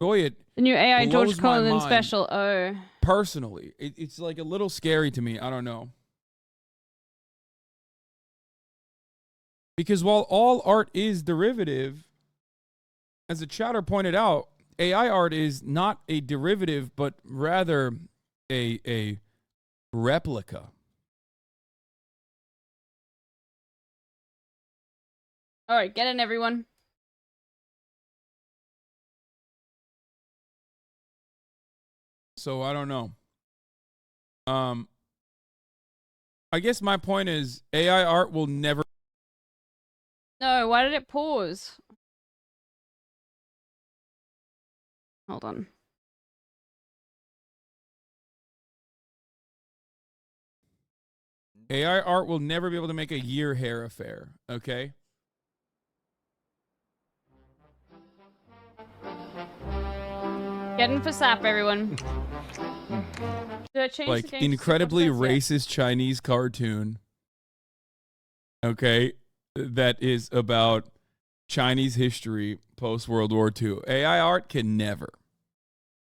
enjoy it. The new AI blows George my Colin mind special. Oh. Personally, it's like a little scary to me. I don't know. Because while all art is derivative, as the chatter pointed out, AI art is not a derivative, but rather a replica. All right, get in, everyone. So I don't know. I guess my point is AI art will never. No, why did it pause? Hold on. AI art will never be able to make a year hair affair, okay? Getting for sap, everyone. Did I change Like, the game incredibly to racist Chinese cartoon, okay, that is about Chinese history post-World War II. AI art can never.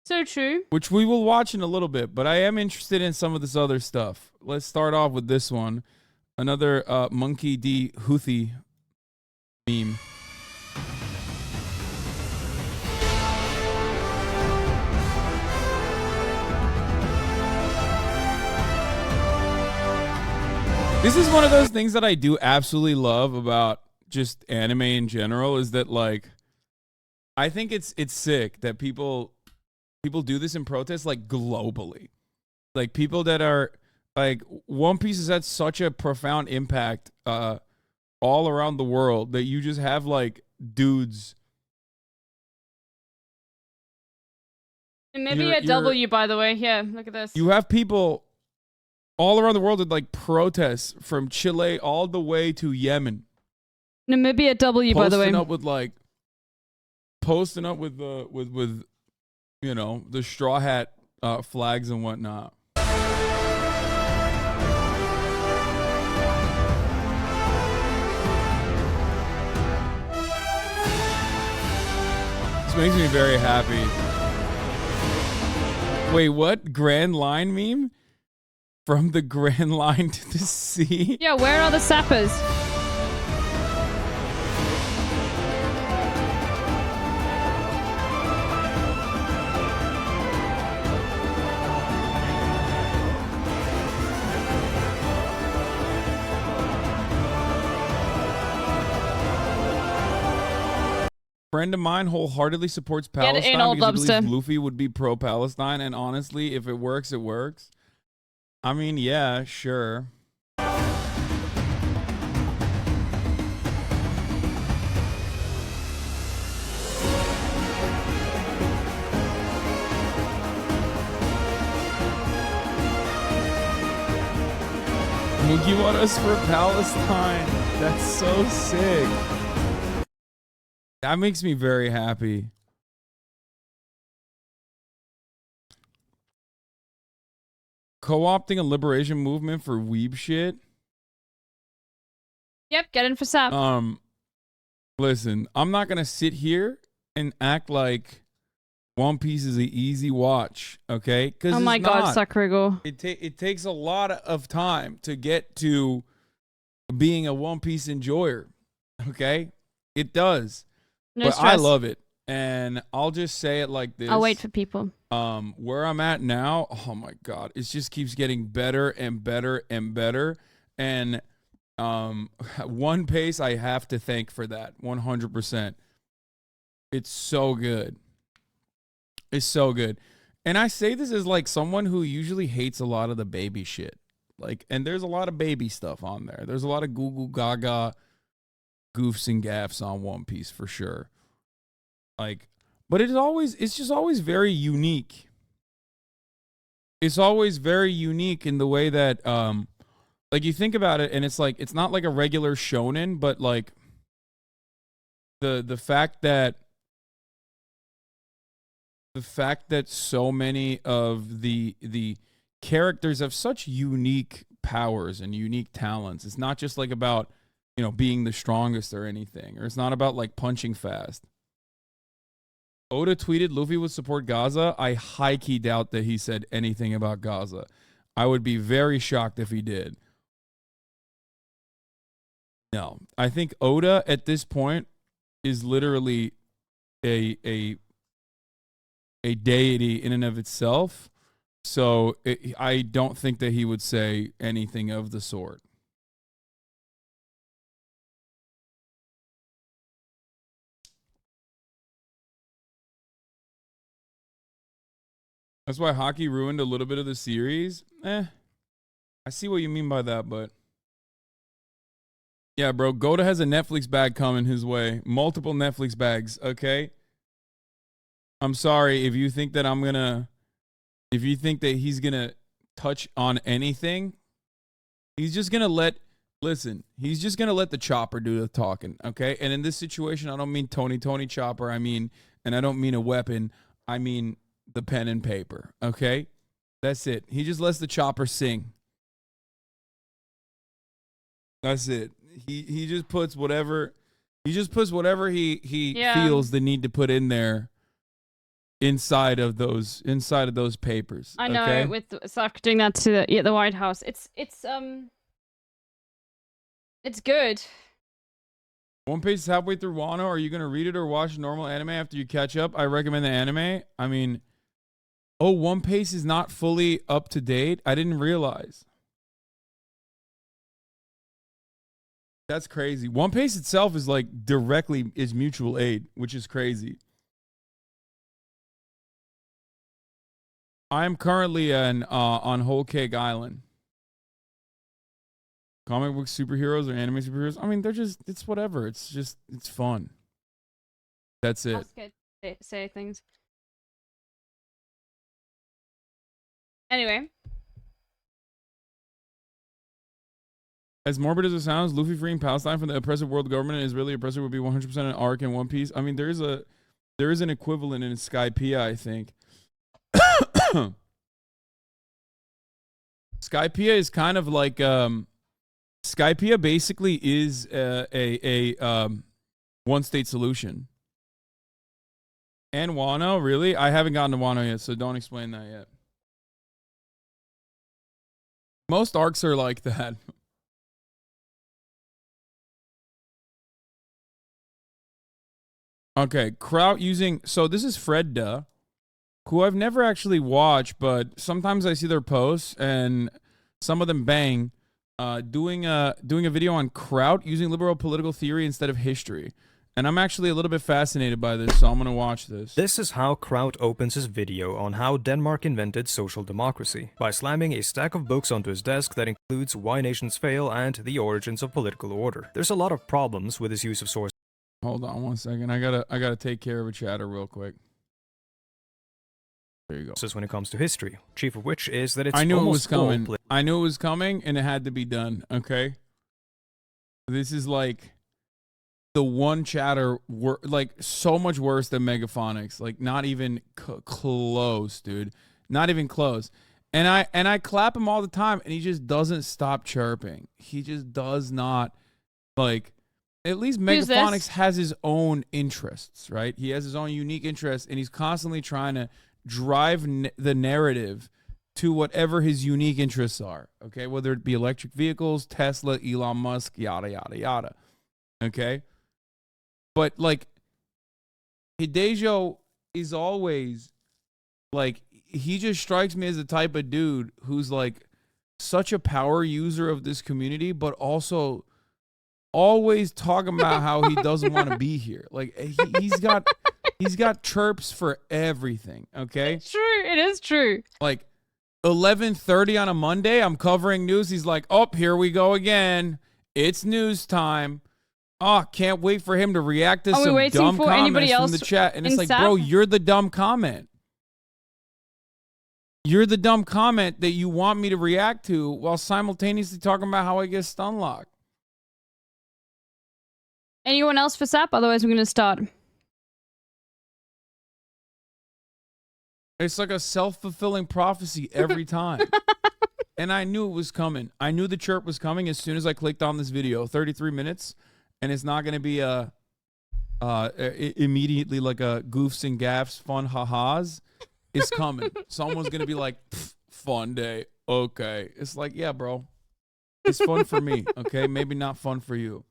So true. Which we will watch in a little bit, but I am interested in some of this other stuff. Let's start off with this one. Another Monkey D. Houthi meme. This is one of those things that I do absolutely love about just anime in general, is that, like, I think it's sick that people do this in protest, like, globally. Like, people that are like, One Piece has had such a profound impact all around the world that you just have, like, dudes. And maybe a W, by the way. Yeah, look at this. You have people all around the world that, like, protests from Chile all the way to Yemen. Namibia W, by the way. Posting up with you know, the straw hat flags and whatnot. This makes me very happy. Wait, what? Grand Line meme? From the Grand Line to the sea? Yeah, where are the sappers? Friend of mine wholeheartedly supports Palestine because he believes Luffy would be pro-Palestine, and honestly, if it works, it works. I mean, yeah, sure. Moogie want us for Palestine. That's so sick. That makes me very happy. Co-opting a liberation movement for weeb shit. Yep, get in for sap. Listen, I'm not gonna sit here and act like One Piece is an easy watch, okay? Because oh my god, Sakrigo. It takes a lot of time to get to being a One Piece enjoyer, okay? It does. No but stress. I love it, and I'll just say it like this. I'll wait for people. Where I'm at now, oh my god, it just keeps getting better and better and better. And One Piece, I have to thank for that 100%. It's so good. It's so good. And I say this as like someone who usually hates a lot of the baby shit. Like, and there's a lot of baby stuff on there. There's a lot of goo goo gaga goofs and gaffs on One Piece for sure. Like, but it's just always very unique. It's always very unique in the way that like, you think about it and it's like, it's not like a regular shonen, but like the fact that so many of the characters have such unique powers and unique talents. It's not just like about, you know, being the strongest or anything, or it's not about like punching fast. Oda tweeted Luffy would support Gaza. I high-key doubt that he said anything about Gaza. I would be very shocked if he did. No. I think Oda at this point is literally a deity in and of itself. So I don't think that he would say anything of the sort. That's why hockey ruined a little bit of the series. I see what you mean by that, but yeah, bro, Goda has a Netflix bag coming his way. Multiple Netflix bags, okay? I'm sorry if you think that if you think that he's gonna touch on anything, he's just gonna let the chopper do the talking, okay? And in this situation, I don't mean Tony Chopper, and I don't mean a weapon, I mean the pen and paper, okay? That's it. He just lets the chopper sing. That's it. He just puts whatever he feels the need to put in there inside of those papers. I know, okay? with Sokka doing that to the White House. It's good. One Piece is halfway through Wano. Are you gonna read it or watch normal anime after you catch up? I recommend the anime. I mean, One Piece is not fully up to date. I didn't realize. That's crazy. One Piece itself is like is mutual aid, which is crazy. I am currently on Whole Cake Island. Comic book superheroes or anime superheroes? I mean, it's whatever. It's fun. That's it. That's good to say things. Anyway. As morbid as it sounds, Luffy freeing Palestine from the oppressive world government and Israeli oppressor would be 100% an arc in One Piece. I mean, there is an equivalent in Skypiea, I think. Skypiea is kind of like Skypiea basically is a one state solution. And Wano, really? I haven't gotten to Wano yet, so don't explain that yet. Most arcs are like that. Okay, Kraut using... So this is Fredda, who I've never actually watched, but sometimes I see their posts, and some of them bang, doing a video on Kraut using liberal political theory instead of history. And I'm actually a little bit fascinated by this, so I'm going to watch this. This is how Kraut opens his video on how Denmark invented social democracy, by slamming a stack of books onto his desk that includes Why Nations Fail and The Origins of Political Order. There's a lot of problems with his use of sources. Hold on one second. I gotta take care of a chatter real quick. There you go. When it comes to history, chief of which is that it's I knew it was coming. I knew it was coming, and it had to be done. Okay. This is like the one chatter like so much worse than Megaphonics. Like not even close, dude. Not even close. And I clap him all the time, and he just doesn't stop chirping. He just does not like. At least Megaphonics has his own interests, right? He has his own unique interests, and he's constantly trying to drive the narrative to whatever his unique interests are, okay? Whether it be electric vehicles, Tesla, Elon Musk, yada, yada, yada, okay? But, like, Hidejo is always, like, he just strikes me as the type of dude who's, like, such a power user of this community, but also... always talking about how he doesn't want to be here. Like he's got chirps for everything. Okay, it's true. It is true. Like 11:30 on a Monday, I'm covering news. He's like, "Oh, here we go again. It's news time." Oh, can't wait for him to react to some dumb comments from the chat. And it's like, bro, you're the dumb comment. You're the dumb comment that you want me to react to while simultaneously talking about how I get stun locked. Anyone else for SAP? Otherwise, we're going to start. It's like a self-fulfilling prophecy every time. And I knew it was coming. I knew the chirp was coming as soon as I clicked on this video. 33 minutes, and it's not going to be a immediately like a goofs and gaffs, fun ha-has is coming. Someone's gonna be like, fun day. Okay. It's like, yeah, bro. It's fun for me, okay? Maybe not fun for you.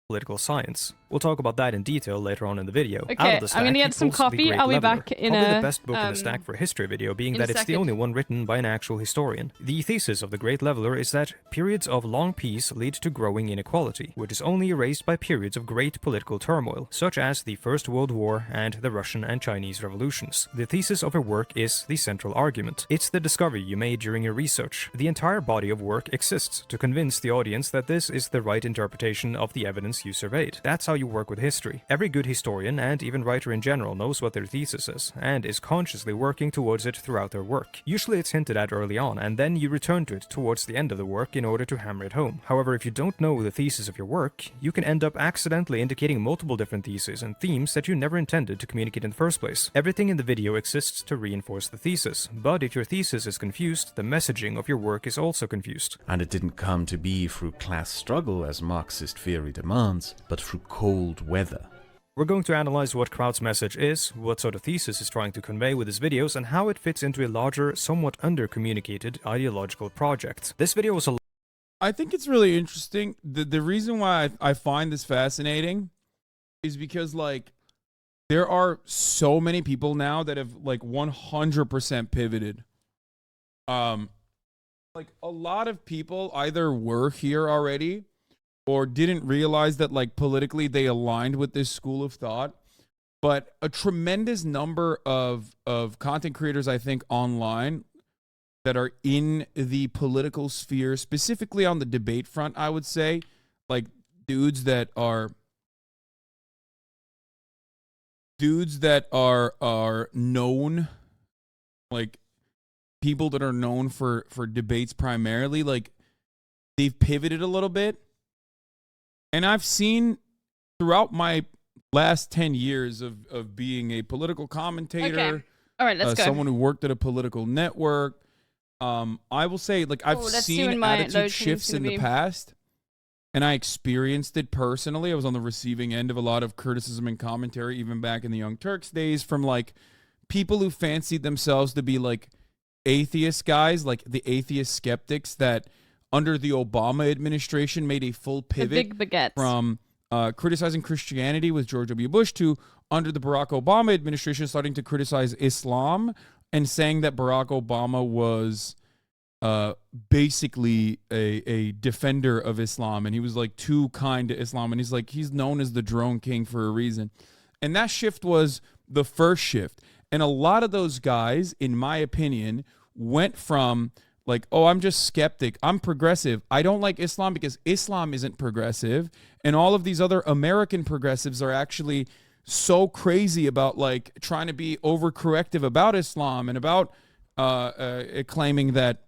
Political science. We'll talk about that in detail later on in the video. Okay, Out of the stack, I'm gonna he get some pulls The coffee. Great I'll be Leveler. back in Probably a, the best book in the stack for history video, being in that a it's the second. only one written by an actual historian. The thesis of The Great Leveler is that periods of long peace lead to growing inequality, which is only erased by periods of great political turmoil, such as the First World War and the Russian and Chinese revolutions. The thesis of her work is the central argument. It's the discovery you made during your research. The entire body of work exists to convince the audience that this is the right interpretation of the evidence you surveyed. That's how you work with history. Every good historian, and even writer in general, knows what their thesis is, and is consciously working towards it throughout their work. Usually it's hinted at early on, and then you return to it towards the end of the work in order to hammer it home. However, if you don't know the thesis of your work, you can end up accidentally indicating multiple different theses and themes that you never intended to communicate in the first place. Everything in the video exists to reinforce the thesis, but if your thesis is confused, the messaging of your work is also confused. And it didn't come to be through class struggle as Marxist theory demands, but through cold weather. We're going to analyze what Kraut's message is, what sort of thesis is trying to convey with his videos, and how it fits into a larger, somewhat under-communicated ideological project. This video was a I think it's really interesting. The reason why I find this fascinating is because, like, there are so many people now that have, like, 100% pivoted. Like, a lot of people either were here already or didn't realize that, like, politically they aligned with this school of thought. But a tremendous number of content creators, I think, online that are in the political sphere, specifically on the debate front, I would say, like dudes that are known, like people that are known for debates primarily, like they've pivoted a little bit. And I've seen throughout my last 10 years of being a political commentator, Okay. All right, let's go. someone who worked at a political network, I will say, like, I've let's see when seen my attitude load shifts screen's in gonna the be. past, and I experienced it personally. I was on the receiving end of a lot of criticism and commentary, even back in the Young Turks days, from, like, people who fancied themselves to be, like, atheist guys, like the atheist skeptics that under the Obama administration made a full The pivot big baguettes. from criticizing Christianity with George W. Bush to, under the Barack Obama administration, starting to criticize Islam and saying that Barack Obama was basically a defender of Islam, and he was, like, too kind to Islam, and he's known as the drone king for a reason. And that shift was the first shift. And a lot of those guys, in my opinion, went from, like, oh, I'm just skeptic, I'm progressive, I don't like Islam because Islam isn't progressive, and all of these other American progressives are actually so crazy about, like, trying to be overcorrective about Islam and about claiming that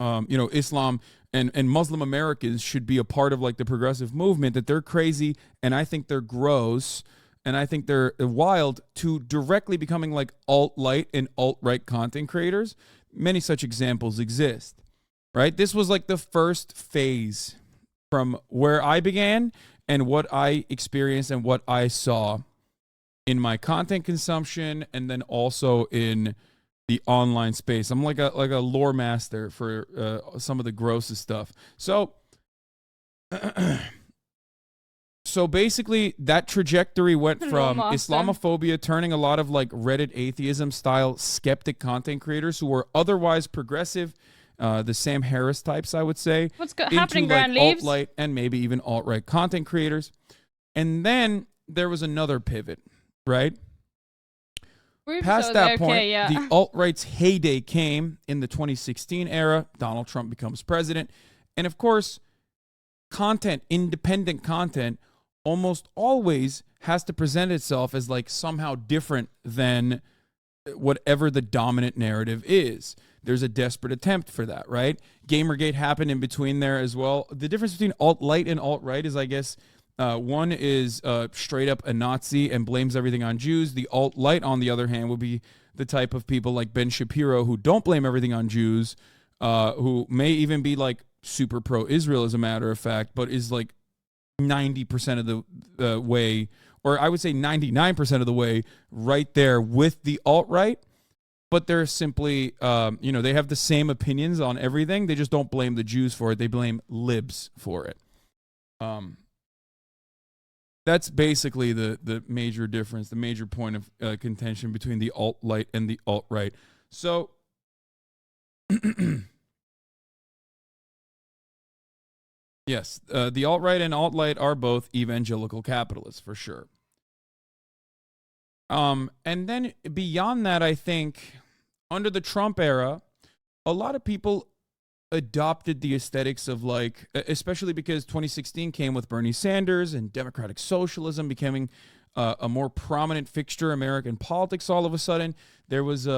Islam and Muslim Americans should be a part of, like, the progressive movement, that they're crazy, and I think they're gross, and I think they're wild, to directly becoming, like, alt-light and alt-right content creators. Many such examples exist, right? This was, like, the first phase from where I began and what I experienced and what I saw in my content consumption, and then also in the online space. I'm like a lore master for some of the grossest stuff. So basically that trajectory went from Islamophobia turning a lot of, like, Reddit atheism style skeptic content creators who were otherwise progressive, the Sam Harris types, I would say, What's happening, into, Grand like, Leaves? alt-light and maybe even alt-right content creators. And then there was another pivot, right? Past that point, the alt-right's heyday came in the 2016 era. Donald Trump becomes president. And of course, content, independent content, almost always has to present itself as, like, somehow different than whatever the dominant narrative is. There's a desperate attempt for that, right? Gamergate happened in between there as well. The difference between alt-light and alt-right is, I guess, one is straight up a Nazi and blames everything on Jews. The alt-light, on the other hand, would be the type of people like Ben Shapiro who don't blame everything on Jews, who may even be, like, super pro-Israel as a matter of fact, but is, like, 90% of the way or I would say 99% of the way right there with the alt-right, but they're simply, they have the same opinions on everything. They just don't blame the Jews for it. They blame libs for it. That's basically the major difference, the major point of contention between the alt-right and the alt-right. So, yes, the alt-right and alt-right are both evangelical capitalists, for sure. And then beyond that, I think, under the Trump era, a lot of people adopted the aesthetics of, like, especially because 2016 came with Bernie Sanders and democratic socialism becoming a more prominent fixture in American politics all of a sudden. There was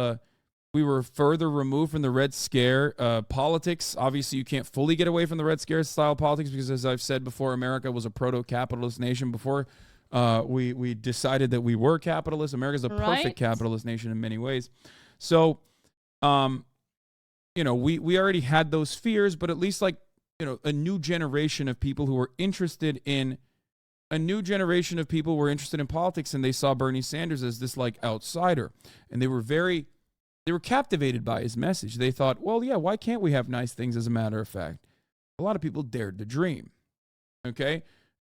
we were further removed from the Red Scare politics. Obviously, you can't fully get away from the Red Scare style politics because, as I've said before, America was a proto-capitalist nation before we decided that we were capitalists. America's a perfect capitalist nation in many ways. So, we already had those fears, but at least, like, a new generation of people who were interested in politics, and they saw Bernie Sanders as this, like, outsider, and they were captivated by his message. They thought, well, yeah, why can't we have nice things? As a matter of fact, a lot of people dared to dream. Okay.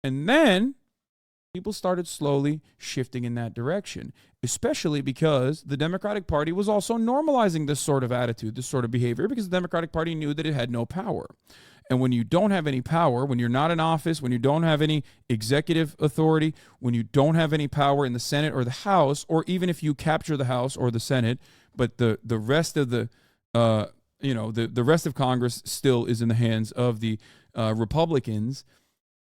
And then people started slowly shifting in that direction, especially because the Democratic Party was also normalizing this sort of attitude, this sort of behavior, because the Democratic Party knew that it had no power. And when you don't have any power, when you're not in office, when you don't have any executive authority, when you don't have any power in the Senate or the House, or even if you capture the House or the Senate, but the rest of the rest of Congress still is in the hands of the Republicans,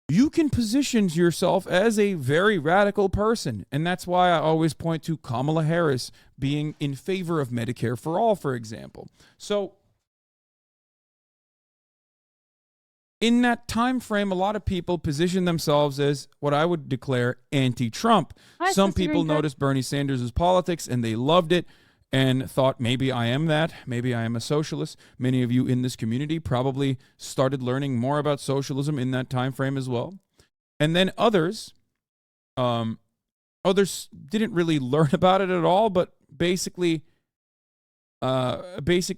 you can position yourself as a very radical person. And that's why I always point to Kamala Harris being in favor of Medicare for all, for example. So in that time frame, a lot of people position themselves as what I would declare anti-Trump. Some people noticed Bernie Sanders' politics and they loved it and thought, maybe I am that. Maybe I am a socialist. Many of you in this community probably started learning more about socialism in that time frame as well. And then others didn't really learn about it at all, but basically adopted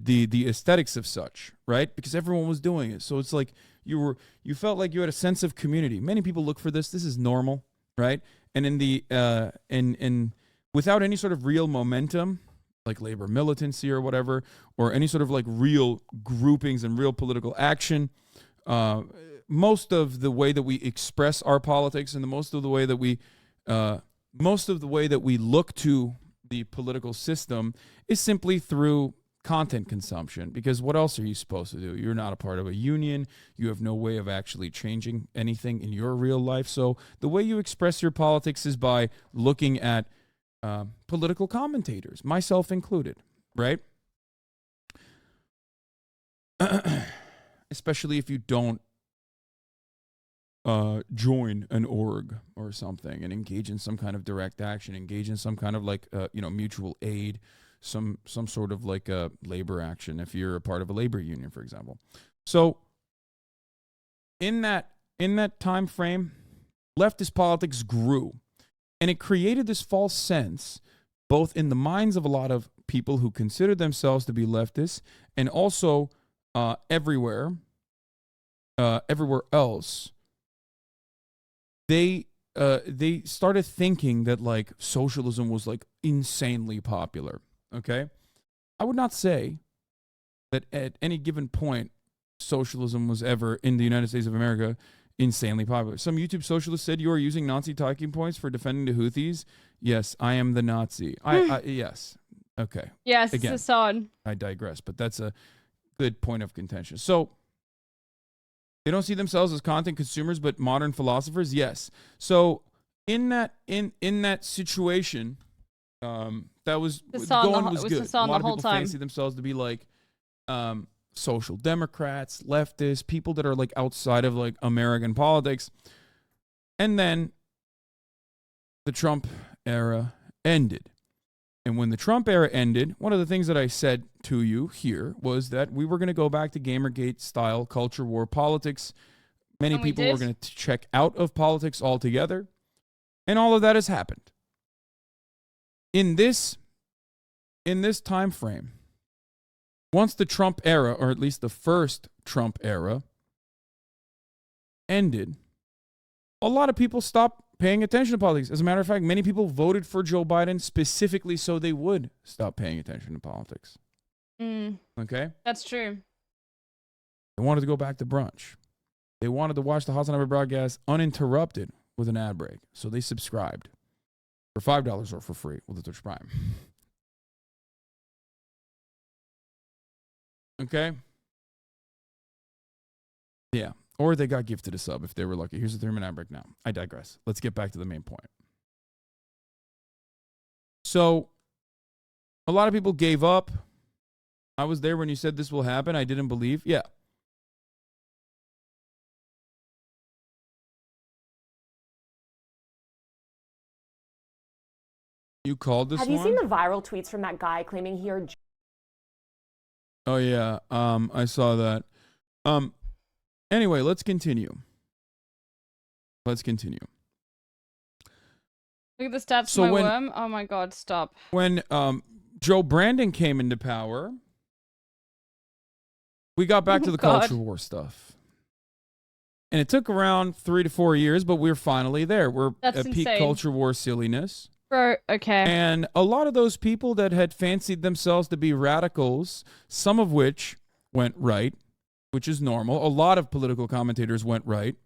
the aesthetics of such, right? Because everyone was doing it. So it's like you felt like you had a sense of community. Many people look for this. This is normal, right? And in the without any sort of real momentum, like labor militancy or whatever, or any sort of like real groupings and real political action, most of the way that we express our politics and most of the way that we look to the political system is simply through content consumption. Because what else are you supposed to do? You're not a part of a union. You have no way of actually changing anything in your real life. So the way you express your politics is by looking at political commentators, myself included, right? Especially if you don't join an org or something and engage in some kind of direct action, engage in some kind of like mutual aid, some sort of like a labor action if you're a part of a labor union, for example. So in that time frame, leftist politics grew. And it created this false sense, both in the minds of a lot of people who consider themselves to be leftists, and also everywhere else. They started thinking that like socialism was like insanely popular. Okay, I would not say that at any given point socialism was ever in the United States of America insanely popular. Some YouTube socialist said you are using Nazi talking points for defending the Houthis. Yes, I am the Nazi. Yes. Okay. Yes, again, Assad. I digress, but that's a good point of contention. So they don't see themselves as content consumers, but modern philosophers. Yes. So in that situation, that was going was good. A lot of people fancy themselves to be like social democrats, leftists, people that are like outside of like American politics. And then the Trump era ended. And when the Trump era ended, one of the things that I said to you here was that we were going to go back to Gamergate style culture war politics, Many And we people were did. going to check out of politics altogether. And all of that has happened. In this time frame, once the Trump era, or at least the first Trump era, ended, a lot of people stopped paying attention to politics. As a matter of fact, many people voted for Joe Biden specifically so they would stop paying attention to politics. Okay? That's true. They wanted to go back to brunch. They wanted to watch the Hot Number broadcast uninterrupted with an ad break. So they subscribed for $5 or for free with the Twitch Prime. Okay? Yeah. Or they got gifted a sub if they were lucky. Here's a 3-minute ad break now. I digress. Let's get back to the main point. So, a lot of people gave up. I was there when you said this will happen. I didn't believe. Yeah. You called this one? Have you seen the viral tweets from that guy claiming he heard... Oh, yeah. I saw that. Anyway, let's continue. Let's continue. Look at the stats So for my when- worm. Oh my god, stop. When Joe Brandon came into power, we got back to the God. culture war stuff. And it took around 3 to 4 years, but we're finally there. We're That's at peak insane. culture war silliness. Bro, okay. And a lot of those people that had fancied themselves to be radicals, some of which went right, which is normal. A lot of political commentators went right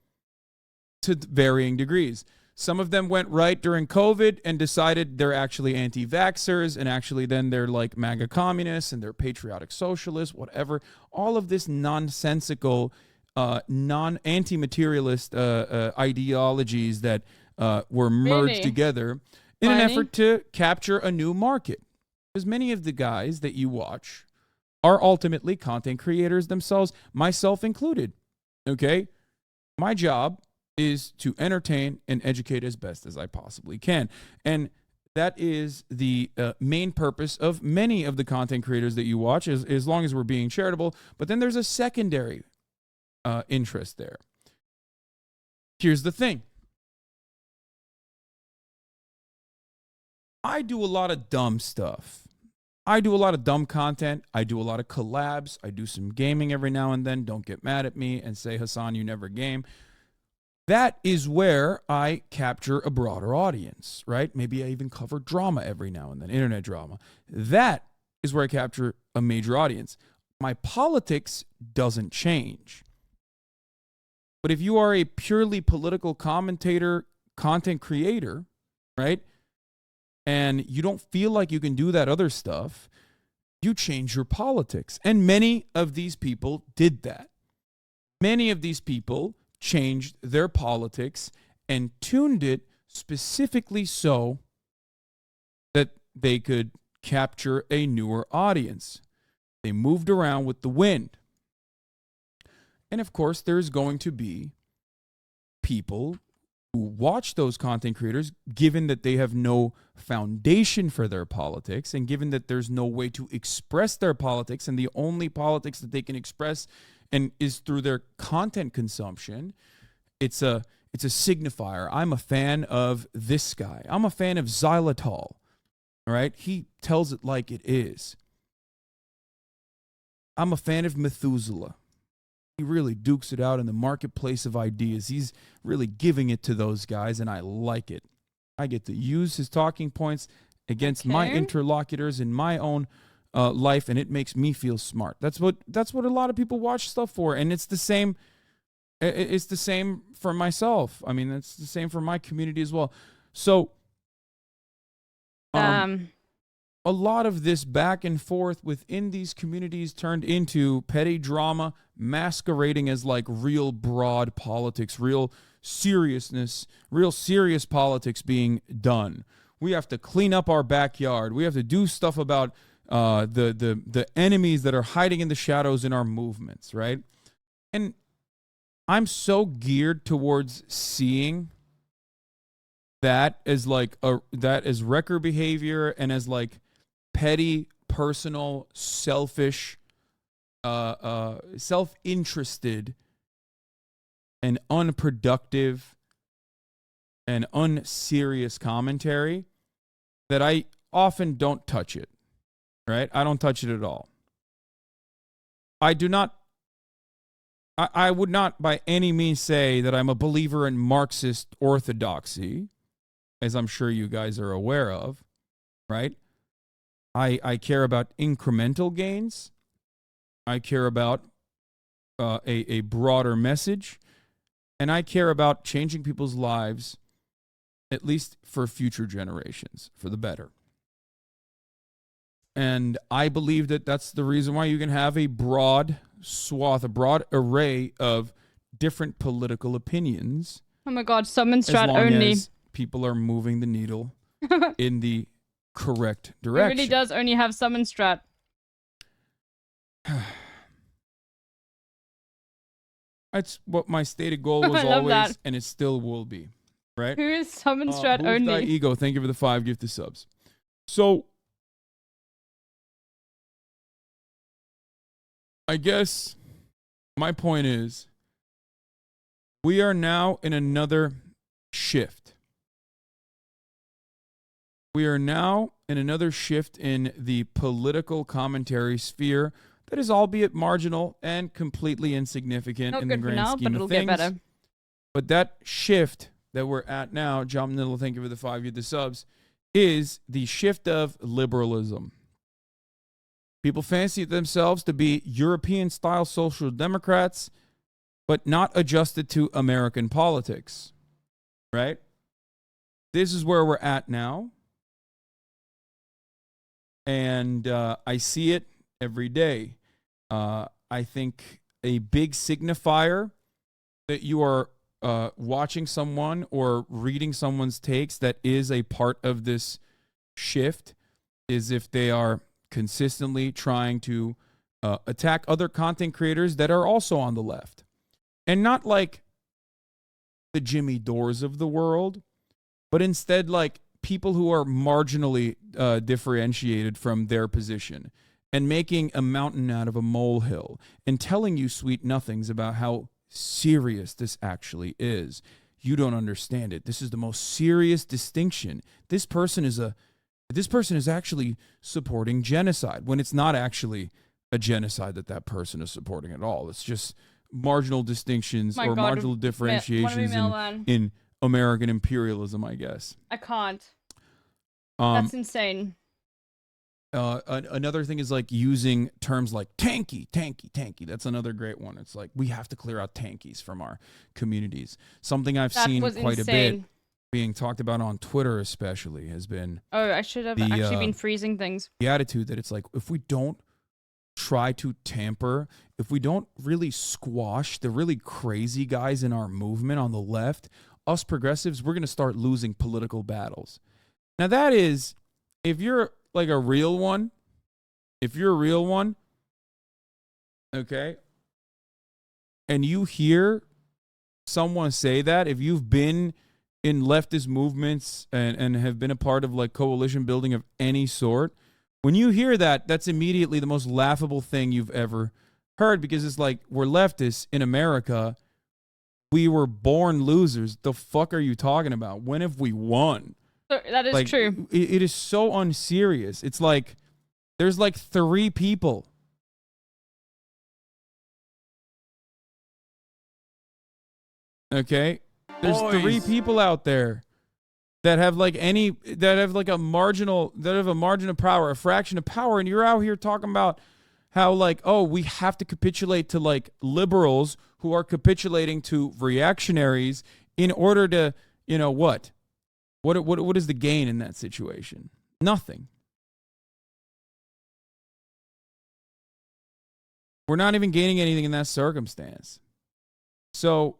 to varying degrees. Some of them went right during COVID and decided they're actually anti-vaxxers, and actually then they're like MAGA communists and they're patriotic socialists, whatever. All of this nonsensical, anti-materialist ideologies that were merged Really? together in an Funny. effort to capture a new market. Because many of the guys that you watch are ultimately content creators themselves, myself included. Okay? My job is to entertain and educate as best as I possibly can. And that is the main purpose of many of the content creators that you watch, as long as we're being charitable. But then there's a secondary interest there. Here's the thing. I do a lot of dumb stuff. I do a lot of dumb content. I do a lot of collabs. I do some gaming every now and then. Don't get mad at me and say, Hassan, you never game. That is where I capture a broader audience, right? Maybe I even cover drama every now and then, internet drama. That is where I capture a major audience. My politics doesn't change. But if you are a purely political commentator, content creator, right? And you don't feel like you can do that other stuff, you change your politics. And many of these people did that. Many of these people changed their politics and tuned it specifically so that they could capture a newer audience. They moved around with the wind. And of course, there's going to be people who watch those content creators, given that they have no foundation for their politics, and given that there's no way to express their politics, and the only politics that they can express and is through their content consumption. It's a signifier. I'm a fan of this guy. I'm a fan of xylitol. All right? He tells it like it is. I'm a fan of Methuselah. He really dukes it out in the marketplace of ideas. He's really giving it to those guys, and I like it. I get to use his talking points against my interlocutors in my own life, and it makes me feel smart. That's what a lot of people watch stuff for, and it's the same. It's the same for myself. I mean, it's the same for my community as well. So, a lot of this back and forth within these communities turned into petty drama, masquerading as like real broad politics, real seriousness, real serious politics being done. We have to clean up our backyard. We have to do stuff about the enemies that are hiding in the shadows in our movements, right? And I'm so geared towards seeing that as like that as wrecker behavior and as like petty, personal, selfish, self-interested and unproductive and unserious commentary that I often don't touch it, right? I don't touch it at all. I would not by any means say that I'm a believer in Marxist orthodoxy, as I'm sure you guys are aware of, right? I care about incremental gains. I care about a broader message. And I care about changing people's lives, at least for future generations, for the better. And I believe that that's the reason why you can have a broad swath, a broad array of different political opinions. Oh my god, summon strat as long only. as people are moving the needle in the correct It direction. really does only have summon strat. That's what my stated goal was I love always, that. and it still will be. Right? Who is summon strat Boost Thy only? Ego, thank you for the 5 gifted subs. So, I guess my point is, we are now in another shift. We are now in another shift in the political commentary sphere that is albeit marginal and completely insignificant Not in the good for grand now, scheme but of it'll things. get better. But that shift that we're at now, John Niddle, thank you for the 5 gifted subs, is the shift of liberalism. People fancy themselves to be European-style social democrats, but not adjusted to American politics, right? This is where we're at now. And I see it every day. I think a big signifier that you are watching someone or reading someone's takes that is a part of this shift is if they are consistently trying to attack other content creators that are also on the left. And not like the Jimmy Dores of the world, but instead like people who are marginally differentiated from their position and making a mountain out of a molehill and telling you sweet nothings about how serious this actually is. You don't understand it. This is the most serious distinction. This person is actually supporting genocide when it's not actually a genocide that person is supporting at all. It's just marginal distinctions or marginal differentiations in American imperialism, I guess. I can't. That's insane. Another thing is like using terms like tanky. That's another great one. It's like we have to clear out tankies from our communities. Something I've seen quite a bit being talked about on Twitter especially has been... Oh, I should have actually been freezing things. The attitude that it's like, if we don't try to tamper, if we don't really squash the really crazy guys in our movement on the left, us progressives, we're going to start losing political battles. Now that is, if you're like a real one, okay, and you hear someone say that, if you've been in leftist movements and have been a part of like coalition building of any sort, when you hear that, that's immediately the most laughable thing you've ever heard, because it's like, we're leftists in America. We were born losers. The fuck are you talking about? When have we won? That is like, true. It is so unserious. It's like, there's like 3 people. Okay? There's 3 people out there that have like a marginal of power, a fraction of power, and you're out here talking about how like, oh, we have to capitulate to like liberals who are capitulating to reactionaries in order to, you know, what is the gain in that situation? Nothing. We're not even gaining anything in that circumstance. So,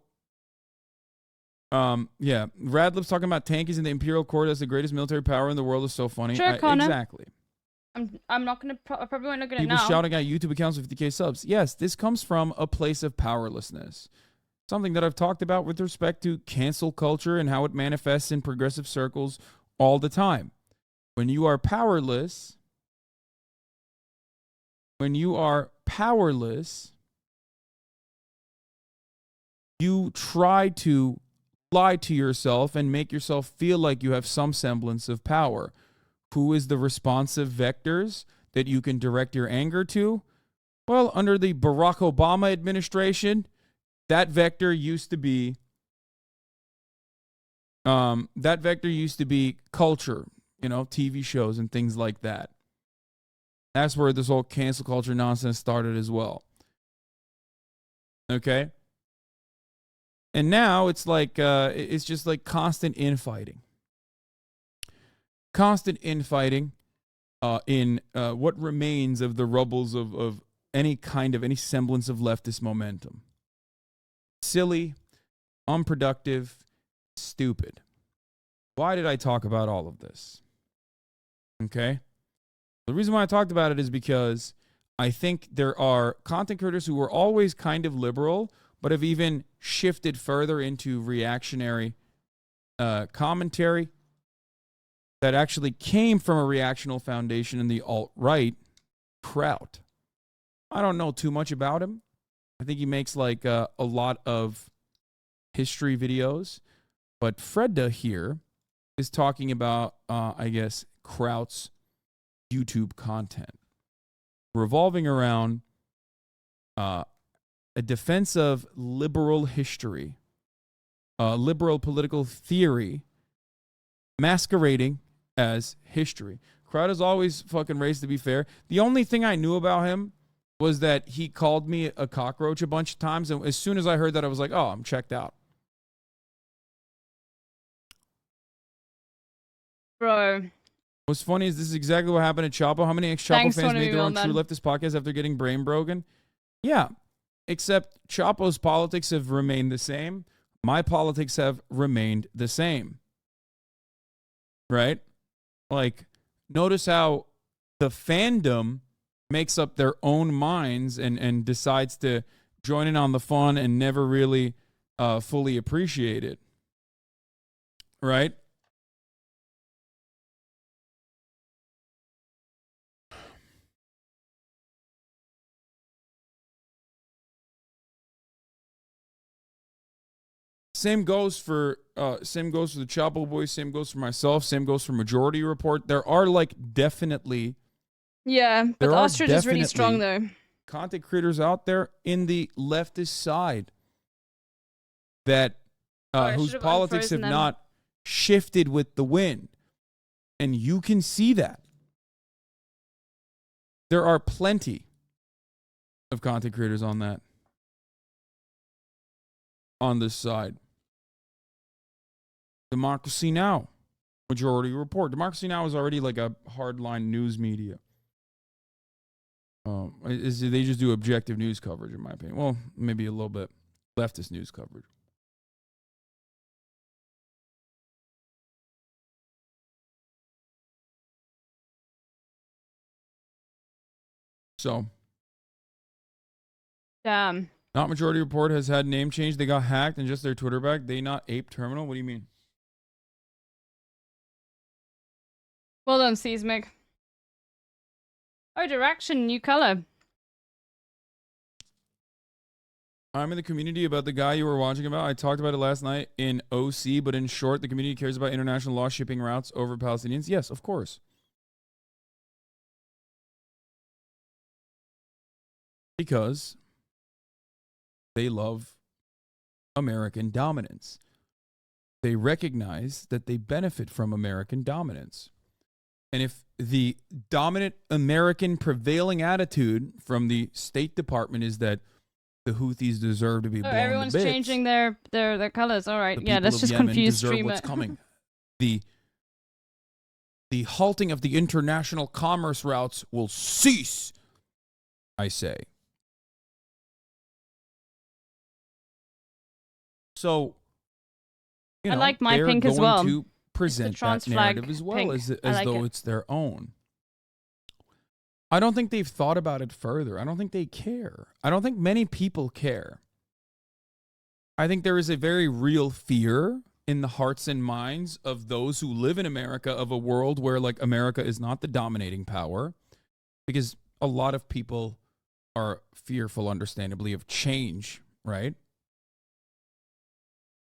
yeah, Radlip's talking about tankies and the Imperial Court as the greatest military power in the world is so funny. Sure, Connor. Exactly. I'm not gonna. I probably won't look at it People now. shouting at YouTube accounts with 50K subs. Yes, this comes from a place of powerlessness. Something that I've talked about with respect to cancel culture and how it manifests in progressive circles all the time. When you are powerless, you try to lie to yourself and make yourself feel like you have some semblance of power. Who is the responsive vectors that you can direct your anger to? Well, under the Barack Obama administration, that vector used to be culture, TV shows and things like that. That's where this whole cancel culture nonsense started as well. Okay? And now it's like it's just like constant infighting. Constant infighting in what remains of the rubbles of any semblance of leftist momentum. Silly, unproductive, stupid. Why did I talk about all of this? Okay? The reason why I talked about it is because I think there are content creators who were always kind of liberal, but have even shifted further into reactionary commentary that actually came from a reactional foundation in the alt-right. Kraut. I don't know too much about him. I think he makes like a lot of history videos. But Fredda here is talking about, I guess, Kraut's YouTube content revolving around a defense of liberal history, liberal political theory masquerading as history. Kraut has always fucking raised, to be fair. The only thing I knew about him was that he called me a cockroach a bunch of times, and as soon as I heard that, I was like, oh, I'm checked out. Bro. What's funny is this is exactly what happened to Chapo. How many ex-Chapo fans made their own True Leftist podcast after getting brain broken? Yeah, except Chapo's politics have remained the same. My politics have remained the same. Right? Like, notice how the fandom makes up their own minds and decides to join in on the fun and never really fully appreciate it. Right? Same goes for the Chapo Boys. Same goes for myself. Same goes for Majority Report. There are definitely. Yeah, but the ostrich is really strong though. Content creators out there in the leftist side that whose politics have not shifted with the wind, and you can see that. There are plenty of content creators on this side. Democracy Now! Majority Report. Democracy Now! Is already like a hardline news media. They just do objective news coverage, in my opinion. Well, maybe a little bit leftist news coverage. So. Damn. Not Majority Report has had name change. They got hacked and just their Twitter back. They not Ape Terminal? What do you mean? Well done, Seismic. Oh, direction, new color. I'm in the community about the guy you were watching about. I talked about it last night in OC, but in short, the community cares about international law shipping routes over Palestinians. Yes, of course. Because they love American dominance. They recognize that they benefit from American dominance. And if the dominant American prevailing attitude from the State Department is that the Houthis deserve to be blown to bits. Everyone's changing their colors. All right. Yeah, let's just confuse streamer. What's coming. The halting of the international commerce routes will cease, I say. So, I like my pink as well. To present that narrative as well as though it's their own. I don't think they've thought about it further. I don't think they care. I don't think many people care. I think there is a very real fear in the hearts and minds of those who live in America of a world where America is not the dominating power, because a lot of people are fearful, understandably, of change, right?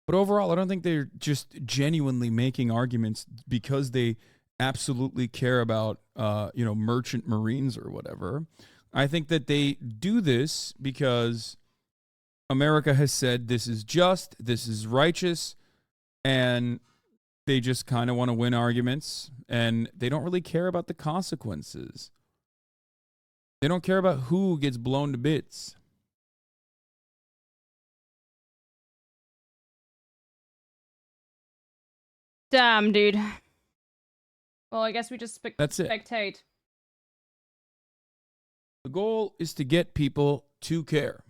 But overall, I don't think they're just genuinely making arguments because they absolutely care about, merchant marines or whatever. I think that they do this because America has said this is just, this is righteous, and they just kind of want to win arguments, and they don't really care about the consequences. They don't care about who gets blown to bits. Damn, dude. Well, I guess we just That's it. spectate. The goal is to get people to care.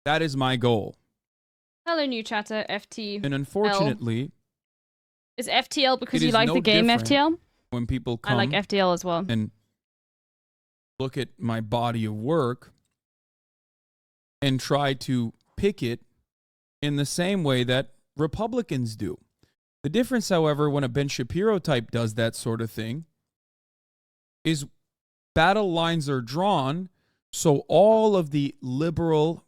That is my goal. Hello, new chatter, FT. And unfortunately, is FTL because it you is like no the game different FTL? when people come I like FTL as well. and look at my body of work and try to pick it in the same way that Republicans do. The difference, however, when a Ben Shapiro type does that sort of thing is battle lines are drawn, so all of the liberal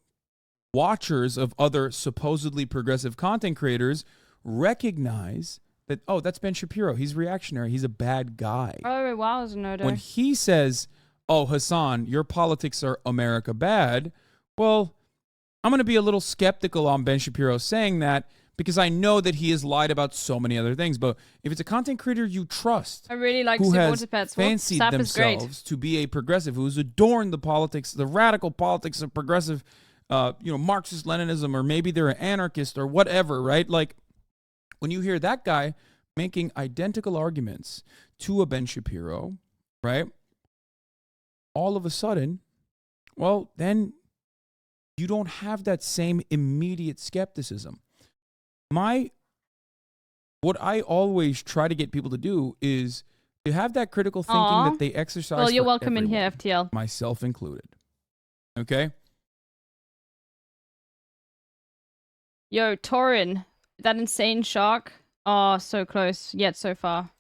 watchers of other supposedly progressive content creators recognize that, oh, that's Ben Shapiro. He's reactionary. He's a bad guy. Oh, wow, Zenodo. When he says, oh, Hassan, your politics are America bad, well, I'm going to be a little skeptical on Ben Shapiro saying that because I know that he has lied about so many other things. But if it's a content creator you trust, I really like who Super has Autopets. fancied Sap is great. themselves to be a progressive, who's adorned the politics, the radical politics of progressive, Marxist Leninism, or maybe they're an anarchist or whatever, right? Like, when you hear that guy making identical arguments to a Ben Shapiro, right? All of a sudden, well, then you don't have that same immediate skepticism. What I always try to get people to do is to have that critical thinking that they exercise. Well, you're for welcome everyone, in here, FTL. myself included. Okay? Yo, Torin, that insane shark. Oh, so close, yet so far.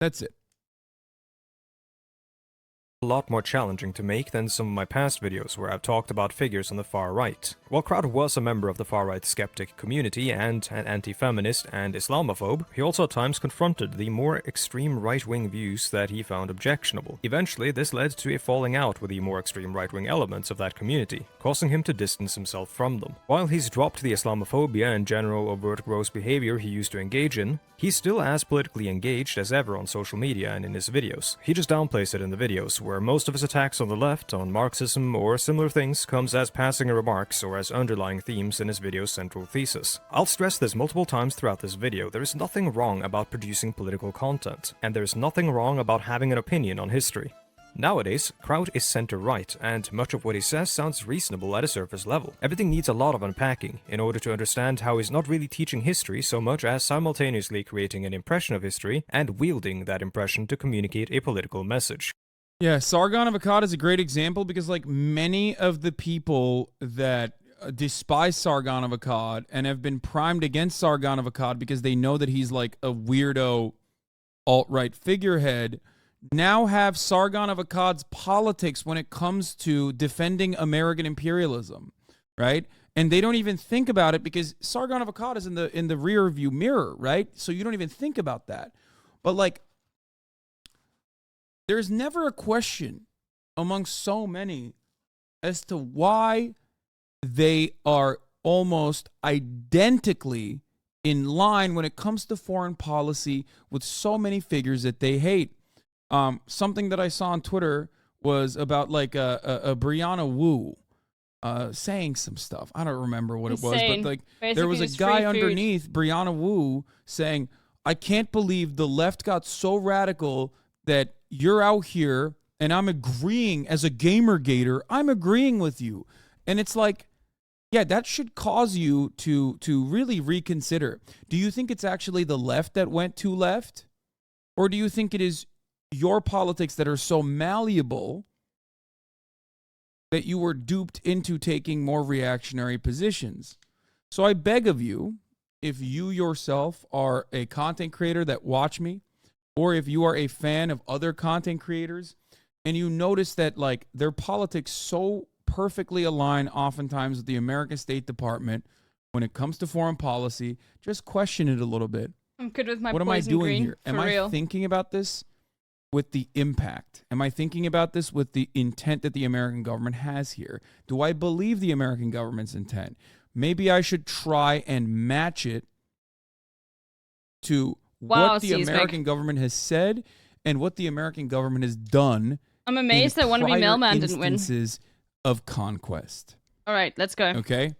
That's it. A lot more challenging to make than some of my past videos where I've talked about figures on the far right. While Kraut was a member of the far-right skeptic community and an anti-feminist and Islamophobe, he also at times confronted the more extreme right-wing views that he found objectionable. Eventually, this led to a falling out with the more extreme right-wing elements of that community, causing him to distance himself from them. While he's dropped the Islamophobia and general overt gross behavior he used to engage in, he's still as politically engaged as ever on social media and in his videos. He just downplays it in the videos, where most of his attacks on the left, on Marxism or similar things, comes as passing remarks or as underlying themes in his video's central thesis. I'll stress this multiple times throughout this video, there is nothing wrong about producing political content, and there is nothing wrong about having an opinion on history. Nowadays, Kraut is center-right, and much of what he says sounds reasonable at a surface level. Everything needs a lot of unpacking in order to understand how he's not really teaching history so much as simultaneously creating an impression of history and wielding that impression to communicate a political message. Yeah, Sargon of Akkad is a great example because, like, many of the people that despise Sargon of Akkad and have been primed against Sargon of Akkad because they know that he's like a weirdo alt-right figurehead now have Sargon of Akkad's politics when it comes to defending American imperialism, right? And they don't even think about it because Sargon of Akkad is in the rear view mirror, right? So you don't even think about that. But like, there's never a question among so many as to why they are almost identically in line when it comes to foreign policy with so many figures that they hate. Something that I saw on Twitter was about like a Brianna Wu saying some stuff. I don't remember what it was, but like there was a guy underneath Brianna Wu saying, I can't believe the left got so radical that you're out here and I'm agreeing as a gamer gator, I'm agreeing with you. And it's like, yeah, that should cause you to really reconsider. Do you think it's actually the left that went too left? Or do you think it is your politics that are so malleable that you were duped into taking more reactionary positions? So I beg of you, if you yourself are a content creator that watch me, or if you are a fan of other content creators, and you notice that like their politics so perfectly align oftentimes with the American State Department when it comes to foreign policy. Just question it a little bit. I'm good with my What am I poison doing green, here? Am for real. I thinking about this with the impact? Am I thinking about this with the intent that the American government has here? Do I believe the American government's intent? Maybe I should try and match it to what the American government has said and what the American government has done. I'm amazed that Wannabe Mailman didn't win. Instances of conquest. All right, let's go. Okay.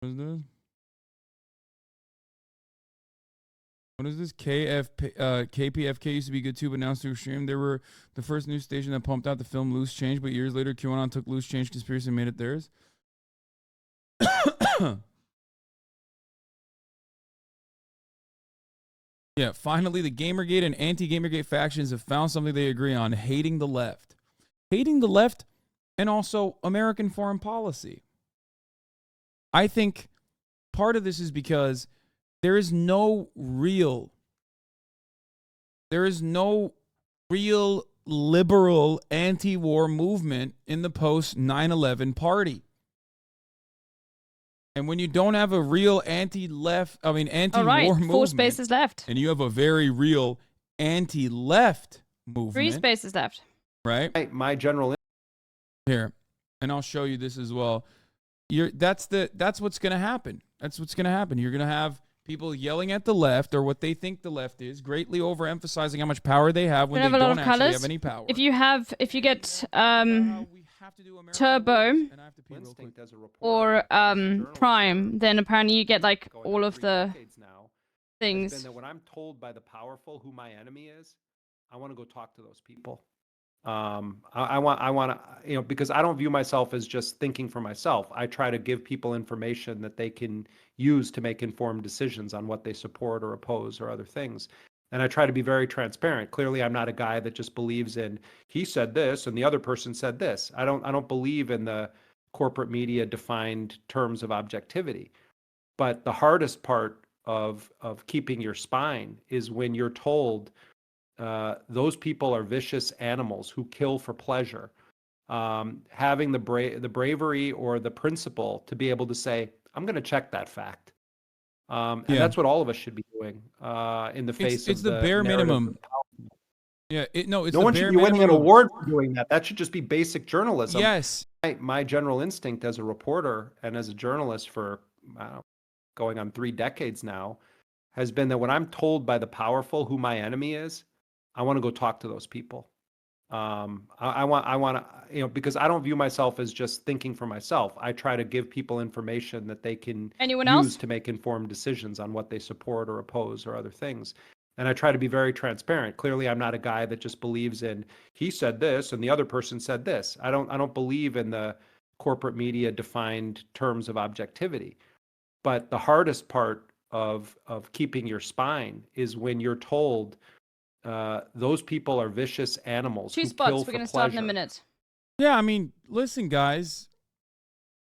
What is this? What is this? KPFK used to be good too, but now it's too extreme. They were the first news station that pumped out the film Loose Change, but years later, QAnon took Loose Change conspiracy and made it theirs. Yeah, finally, the Gamergate and anti-Gamergate factions have found something they agree on: hating the left. Hating the left and also American foreign policy. I think part of this is because there is no real liberal anti-war movement in the post-9/11 party. And when you don't have a real anti-war movement, 4 spaces left. and you have a very real anti-left movement, 3 spaces left. right? My general Here, and I'll show you this as well. That's what's going to happen. That's what's going to happen. You're going to have people yelling at the left, or what they think the left is, greatly overemphasizing how much power they have when they don't actually have any power. If you get Turbo or Prime, then apparently you get like all of the things. That when I'm told by the powerful who my enemy is, I want to go talk to those people. I want to, because I don't view myself as just thinking for myself. I try to give people information that they can use to make informed decisions on what they support or oppose or other things. And I try to be very transparent. Clearly, I'm not a guy that just believes in, he said this and the other person said this. I don't believe in the corporate media defined terms of objectivity. But the hardest part of keeping your spine is when you're told those people are vicious animals who kill for pleasure. Having the bravery or the principle to be able to say, I'm going to check that fact. And that's what all of us should be doing in the face it's of the bare minimum. Yeah, no one should be winning an award for doing that. That should just be basic journalism. Yes. My general instinct as a reporter and as a journalist for going on 3 decades now has been that when I'm told by the powerful who my enemy is, I want to go talk to those people. I want to, because I don't view myself as just thinking for myself. I try to give people information that they can use to make informed decisions on what they support or oppose or other things. And I try to be very transparent. Clearly, I'm not a guy that just believes in, he said this and the other person said this. I don't believe in the corporate media defined terms of objectivity. But the hardest part of keeping your spine is when you're told those people are vicious animals. 2 spots. We're going to start in a minute. Yeah, I mean, listen, guys.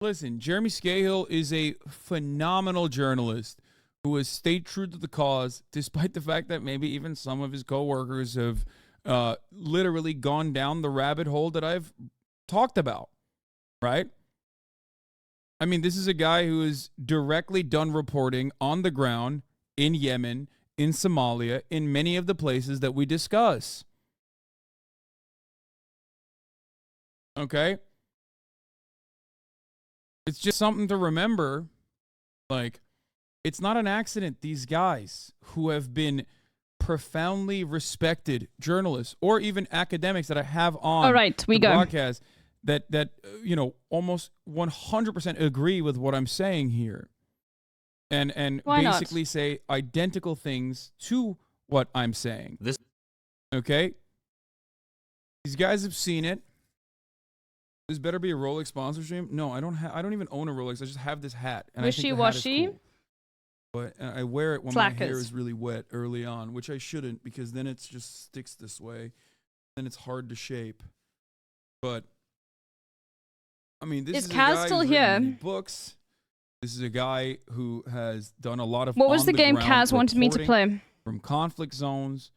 Listen, Jeremy Scahill is a phenomenal journalist who has stayed true to the cause, despite the fact that maybe even some of his coworkers have literally gone down the rabbit hole that I've talked about, right? I mean, this is a guy who has directly done reporting on the ground in Yemen, in Somalia, in many of the places that we discuss. Okay? It's just something to remember. Like, it's not an accident these guys who have been profoundly respected journalists or even academics that I have on the broadcast that almost 100% agree with what I'm saying here. And basically say identical things to what I'm saying. Okay? These guys have seen it. This better be a Rolex sponsor stream. No, I don't even own a Rolex. I just have this hat. And Wishy-washy. Cool. But I wear it when my hair is really wet early on, which I shouldn't, because then it just sticks this way. Then it's hard to shape. But I mean, this is a guy who's written books. This is a guy who has done a lot of. What was the game Kaz wanted me to play? from conflict zones.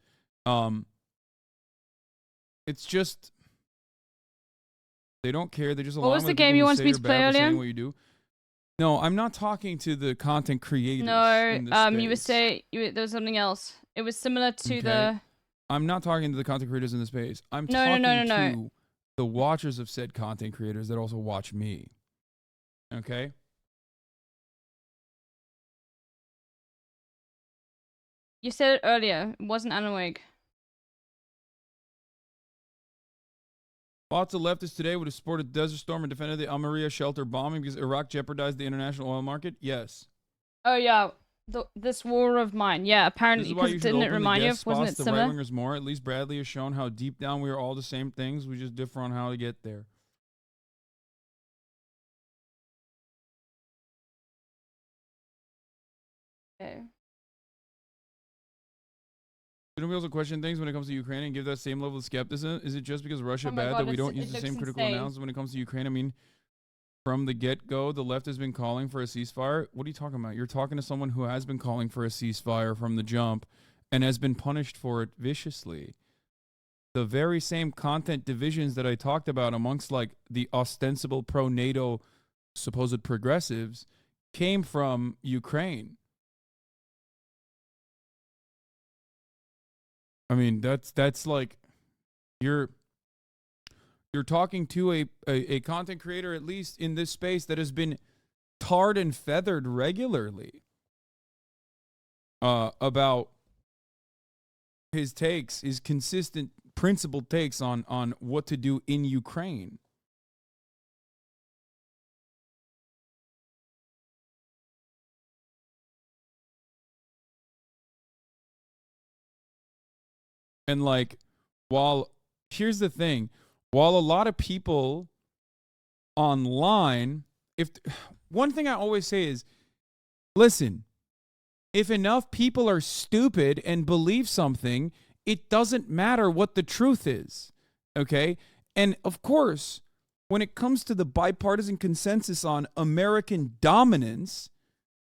It's just they don't care. They just What was the game you wanted me to play earlier? What you do. No, I'm not talking to the content creators. No, in this space. you were saying there was something else. It was similar to the. I'm not talking to the content creators in the space. I'm No. talking to the watchers of said content creators that also watch me. Okay? You said it earlier. It wasn't Anawig. Lots of leftists today would have supported Desert Storm and defended the Al Maria shelter bombing because Iraq jeopardized the international oil market. Yes. Oh yeah, this war of mine. Yeah, apparently because didn't it remind you? Wasn't it similar? The right-wingers more. At least Bradley has shown how deep down we are all the same things. We just differ on how to get there. Okay. Shouldn't we also question things when it comes to Ukraine and give that same level of skepticism? Is it just because Russia bad God, that we don't use the same critical analysis when it comes to Ukraine? I mean, from the get-go, the left has been calling for a ceasefire. What are you talking about? You're talking to someone who has been calling for a ceasefire from the jump and has been punished for it viciously. The very same content divisions that I talked about amongst like the ostensible pro-NATO supposed progressives came from Ukraine. I mean, that's like you're talking to a content creator, at least in this space, that has been tarred and feathered regularly about his takes, his consistent principled takes on what to do in Ukraine. And like, here's the thing, while a lot of people online, one thing I always say is, listen, if enough people are stupid and believe something, it doesn't matter what the truth is, okay? And of course, when it comes to the bipartisan consensus on American dominance,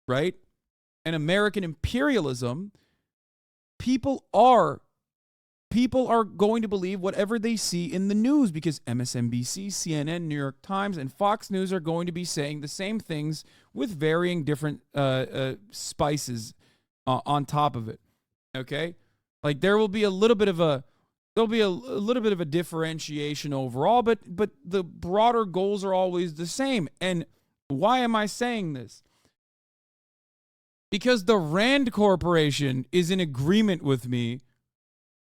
right, and American imperialism, people are going to believe whatever they see in the news because MSNBC, CNN, New York Times, and Fox News are going to be saying the same things with varying different spices on top of it. Okay, like there will be a little bit of a differentiation overall, but the broader goals are always the same. And why am I saying this? Because the Rand Corporation is in agreement with me.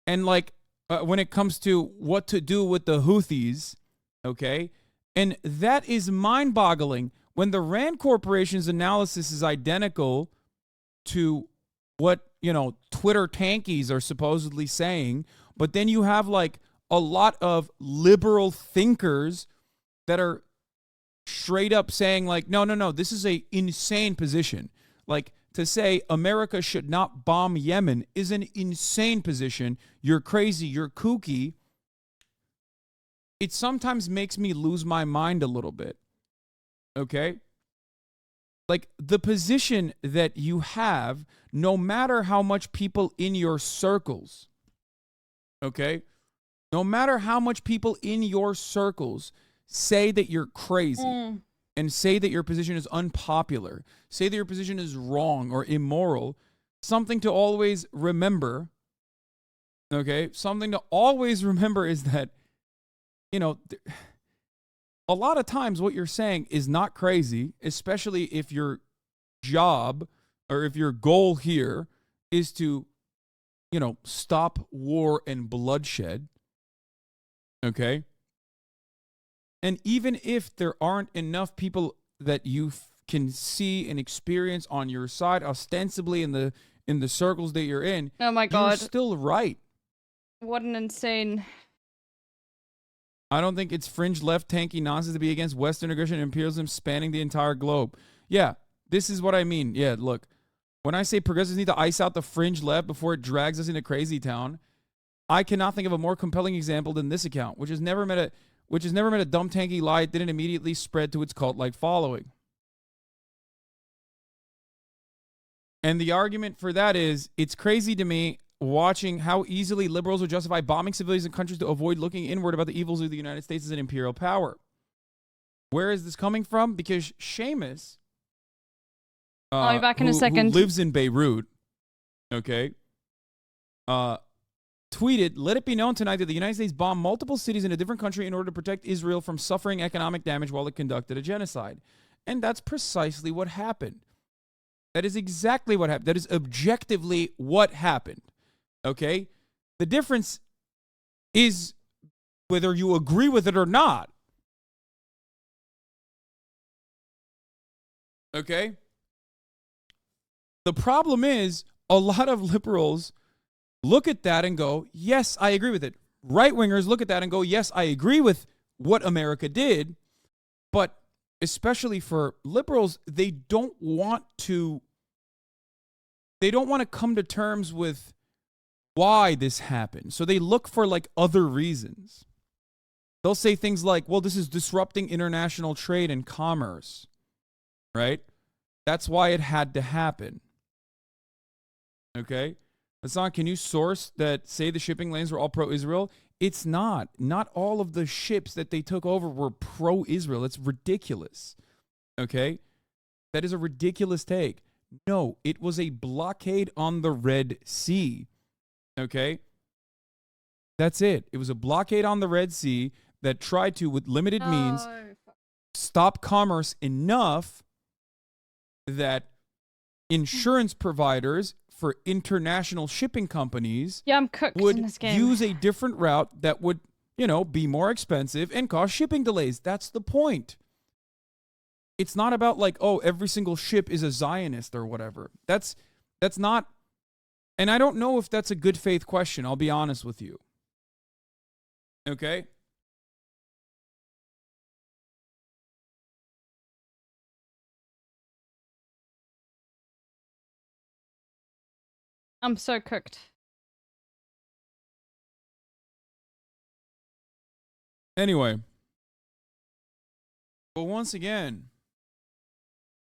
And like when it comes to what to do with the Houthis, okay? And that is mind-boggling when the Rand Corporation's analysis is identical to what, Twitter tankies are supposedly saying, but then you have like a lot of liberal thinkers that are straight up saying like, no, this is a insane position. Like, to say America should not bomb Yemen is an insane position. You're crazy. You're kooky. It sometimes makes me lose my mind a little bit. Okay? Like the position that you have, no matter how much people in your circles, okay? No matter how much people in your circles say that you're crazy. And say that your position is unpopular, say that your position is wrong or immoral, something to always remember, okay? Something to always remember is that, a lot of times what you're saying is not crazy, especially if your job or if your goal here is to, stop war and bloodshed, okay? And even if there aren't enough people that you can see and experience on your side, ostensibly in the circles that you're in, oh my God, you're still right. What an insane. I don't think it's fringe left tanky nonsense to be against Western aggression and imperialism spanning the entire globe. Yeah, this is what I mean. Yeah, look, when I say progressives need to ice out the fringe left before it drags us into crazy town, I cannot think of a more compelling example than this account, which has never met a dumb tanky lie it didn't immediately spread to its cult-like following. And the argument for that is, it's crazy to me watching how easily liberals would justify bombing civilians in countries to avoid looking inward about the evils of the United States as an imperial power. Where is this coming from? Because Seamus, I'll be back in a second. who lives in Beirut, okay, tweeted, "Let it be known tonight that the United States bombed multiple cities in a different country in order to protect Israel from suffering economic damage while it conducted a genocide." And that's precisely what happened. That is exactly what happened. That is objectively what happened. Okay? The difference is whether you agree with it or not. Okay? The problem is a lot of liberals look at that and go, yes, I agree with it. Right-wingers look at that and go, yes, I agree with what America did. But especially for liberals, they don't want to come to terms with why this happened. So they look for like other reasons. They'll say things like, well, this is disrupting international trade and commerce, right? That's why it had to happen. Okay? Hassan, can you source that say the shipping lanes were all pro-Israel? It's not. Not all of the ships that they took over were pro-Israel. It's ridiculous. Okay? That is a ridiculous take. No, it was a blockade on the Red Sea. Okay? That's it. It was a blockade on the Red Sea that tried to, with limited means, stop commerce enough that insurance providers for international shipping companies I'm cooked would in this game. use a different route that would, be more expensive and cause shipping delays. That's the point. It's not about like, oh, every single ship is a Zionist or whatever. That's not, and I don't know if that's a good faith question. I'll be honest with you. Okay? I'm so cooked. Anyway. But once again,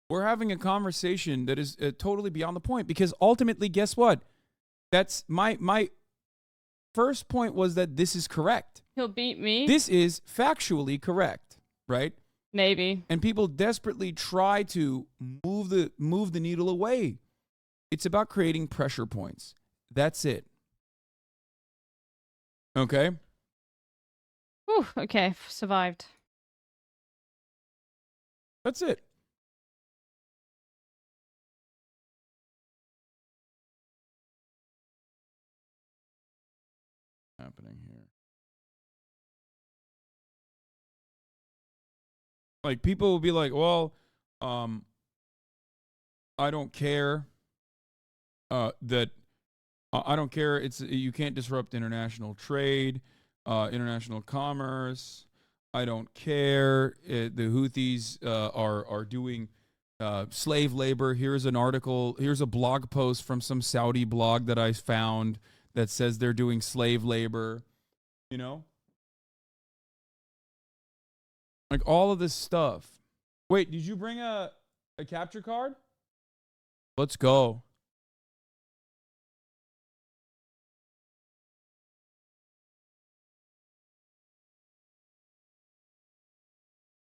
we're having a conversation that is totally beyond the point, because ultimately, guess what? That's my first point was that this is correct. He'll beat me. This is factually correct, right? Maybe. And people desperately try to move the needle away. It's about creating pressure points. That's it. Okay? Whew, okay, survived. That's it. Happening here. Like, people will be like, well, I don't care. That I don't care. You can't disrupt international trade, international commerce. I don't care. The Houthis are doing slave labor. Here's an article. Here's a blog post from some Saudi blog that I found that says they're doing slave labor. Like all of this stuff. Wait, did you bring a capture card? Let's go.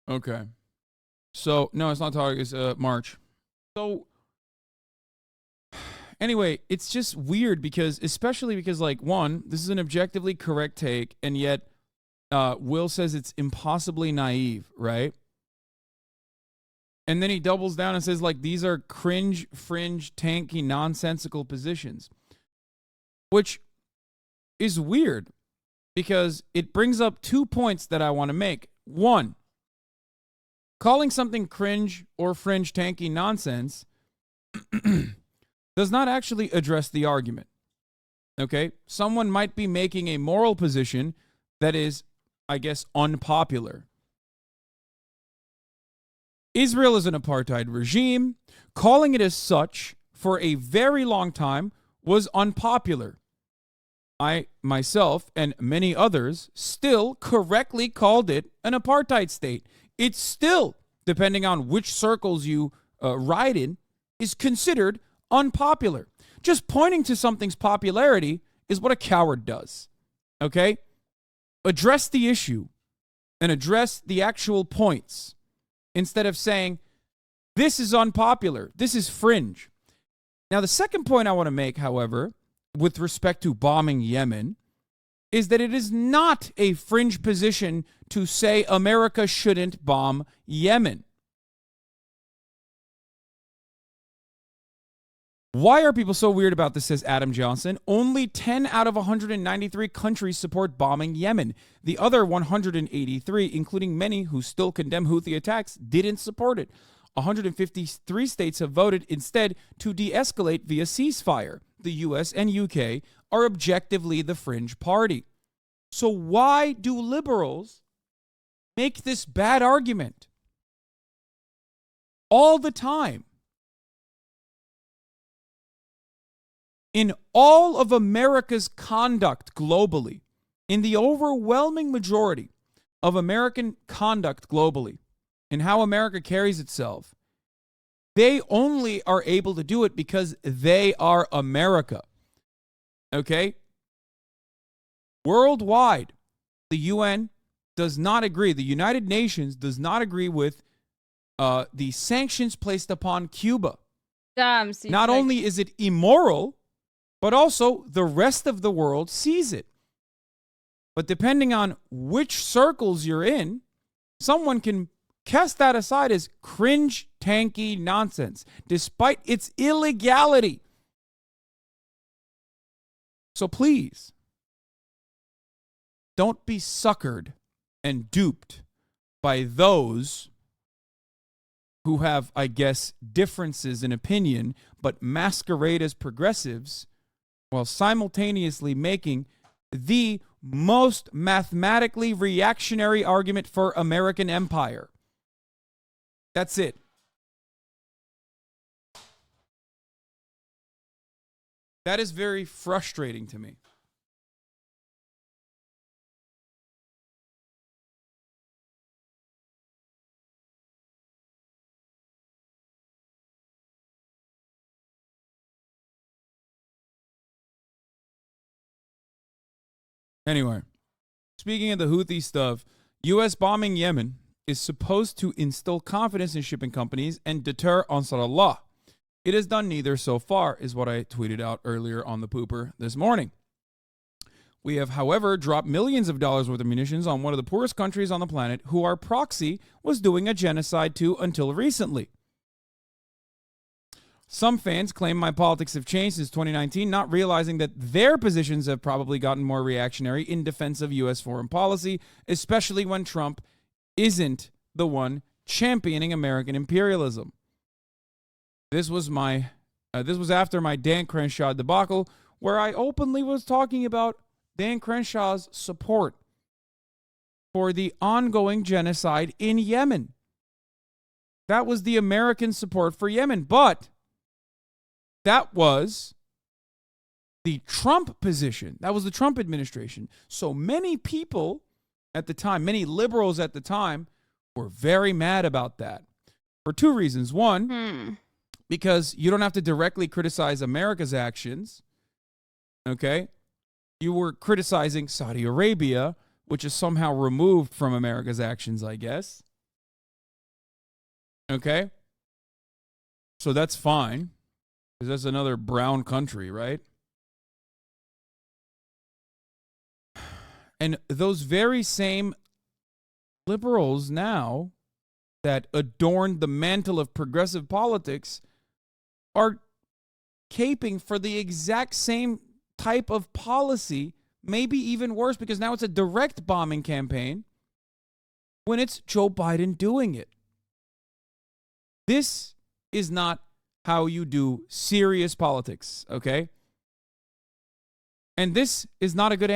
Okay. So, no, it's not talking. It's March. So, anyway, it's just weird especially because, like, one, this is an objectively correct take, and yet Will says it's impossibly naive, right? And then he doubles down and says, like, these are cringe, fringe, tanky, nonsensical positions, which is weird because it brings up 2 points that I want to make. One, calling something cringe or fringe tanky nonsense does not actually address the argument. Okay? Someone might be making a moral position that is, I guess, unpopular. Israel is an apartheid regime. Calling it as such for a very long time was unpopular. I, myself, and many others still correctly called it an apartheid state. It's still, depending on which circles you ride in, is considered unpopular. Just pointing to something's popularity is what a coward does. Okay? Address the issue and address the actual points instead of saying, this is unpopular, this is fringe. Now, the second point I want to make, however, with respect to bombing Yemen, is that it is not a fringe position to say America shouldn't bomb Yemen. Why are people so weird about this, says Adam Johnson? Only 10 out of 193 countries support bombing Yemen. The other 183, including many who still condemn Houthi attacks, didn't support it. 153 states have voted instead to de-escalate via ceasefire. The US and UK are objectively the fringe party. So why do liberals make this bad argument all the time? In all of America's conduct globally, in the overwhelming majority of American conduct globally, in how America carries itself, they only are able to do it because they are America. Okay? Worldwide, the UN does not agree. The United Nations does not agree with the sanctions placed upon Cuba. Damn. So Not only is it immoral, but also the rest of the world sees it. But depending on which circles you're in, someone can cast that aside as cringe, tanky nonsense, despite its illegality. So please, don't be suckered and duped by those who have, I guess, differences in opinion, but masquerade as progressives, while simultaneously making the most mathematically reactionary argument for American empire. That's it. That is very frustrating to me. Anyway, speaking of the Houthi stuff, U.S. bombing Yemen is supposed to instill confidence in shipping companies and deter Ansar Allah. It has done neither so far, is what I tweeted out earlier on the pooper this morning. We have, however, dropped millions of dollars worth of munitions on one of the poorest countries on the planet who our proxy was doing a genocide to until recently. Some fans claim my politics have changed since 2019, not realizing that their positions have probably gotten more reactionary in defense of U.S. foreign policy, especially when Trump isn't the one championing American imperialism. This was after my Dan Crenshaw debacle, where I openly was talking about Dan Crenshaw's support for the ongoing genocide in Yemen. That was the American support for Yemen, but that was the Trump position. That was the Trump administration. So many people at the time, many liberals at the time, were very mad about that for two reasons. One, because you don't have to directly criticize America's actions. Okay? You were criticizing Saudi Arabia, which is somehow removed from America's actions, I guess. Okay? So that's fine. Because that's another brown country, right? And those very same liberals now that adorned the mantle of progressive politics are caping for the exact same type of policy, maybe even worse, because now it's a direct bombing campaign when it's Joe Biden doing it. This is not how you do serious politics, okay? And this is not a good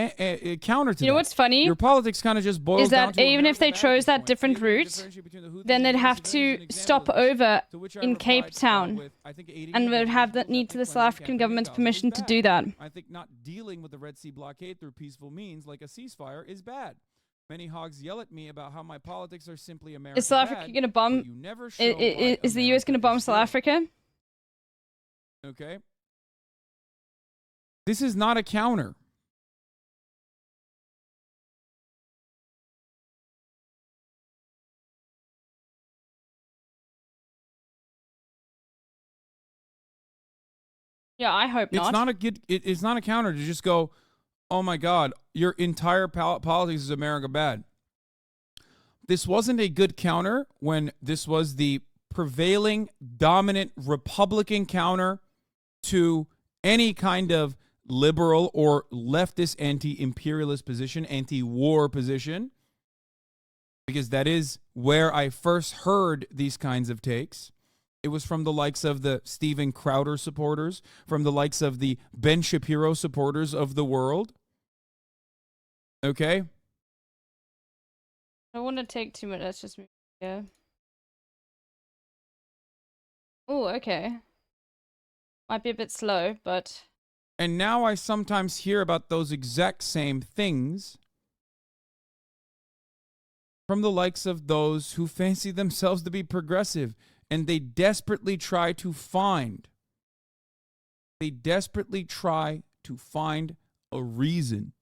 counter to that. You know what's funny? Your politics kind of just boils is down that to even if they American chose that points. different Even the route, differentiation between the Houthis then and they'd the have Houthis is to an example stop of this, over to which I in Cape replied Town. with, I think aiding and and would have abetting the need ethnic to the cleansing South African campaign government's is permission to bad. do that. I think not dealing with the Red Sea blockade through peaceful means like a ceasefire is bad. Many hogs yell at me about how my politics are simply America Is South bad, Africa going to bomb? but you never show why Is the US going to America bomb is South good. Africa? Okay? This is not a counter. Yeah, I hope not. It's not a good. It's not a counter to just go, oh my God, your entire politics is America bad. This wasn't a good counter when this was the prevailing dominant Republican counter to any kind of liberal or leftist anti-imperialist position, anti-war position, because that is where I first heard these kinds of takes. It was from the likes of the Steven Crowder supporters, from the likes of the Ben Shapiro supporters of the world. Okay? I don't want to take too much. Let's just move here. Oh, okay. Might be a bit slow, but... And now I sometimes hear about those exact same things from the likes of those who fancy themselves to be progressive, and they desperately try to find a reason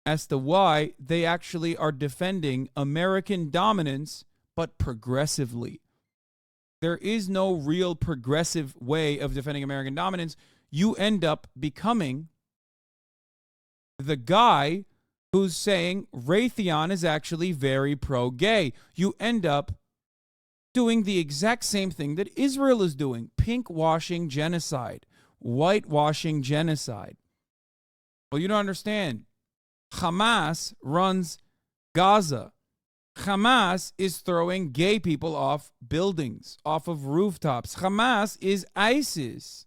as to why they actually are defending American dominance, but progressively. There is no real progressive way of defending American dominance. You end up becoming the guy who's saying Raytheon is actually very pro-gay. You end up doing the exact same thing that Israel is doing, pink-washing genocide, whitewashing genocide. Well, you don't understand. Hamas runs Gaza. Hamas is throwing gay people off buildings, off of rooftops. Hamas is ISIS.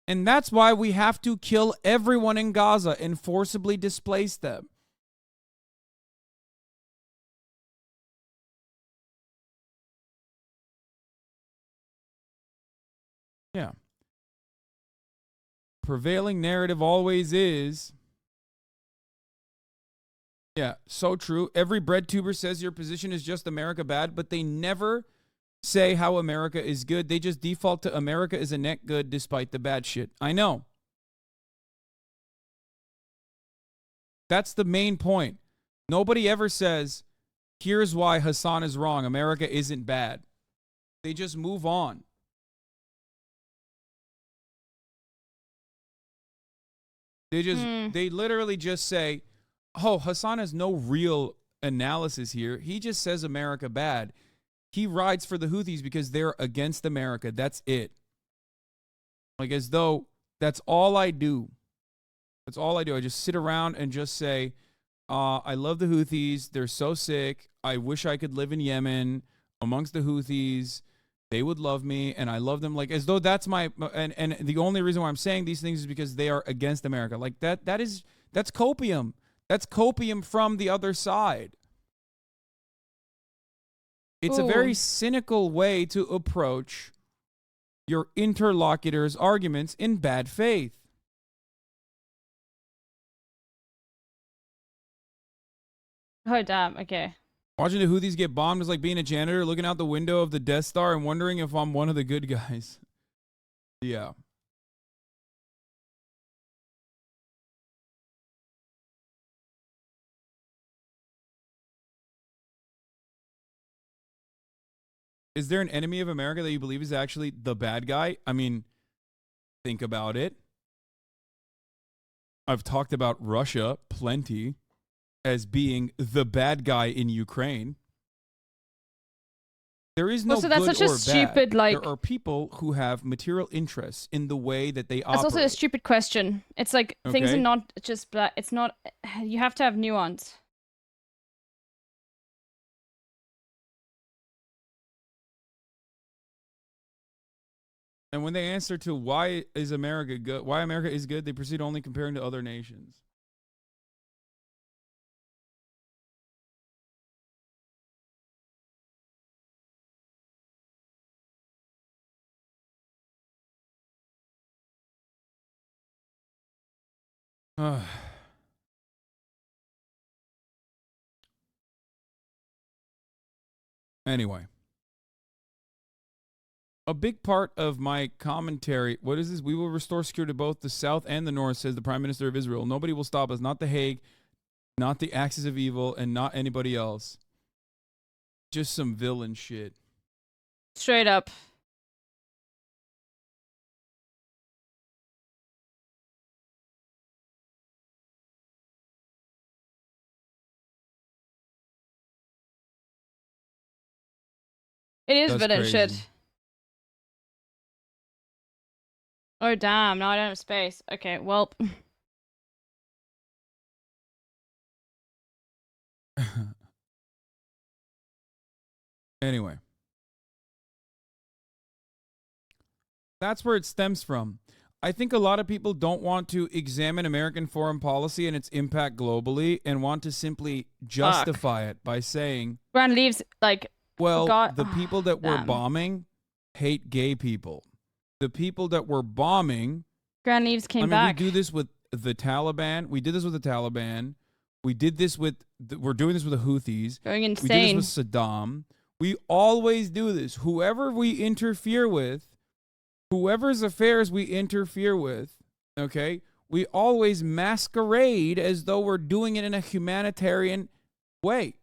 And that's why we have to kill everyone in Gaza and forcibly displace them. Yeah. Prevailing narrative always is. Yeah, so true. Every bread tuber says your position is just America bad, but they never say how America is good. They just default to America is a net good despite the bad shit. I know. That's the main point. Nobody ever says, here's why Hassan is wrong. America isn't bad. They just move on. They literally just say, oh, Hassan has no real analysis here. He just says America bad. He rides for the Houthis because they're against America. That's it. Like as though that's all I do. That's all I do. I just sit around and just say, I love the Houthis. They're so sick. I wish I could live in Yemen amongst the Houthis. They would love me, and I love them. Like as though that's my and the only reason why I'm saying these things is because they are against America. Like that's copium. That's copium from the other side. It's a very cynical way to approach your interlocutor's arguments in bad faith. Oh, damn. Okay. Watching the Houthis get bombed is like being a janitor looking out the window of the Death Star and wondering if I'm one of the good guys. Yeah. Is there an enemy of America that you believe is actually the bad guy? I mean, think about it. I've talked about Russia plenty as being the bad guy in Ukraine. There is no also, that's good such a or stupid, bad. like... There are people who have material interests in the way that they operate. That's also a stupid question. It's like, things are Okay. not just black. It's not... You have to have nuance. And when they answer to why is America good, why America is good, they proceed only comparing to other nations. Anyway. A big part of my commentary, what is this? We will restore security to both the South and the North, says the Prime Minister of Israel. Nobody will stop us, not The Hague, not the axis of evil, and not anybody else. Just some villain shit. Straight up. It is That's villain crazy. shit. Oh damn, now I don't have space. Okay, well. Anyway. That's where it stems from. I think a lot of people don't want to examine American foreign policy and its impact globally and want to simply justify it by saying, Brand leaves, like, well, God, the people that were damn. bombing hate gay people. The people that were bombing... Grand Leaves came back. We do this with the Taliban. We did this with the Taliban. We did this with... we're doing this with the Houthis. Going insane. We did this with Saddam. We always do this. Whoever we interfere with, whoever's affairs we interfere with, okay, we always masquerade as though we're doing it in a humanitarian way.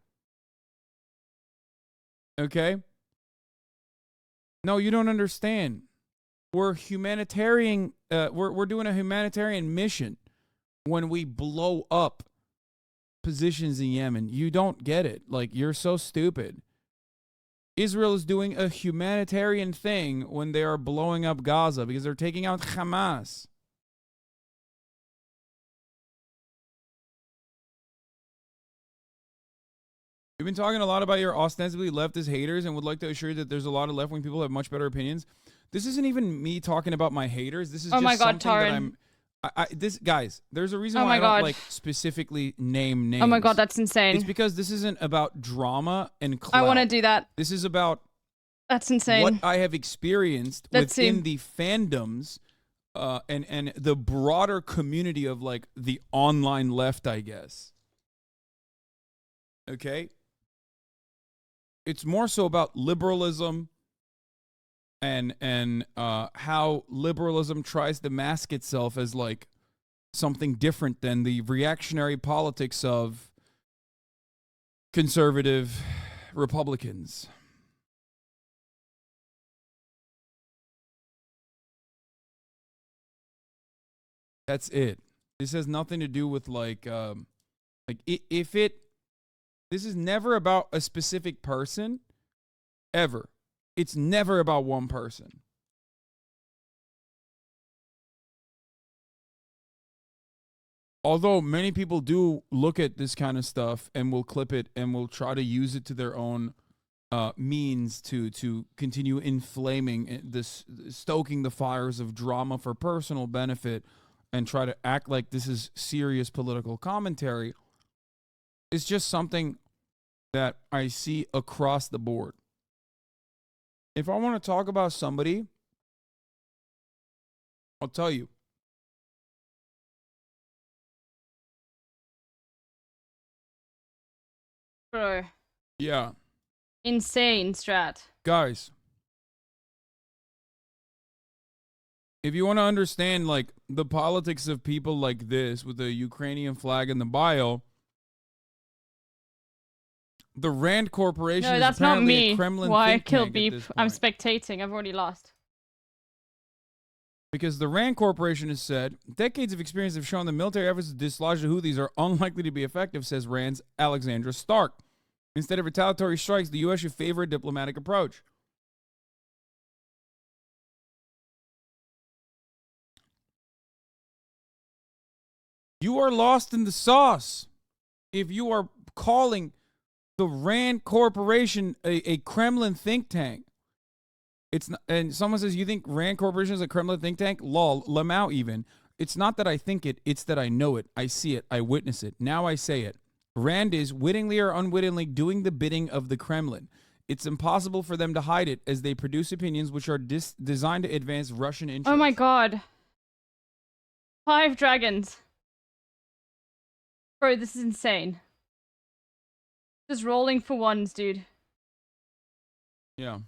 Okay? No, you don't understand. We're humanitarian. We're doing a humanitarian mission when we blow up positions in Yemen. You don't get it. Like, you're so stupid. Israel is doing a humanitarian thing when they are blowing up Gaza because they're taking out Hamas. You've been talking a lot about your ostensibly leftist haters and would like to assure you that there's a lot of left-wing people who have much better opinions. This isn't even me talking about my haters. This is just something that I'm... guys, there's a reason why I don't like specifically name names. Oh my god, that's insane. It's because this isn't about drama and clout. I want to do that. This is about... That's insane. What I have experienced within the fandoms and the broader community of like the online left, I guess. Okay? It's more so about liberalism and how liberalism tries to mask itself as like something different than the reactionary politics of conservative Republicans. That's it. This has nothing to do with this is never about a specific person, ever. It's never about one person. Although many people do look at this kind of stuff and will clip it and will try to use it to their own means to continue inflaming this, stoking the fires of drama for personal benefit and try to act like this is serious political commentary. It's just something that I see across the board. If I want to talk about somebody, I'll tell you. Bro. Yeah. Insane, Strat. Guys. If you want to understand, like, the politics of people like this with the Ukrainian flag in the bio, the Rand Corporation no, is that's not apparently me. a Kremlin Why think kill tank Beep? at this I'm point. spectating. I've already lost. Because the Rand Corporation has said, decades of experience have shown the military efforts to dislodge the Houthis are unlikely to be effective, says Rand's Alexandra Stark. Instead of retaliatory strikes, the U.S. should favor a diplomatic approach. You are lost in the sauce if you are calling the Rand Corporation a Kremlin think tank. It's not, and someone says, you think Rand Corporation is a Kremlin think tank? Lol, Lamau even. It's not that I think it, it's that I know it. I see it. I witness it. Now I say it. Rand is, wittingly or unwittingly, doing the bidding of the Kremlin. It's impossible for them to hide it as they produce opinions which are designed to advance Russian interests. Oh my god. 5 dragons. Bro, this is insane. Just rolling for ones, dude. Yeah.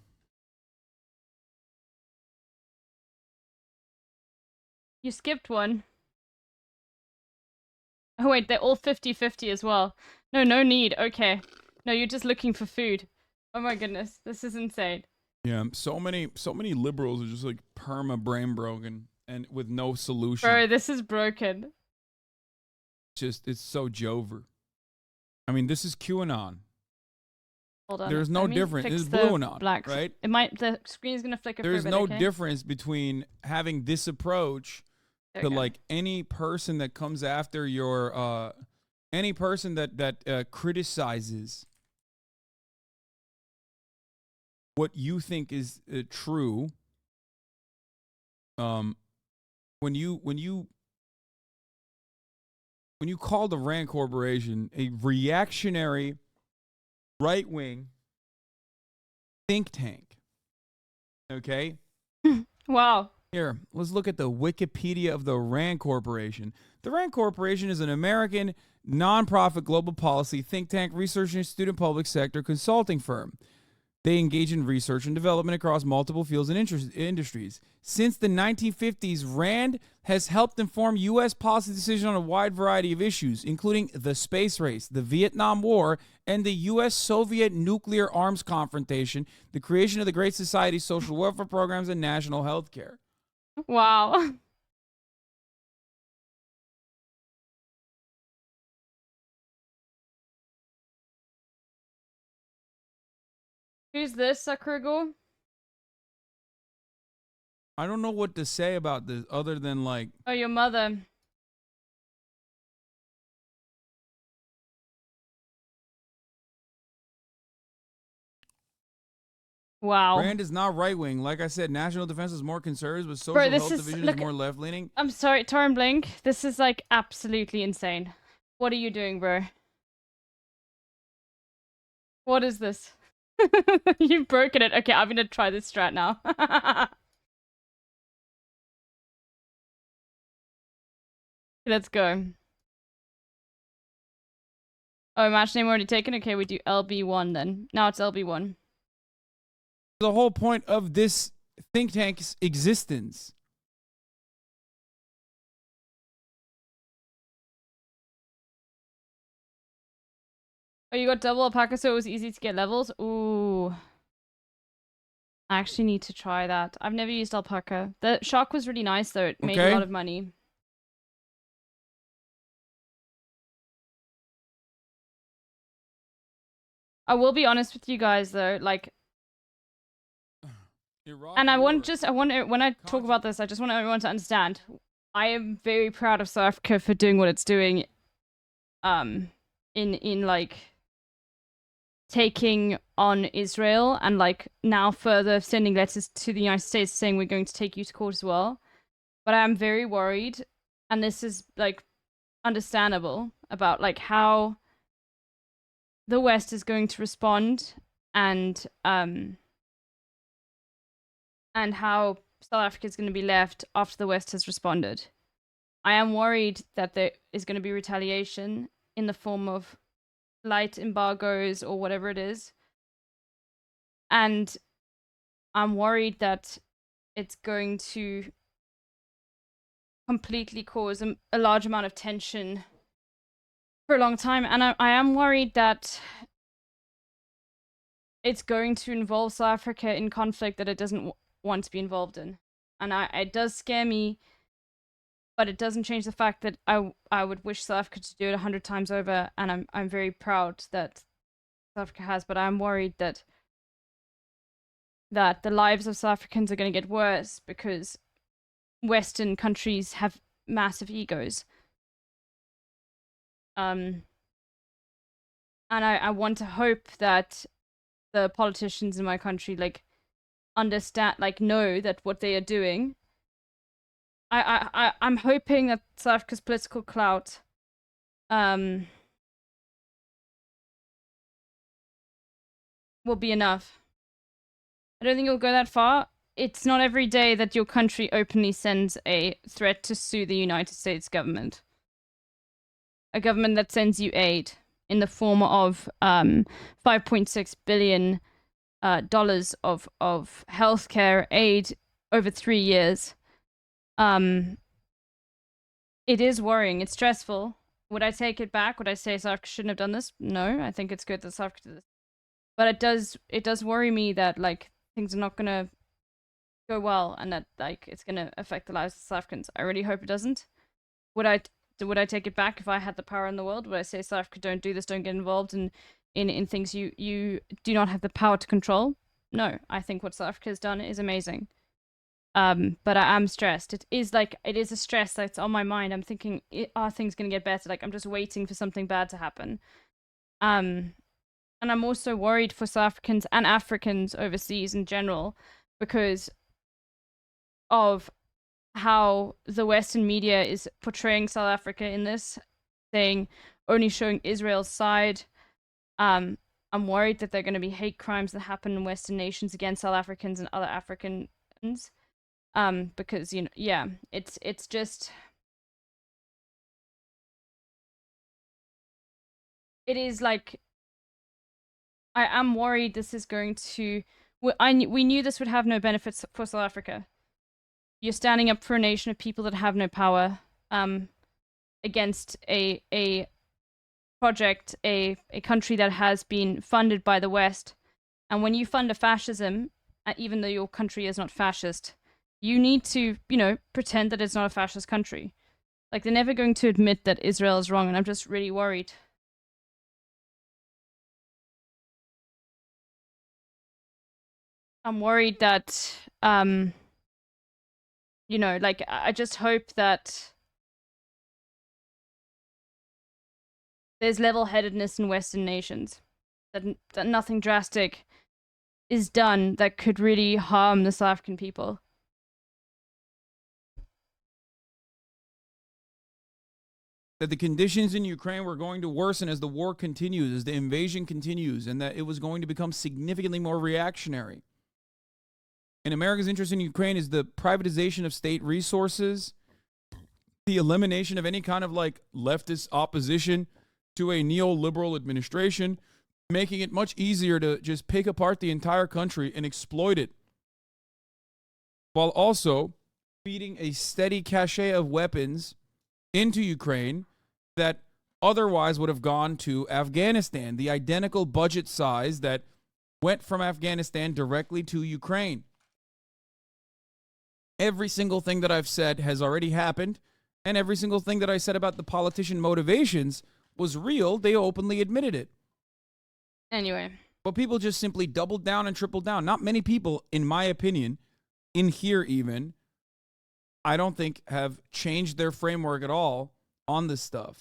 You skipped one. Oh wait, they're all 50-50 as well. No, no need. Okay. No, you're just looking for food. Oh my goodness, this is insane. Yeah, so many liberals are just like perma brain broken and with no solution. Bro, this is broken. It's so Jover. I mean, this is QAnon. Hold on. There's no difference. This is blue anon, right? It might. The screen is gonna flicker. There's for a bit, no okay? difference between having this approach to like any person that comes after your any person that criticizes what you think is true. When you call the Rand Corporation a reactionary right-wing think tank, okay? Wow. Here, let's look at the Wikipedia of the Rand Corporation. The Rand Corporation is an American nonprofit global policy think tank, research institute, and public sector consulting firm. They engage in research and development across multiple fields and industries. Since the 1950s, Rand has helped inform U.S. policy decisions on a wide variety of issues, including the space race, the Vietnam War, and the U.S.-Soviet nuclear arms confrontation, the creation of the Great Society, social welfare programs, and national health care. Wow. Who's this, Sakurgo? I don't know what to say about this other than like... Oh, your mother. Wow. Rand is not right-wing. Like I said, national defense is more conservative, but social health division is more left-leaning. I'm sorry, Torn Blink. This is like absolutely insane. What are you doing, bro? What is this? You've broken it. Okay, I'm gonna try this strat now. Let's go. Oh, match name already taken? Okay, we do LB1 then. Now it's LB1. The whole point of this think tank's existence. Oh, you got double alpaca so it was easy to get levels? Ooh. I actually need to try that. I've never used alpaca. The shock was really nice though. It made a lot of money. I will be honest with you guys though, like, and I want when I talk about this, I just want everyone to understand. I am very proud of South Africa for doing what it's doing, in like taking on Israel and like now further sending letters to the United States saying we're going to take you to court as well. But I'm very worried, and this is like understandable, about like how the West is going to respond and how South Africa is going to be left after the West has responded. I am worried that there is going to be retaliation in the form of light embargoes or whatever it is. And I'm worried that it's going to completely cause a large amount of tension for a long time. And I am worried that it's going to involve South Africa in conflict that it doesn't want to be involved in. And it does scare me, but it doesn't change the fact that I would wish South Africa to do it 100 times over, and I'm very proud that South Africa has, but I'm worried that the lives of South Africans are going to get worse because Western countries have massive egos. And I want to hope that the politicians in my country like understand, like know that what they are doing. I'm hoping that South Africa's political clout will be enough. I don't think it'll go that far. It's not every day that your country openly sends a threat to sue the United States government. A government that sends you aid in the form of $5.6 billion of healthcare aid over 3 years. It is worrying. It's stressful. Would I take it back? Would I say South Africa shouldn't have done this? No, I think it's good that South Africa did this. But it does worry me that like things are not gonna go well and that like it's gonna affect the lives of South Africans. I really hope it doesn't. Would I take it back if I had the power in the world? Would I say South Africa, don't do this, don't get involved in things you do not have the power to control? No, I think what South Africa has done is amazing. But I am stressed. It is a stress that's on my mind. I'm thinking, are things gonna get better? Like I'm just waiting for something bad to happen. And I'm also worried for South Africans and Africans overseas in general because of how the Western media is portraying South Africa in this, saying only showing Israel's side. I'm worried that there are going to be hate crimes that happen in Western nations against South Africans and other Africans. Because it's just it is like I am worried this is going to. We knew this would have no benefits for South Africa. You're standing up for a nation of people that have no power, against a project, a country that has been funded by the West. And when you fund a fascism, even though your country is not fascist, you need to, pretend that it's not a fascist country. Like, they're never going to admit that Israel is wrong, and I'm just really worried. I'm worried that, I just hope that there's level-headedness in Western nations. That nothing drastic is done that could really harm the South African people. That the conditions in Ukraine were going to worsen as the war continues, as the invasion continues, and that it was going to become significantly more reactionary. And America's interest in Ukraine is the privatization of state resources, the elimination of any kind of leftist opposition to a neoliberal administration, making it much easier to just pick apart the entire country and exploit it, while also feeding a steady cachet of weapons into Ukraine that otherwise would have gone to Afghanistan, the identical budget size that went from Afghanistan directly to Ukraine. Every single thing that I've said has already happened, and every single thing that I said about the politician motivations was real. They openly admitted it. Anyway. But people just simply doubled down and tripled down. Not many people, in my opinion, in here even, I don't think have changed their framework at all on this stuff.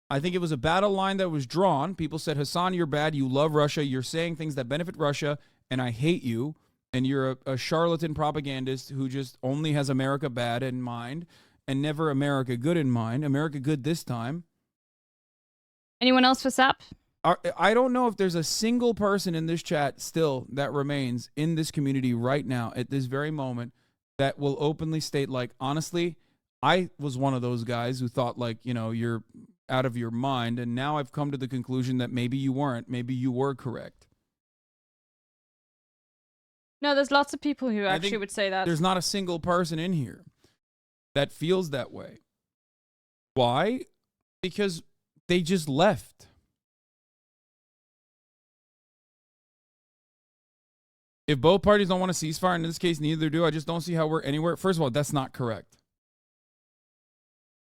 I think it was a battle line that was drawn. People said, Hassan, you're bad. You love Russia. You're saying things that benefit Russia, and I hate you. And you're a charlatan propagandist who just only has America bad in mind and never America good in mind. America good this time. Anyone else for SAP? I don't know if there's a single person in this chat still that remains in this community right now at this very moment that will openly state, honestly, I was one of those guys who thought, you're out of your mind. And now I've come to the conclusion that maybe you weren't. Maybe you were correct. No, there's lots of people who actually would say that. There's not a single person in here that feels that way. Why? Because they just left. If both parties don't want a ceasefire, in this case, neither do, I just don't see how we're anywhere. First of all, that's not correct.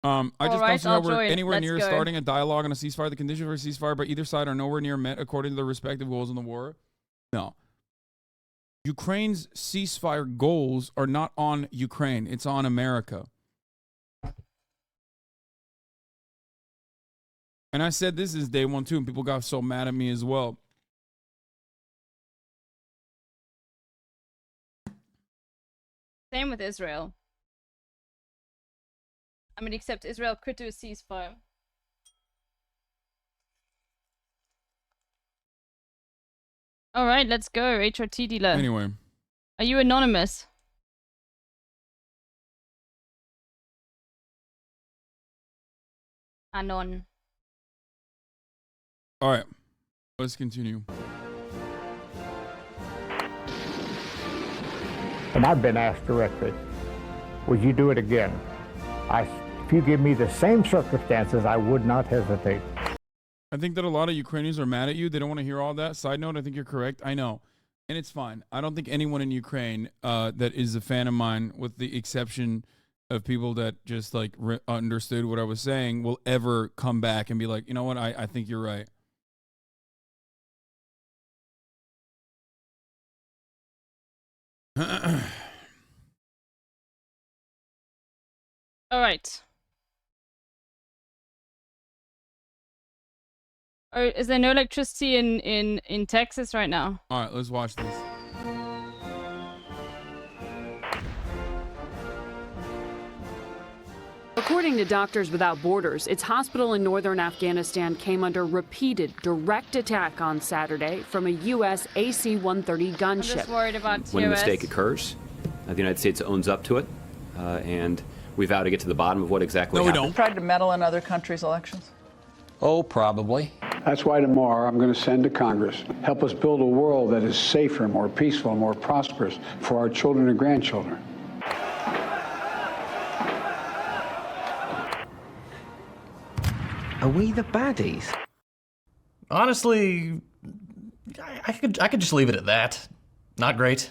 I just don't see how we're anywhere near starting a dialogue on a ceasefire. The conditions for a ceasefire by either side are nowhere near met according to their respective goals in the war. No. Ukraine's ceasefire goals are not on Ukraine. It's on America. And I said this is day one, too, and people got so mad at me as well. Same with Israel. I mean, except Israel could do a ceasefire. All right, let's go, HRT dealer. Anyway. Are you anonymous? Anon. All right, let's continue. And I've been asked directly, would you do it again? If you give me the same circumstances, I would not hesitate. I think that a lot of Ukrainians are mad at you. They don't want to hear all that. Side note, I think you're correct. I know. And it's fine. I don't think anyone in Ukraine that is a fan of mine, with the exception of people that just like understood what I was saying, will ever come back and be like, you know what, I think you're right. All right. Oh, is there no electricity in Texas right now? All right, let's watch this. According to Doctors Without Borders, its hospital in northern Afghanistan came under repeated direct attack on Saturday from a U.S. AC-130 gunship. I'm just worried about When a TOS. mistake occurs, the United States owns up to it, and we vow to get to the bottom of what exactly happened. don't. Tried to meddle in other countries' elections? Oh, probably. That's why tomorrow I'm going to send to Congress, help us build a world that is safer, more peaceful, more prosperous for our children and grandchildren. Are we the baddies? Honestly, I could just leave it at that. Not great.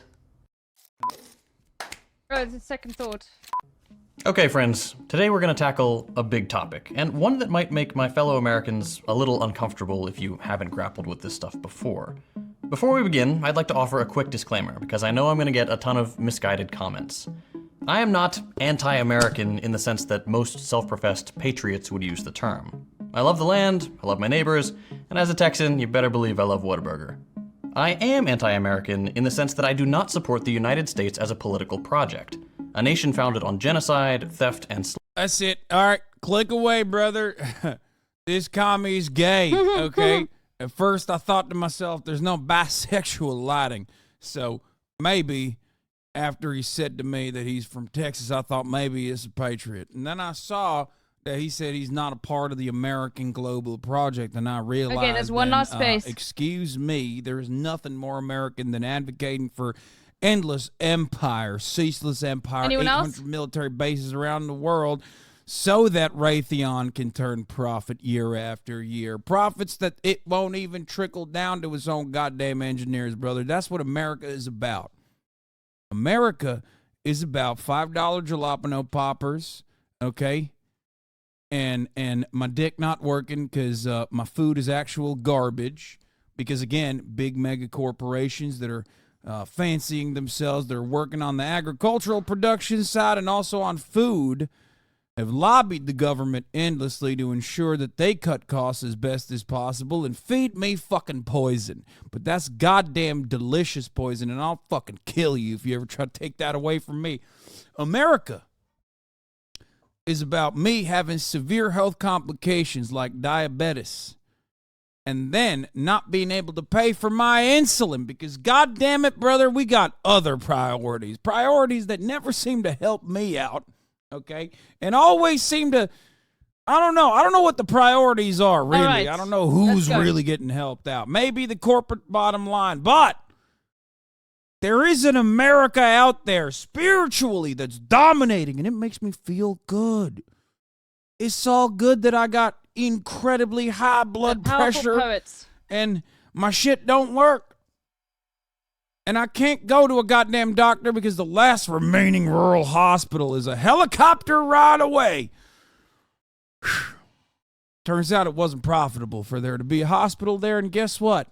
Oh, it's a second thought. Okay, friends, today we're going to tackle a big topic, and one that might make my fellow Americans a little uncomfortable if you haven't grappled with this stuff before. Before we begin, I'd like to offer a quick disclaimer, because I know I'm going to get a ton of misguided comments. I am not anti-American in the sense that most self-professed patriots would use the term. I love the land, I love my neighbors, and as a Texan, you better believe I love Whataburger. I am anti-American in the sense that I do not support the United States as a political project, a nation founded on genocide, theft, and slavery. That's it. All right, click away, brother. This commie's gay, okay? At first, I thought to myself, there's no bisexual lighting. So maybe after he said to me that he's from Texas, I thought maybe he's a patriot. And then I saw that he said he's not a part of the American Global Project, and I realized, Okay, there's one last space. Excuse me, there is nothing more American than advocating for endless empire, ceaseless empire, Anyone 800 else? military bases around the world, so that Raytheon can turn profit year after year. Profits that it won't even trickle down to its own goddamn engineers, brother. That's what America is about. America is about $5 jalapeno poppers, okay? And my dick not working because my food is actual garbage. Because, again, big mega corporations that are fancying themselves, they're working on the agricultural production side and also on food, have lobbied the government endlessly to ensure that they cut costs as best as possible and feed me fucking poison. But that's goddamn delicious poison, and I'll fucking kill you if you ever try to take that away from me. America is about me having severe health complications like diabetes and then not being able to pay for my insulin because, goddamn it, brother, we got other priorities that never seem to help me out. Okay, and always seem to, I don't know what the priorities are, really. All right. I don't know who's Let's go. really getting helped out. Maybe the corporate bottom line, but there is an America out there spiritually that's dominating, and it makes me feel good. It's all good that I got incredibly high blood The powerful pressure poets. and my shit don't work. And I can't go to a goddamn doctor because the last remaining rural hospital is a helicopter ride away. Turns out it wasn't profitable for there to be a hospital there, and guess what?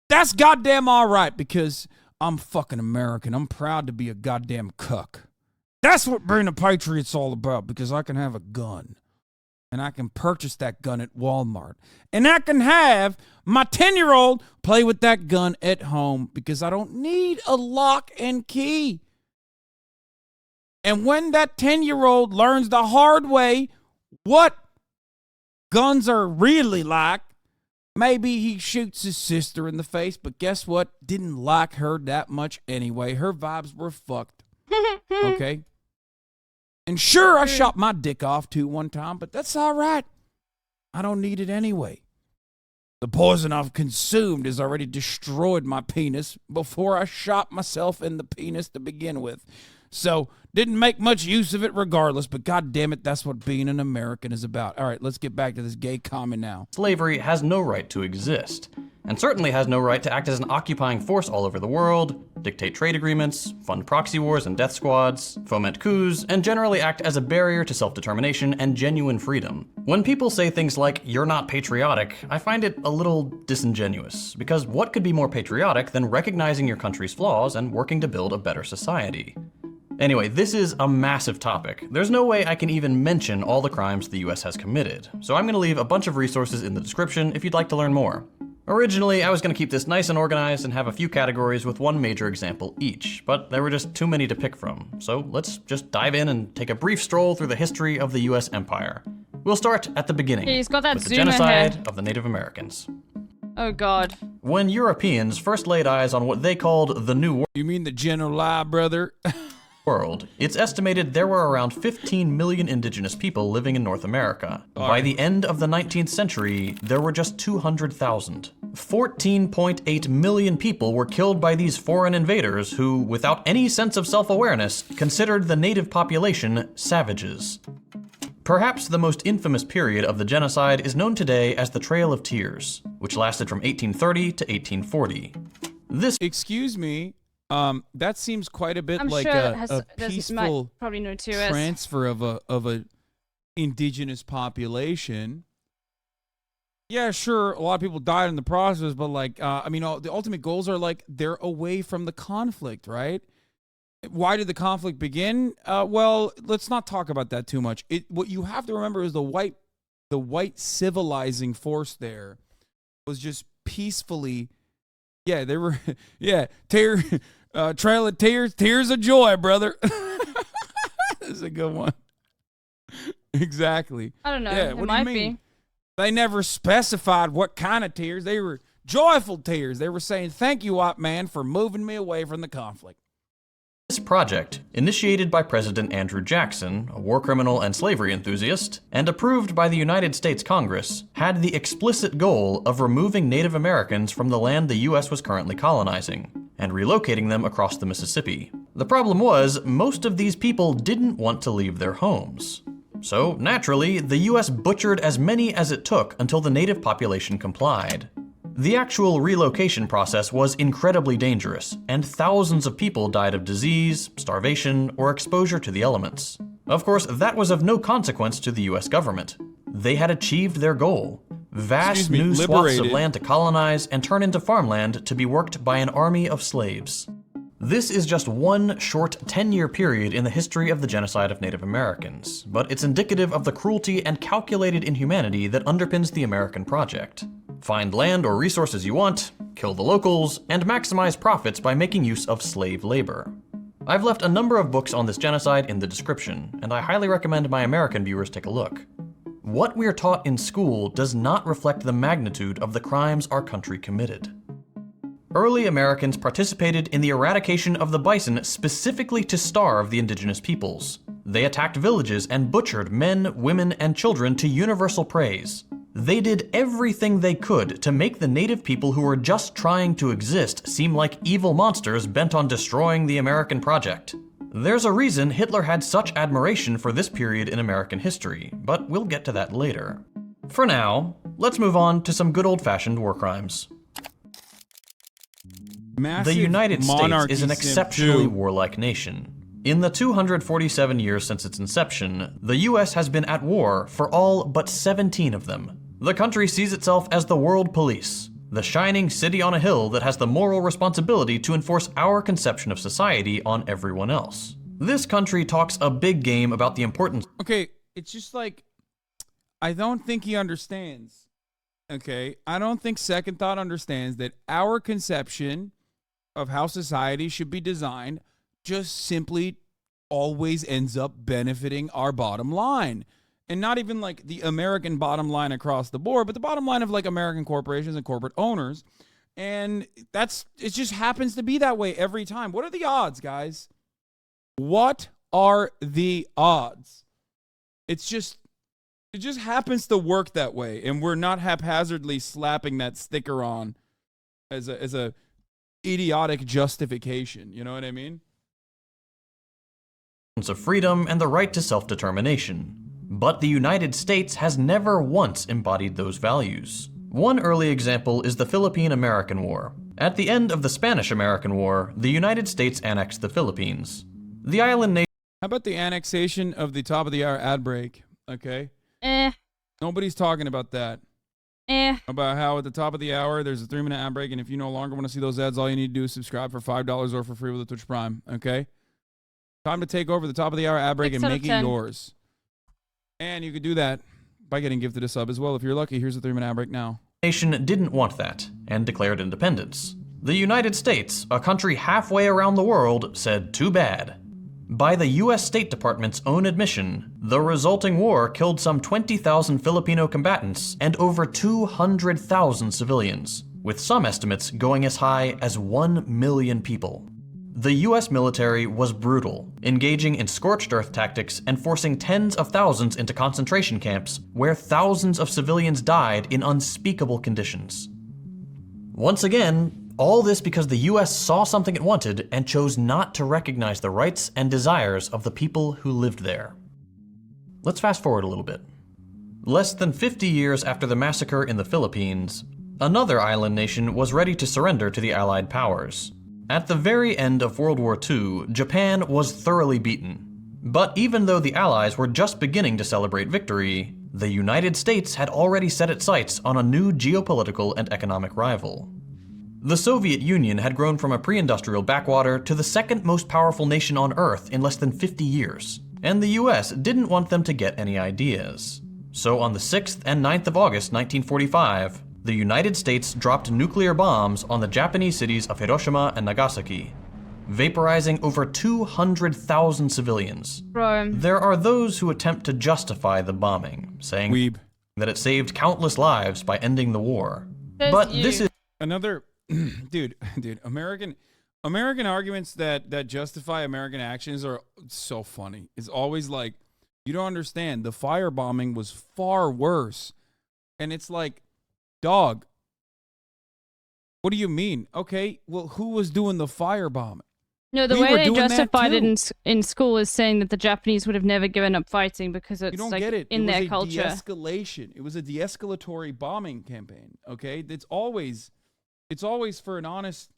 That's goddamn all right because I'm fucking American. I'm proud to be a goddamn cuck. That's what being a patriot's all about, because I can have a gun. And I can purchase that gun at Walmart. And I can have my 10-year-old play with that gun at home because I don't need a lock and key. And when that 10-year-old learns the hard way what guns are really like, maybe he shoots his sister in the face, but guess what? Didn't like her that much anyway. Her vibes were fucked. Okay? And sure, I shot my dick off too one time, but that's all right. I don't need it anyway. The poison I've consumed has already destroyed my penis before I shot myself in the penis to begin with. So didn't make much use of it regardless, but God damn it, that's what being an American is about. All right, let's get back to this gay comment now. Slavery has no right to exist, and certainly has no right to act as an occupying force all over the world, dictate trade agreements, fund proxy wars and death squads, foment coups, and generally act as a barrier to self-determination and genuine freedom. When people say things like, "You're not patriotic," I find it a little disingenuous, because what could be more patriotic than recognizing your country's flaws and working to build a better society? Anyway, this is a massive topic. There's no way I can even mention all the crimes the US has committed, so I'm gonna leave a bunch of resources in the description if you'd like to learn more. Originally, I was gonna keep this nice and organized and have a few categories with one major example each, but there were just too many to pick from, so let's just dive in and take a brief stroll through the history of the US empire. We'll start at the beginning, He's got that with the zoomer genocide hair. of the Native Americans. Oh god. When Europeans first laid eyes on what they called the New You mean the general lie, brother? World, it's estimated there were around 15 million indigenous people living in North America. By the end of the 19th century, there were just 200,000. 14.8 million people were killed by these foreign invaders who, without any sense of self-awareness, considered the native population savages. Perhaps the most infamous period of the genocide is known today as the Trail of Tears, which lasted from 1830 to 1840. This— Excuse me. That seems quite a bit I'm like sure a there's peaceful probably no 2S. transfer of a indigenous population. Yeah, sure, a lot of people died in the process, but like, I mean, the ultimate goals are like they're away from the conflict, right? Why did the conflict begin? Well, let's not talk about that too much. What you have to remember is the white civilizing force there was just peacefully. Yeah, they were. Yeah, Trail of Tears of Joy, brother. That's a good one. Exactly. I don't know. Yeah, it what do might you mean? be. They never specified what kind of tears. They were joyful tears. They were saying, "Thank you, white man, for moving me away from the conflict." This project, initiated by President Andrew Jackson, a war criminal and slavery enthusiast, and approved by the United States Congress, had the explicit goal of removing Native Americans from the land the US was currently colonizing, and relocating them across the Mississippi. The problem was, most of these people didn't want to leave their homes. So, naturally, the US butchered as many as it took until the native population complied. The actual relocation process was incredibly dangerous, and thousands of people died of disease, starvation, or exposure to the elements. Of course, that was of no consequence to the US government. They had achieved their goal: vast new swaths of land to colonize and turn into farmland to be worked by an army of slaves. This is just one short 10-year period in the history of the genocide of Native Americans, but it's indicative of the cruelty and calculated inhumanity that underpins the American project. Find land or resources you want, kill the locals, and maximize profits by making use of slave labor. I've left a number of books on this genocide in the description, and I highly recommend my American viewers take a look. What we're taught in school does not reflect the magnitude of the crimes our country committed. Early Americans participated in the eradication of the bison specifically to starve the indigenous peoples. They attacked villages and butchered men, women, and children to universal praise. They did everything they could to make the native people who were just trying to exist seem like evil monsters bent on destroying the American project. There's a reason Hitler had such admiration for this period in American history, but we'll get to that later. For now, let's move on to some good old-fashioned war crimes. The United States is an exceptionally warlike nation. In the 247 years since its inception, the US has been at war for all but 17 of them. The country sees itself as the world police, the shining city on a hill that has the moral responsibility to enforce our conception of society on everyone else. This country talks a big game about the importance— Okay, it's just like, I don't think he understands. Okay, I don't think Second Thought understands that our conception of how society should be designed just simply always ends up benefiting our bottom line. And not even like the American bottom line across the board, but the bottom line of like American corporations and corporate owners. And it just happens to be that way every time. What are the odds, guys? What are the odds? It just happens to work that way. And we're not haphazardly slapping that sticker on as a idiotic justification. You know what I mean? of freedom and the right to self-determination. But the United States has never once embodied those values. One early example is the Philippine-American War. At the end of the Spanish-American War, the United States annexed the Philippines. The island nation... How about the annexation of the top of the hour ad break? Okay. Nobody's talking about that. About how at the top of the hour there's a 3-minute ad break, and if you no longer want to see those ads, all you need to do is subscribe for $5 or for free with the Twitch Prime. Okay. Time to take over the top of the hour ad break and make it yours. And you could do that by getting gifted a sub as well. If you're lucky, here's a 3-minute ad break now. Nation didn't want that and declared independence. The United States, a country halfway around the world, said too bad. By the US State Department's own admission, the resulting war killed some 20,000 Filipino combatants and over 200,000 civilians, with some estimates going as high as 1 million people. The US military was brutal, engaging in scorched earth tactics and forcing tens of thousands into concentration camps where thousands of civilians died in unspeakable conditions. Once again, all this because the US saw something it wanted and chose not to recognize the rights and desires of the people who lived there. Let's fast forward a little bit. Less than 50 years after the massacre in the Philippines, another island nation was ready to surrender to the Allied powers. At the very end of World War II, Japan was thoroughly beaten. But even though the Allies were just beginning to celebrate victory, the United States had already set its sights on a new geopolitical and economic rival. The Soviet Union had grown from a pre-industrial backwater to the second most powerful nation on Earth in less than 50 years, and the US didn't want them to get any ideas. So on the 6th and 9th of August 1945, the United States dropped nuclear bombs on the Japanese cities of Hiroshima and Nagasaki, vaporizing over 200,000 civilians. There are those who attempt to justify the bombing, saying that it saved countless lives by ending the war. But this is another dude, American arguments that justify American actions are so funny. It's always like, you don't understand, the firebombing was far worse. And it's like, dog, what do you mean? Okay, well, who was doing the firebombing? No, the way they justified it in school is saying that the Japanese would have never given up fighting because it's like in their culture. De-escalation. It was a de-escalatory bombing campaign. Okay, it's always for an honest,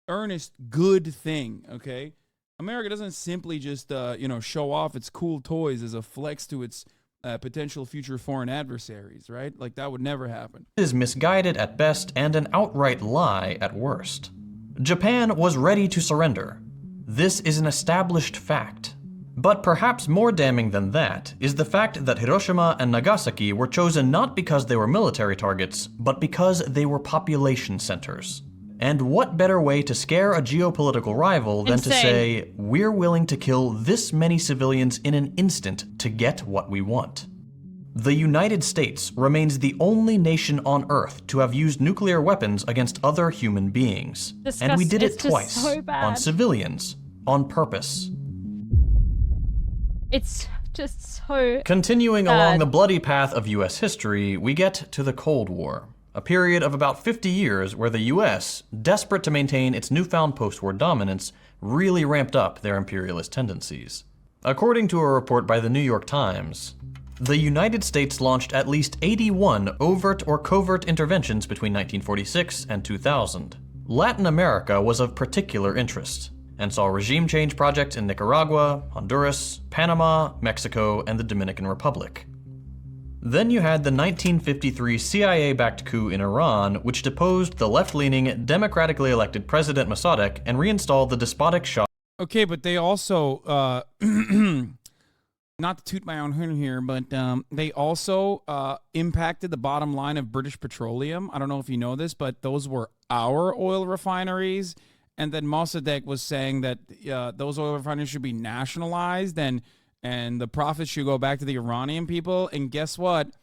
earnest, good thing. Okay, America doesn't simply just show off its cool toys as a flex to its potential future foreign adversaries, right? Like, that would never happen. Is misguided at best and an outright lie at worst. Japan was ready to surrender. This is an established fact. But perhaps more damning than that is the fact that Hiroshima and Nagasaki were chosen not because they were military targets, but because they were population centers. And what better way to scare a geopolitical rival than to say, we're willing to kill this many civilians in an instant to get what we want? The United States remains the only nation on Earth to have used nuclear weapons against other human beings. And we did it twice, on civilians, on purpose. It's just so Continuing along the bloody path of US history, we get to the Cold War, a period of about 50 years where the US, desperate to maintain its newfound post-war dominance, really ramped up their imperialist tendencies. According to a report by the New York Times, the United States launched at least 81 overt or covert interventions between 1946 and 2000. Latin America was of particular interest, and saw regime change projects in Nicaragua, Honduras, Panama, Mexico, and the Dominican Republic. Then you had the 1953 CIA-backed coup in Iran, which deposed the left-leaning, democratically elected President Mossadegh and reinstalled the despotic Shah. Okay, but they also, not to toot my own horn here, but they also impacted the bottom line of British Petroleum. I don't know if you know this, but those were our oil refineries. And then Mossadegh was saying that those oil refineries should be nationalized and the profits should go back to the Iranian people. And guess what?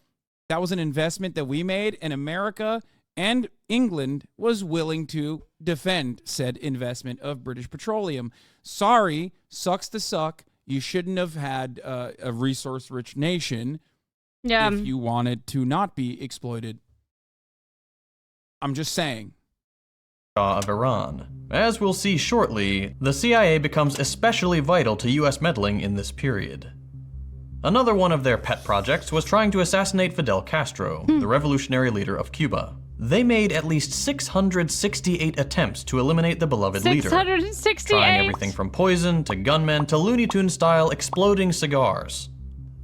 That was an investment that we made, and America and England was willing to defend said investment of British Petroleum. Sorry, sucks to suck. You shouldn't have had a resource-rich nation if you wanted to not be exploited. I'm just saying. Shah of Iran. As we'll see shortly, the CIA becomes especially vital to US meddling in this period. Another one of their pet projects was trying to assassinate Fidel Castro, the revolutionary leader of Cuba. They made at least 668 attempts to eliminate the beloved leader, 668? trying everything from poison to gunmen to Looney Tunes-style exploding cigars.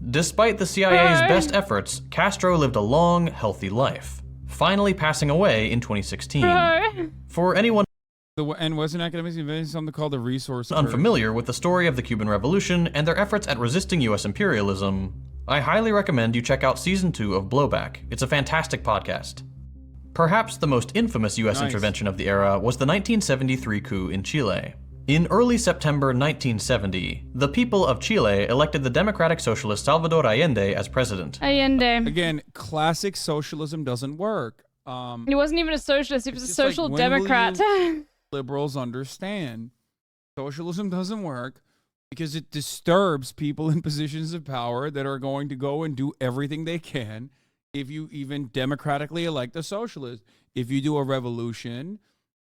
Despite the CIA's best efforts, Castro lived a long, healthy life, finally passing away in 2016. For anyone And Western academics invented something called the resource curve. unfamiliar with the story of the Cuban Revolution and their efforts at resisting US imperialism, I highly recommend you check out Season 2 of Blowback. It's a fantastic podcast. Perhaps the most infamous US intervention of the era was the 1973 coup in Chile. In early September 1970, the people of Chile elected the democratic socialist Salvador Allende as president. Allende. Again, classic socialism doesn't work. He wasn't even a socialist, he was a social democrat. Liberals understand socialism doesn't work because it disturbs people in positions of power that are going to go and do everything they can if you even democratically elect a socialist. If you do a revolution,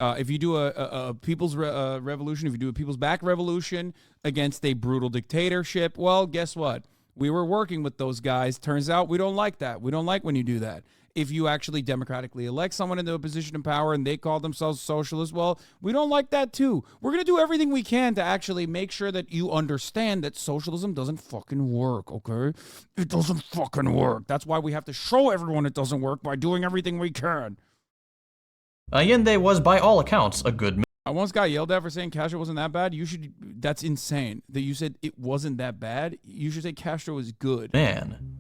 if you do a people's revolution, if you do a people's back revolution against a brutal dictatorship, well, guess what? We were working with those guys. Turns out we don't like that. We don't like when you do that. If you actually democratically elect someone into a position of power and they call themselves socialists, well, we don't like that too. We're going to do everything we can to actually make sure that you understand that socialism doesn't fucking work, okay? It doesn't fucking work. That's why we have to show everyone it doesn't work by doing everything we can. Allende was, by all accounts, a good man. I once got yelled at for saying Castro wasn't that bad. That's insane that you said it wasn't that bad. You should say Castro was good.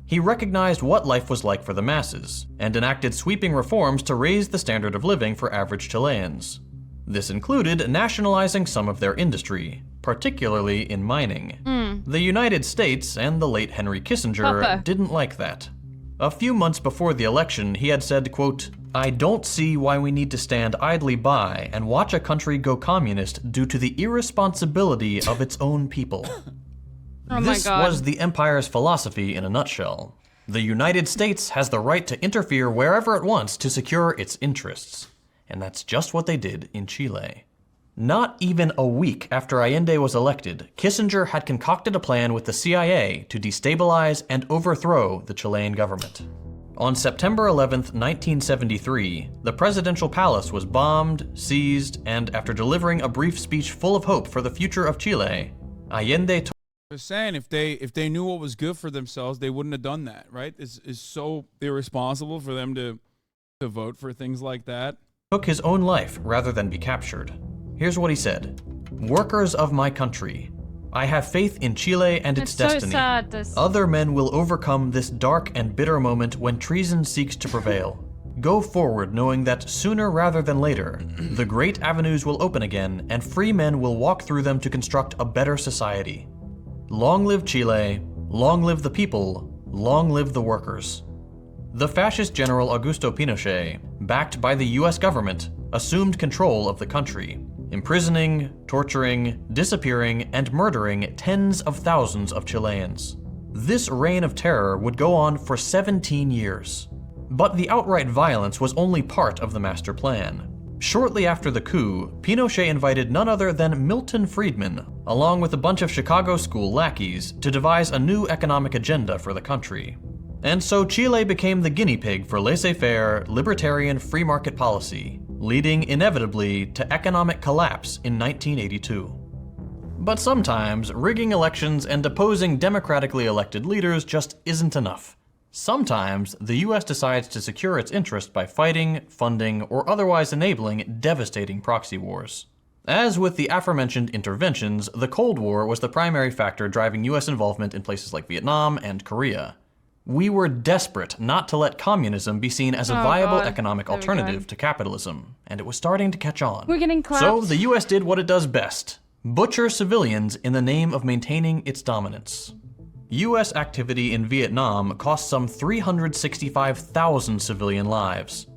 He recognized what life was like for the masses and enacted sweeping reforms to raise the standard of living for average Chileans. This included nationalizing some of their industry, particularly in mining. The United States and the late Henry Kissinger didn't like that. A few months before the election, he had said, quote, "I don't see why we need to stand idly by and watch a country go communist due to the irresponsibility of its own people." This was the empire's philosophy in a nutshell. The United States has the right to interfere wherever it wants to secure its interests. And that's just what they did in Chile. Not even a week after Allende was elected, Kissinger had concocted a plan with the CIA to destabilize and overthrow the Chilean government. On September 11th, 1973, the presidential palace was bombed, seized, and after delivering a brief speech full of hope for the future of Chile, Allende told Just saying, if they knew what was good for themselves, they wouldn't have done that, right? It's so irresponsible for them to vote for things like that. Took his own life rather than be captured. Here's what he said: "Workers of my country, I have faith in Chile and its destiny. Other men will overcome this dark and bitter moment when treason seeks to prevail. Go forward knowing that sooner rather than later, the great avenues will open again and free men will walk through them to construct a better society. Long live Chile, long live the people, long live the workers." The fascist general Augusto Pinochet, backed by the US government, assumed control of the country, imprisoning, torturing, disappearing, and murdering tens of thousands of Chileans. This reign of terror would go on for 17 years. But the outright violence was only part of the master plan. Shortly after the coup, Pinochet invited none other than Milton Friedman, along with a bunch of Chicago school lackeys, to devise a new economic agenda for the country. And so Chile became the guinea pig for laissez-faire, libertarian free market policy, leading inevitably to economic collapse in 1982. But sometimes, rigging elections and deposing democratically elected leaders just isn't enough. Sometimes, the US decides to secure its interest by fighting, funding, or otherwise enabling devastating proxy wars. As with the aforementioned interventions, the Cold War was the primary factor driving US involvement in places like Vietnam and Korea. We were desperate not to let communism be seen as a viable economic alternative to capitalism, and it was starting to catch on. We're getting clapped. So the US did what it does best: butcher civilians in the name of maintaining its dominance. US activity in Vietnam cost some 365,000 civilian lives.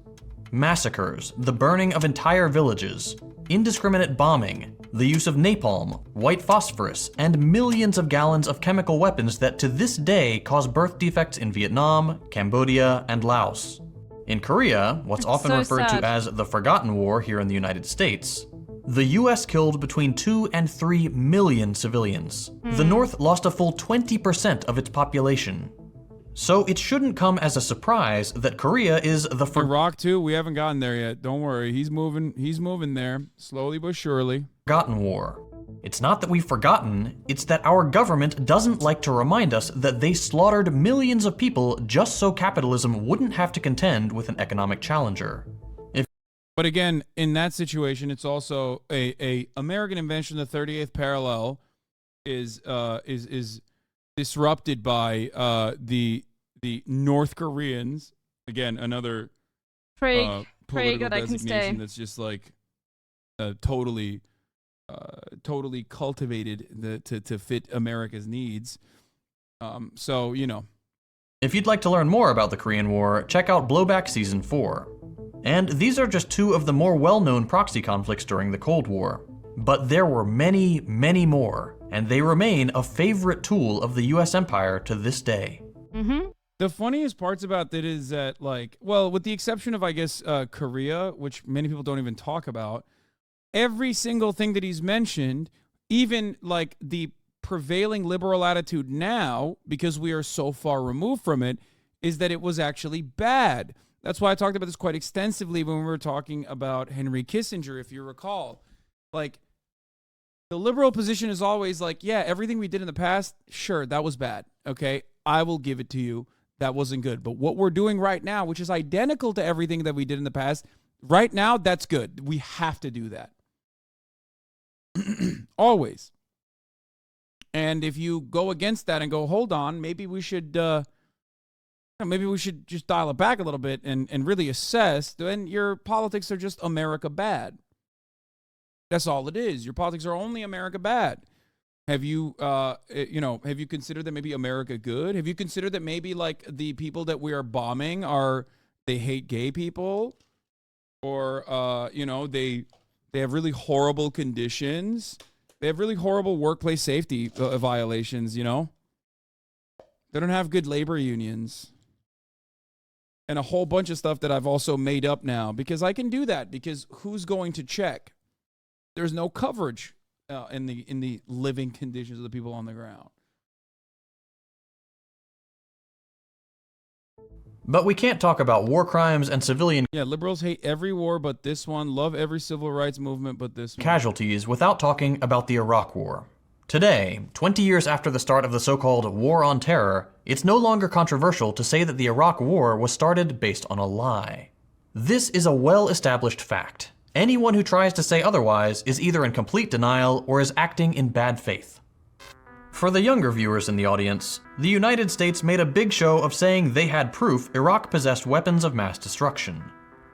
Massacres, the burning of entire villages, indiscriminate bombing, the use of napalm, white phosphorus, and millions of gallons of chemical weapons that to this day cause birth defects in Vietnam, Cambodia, and Laos. In Korea, what's often so referred sad. to as the Forgotten War here in the United States, the US killed between 2 and 3 million civilians. The North lost a full 20% of its population. So it shouldn't come as a surprise that Korea is the Iraq too. We haven't gotten there yet. Don't worry. He's moving there slowly but surely. Forgotten War. It's not that we've forgotten, it's that our government doesn't like to remind us that they slaughtered millions of people just so capitalism wouldn't have to contend with an economic challenger. But again, in that situation, it's also a American invention. The 38th parallel is disrupted by the North Koreans. Again, another Pray political God I can stay. designation that's just like totally cultivated to fit America's needs. So, you know. If you'd like to learn more about the Korean War, check out Blowback Season 4. And these are just two of the more well-known proxy conflicts during the Cold War. But there were many, many more, and they remain a favorite tool of the US empire to this day. Mm-hmm. The funniest parts about that is that, like, well, with the exception of, I guess, Korea, which many people don't even talk about, every single thing that he's mentioned, even like the prevailing liberal attitude now, because we are so far removed from it, is that it was actually bad. That's why I talked about this quite extensively when we were talking about Henry Kissinger, if you recall. Like, the liberal position is always like, yeah, everything we did in the past, sure, that was bad. Okay, I will give it to you. That wasn't good. But what we're doing right now, which is identical to everything that we did in the past, right now, that's good. We have to do that. Always. And if you go against that and go, hold on, maybe we should just dial it back a little bit and really assess, then your politics are just America bad. That's all it is. Your politics are only America bad. Have you, have you considered that maybe America good? Have you considered that maybe like the people that we are bombing they hate gay people, or they have really horrible conditions. They have really horrible workplace safety violations. You know, they don't have good labor unions. And a whole bunch of stuff that I've also made up now because I can do that, because who's going to check? There's no coverage in the living conditions of the people on the ground. But we can't talk about war crimes and civilian liberals hate every war but this one, love every civil rights movement but this one. Casualties without talking about the Iraq War. Today, 20 years after the start of the so-called War on Terror, it's no longer controversial to say that the Iraq War was started based on a lie. This is a well-established fact. Anyone who tries to say otherwise is either in complete denial or is acting in bad faith. For the younger viewers in the audience, the United States made a big show of saying they had proof Iraq possessed weapons of mass destruction.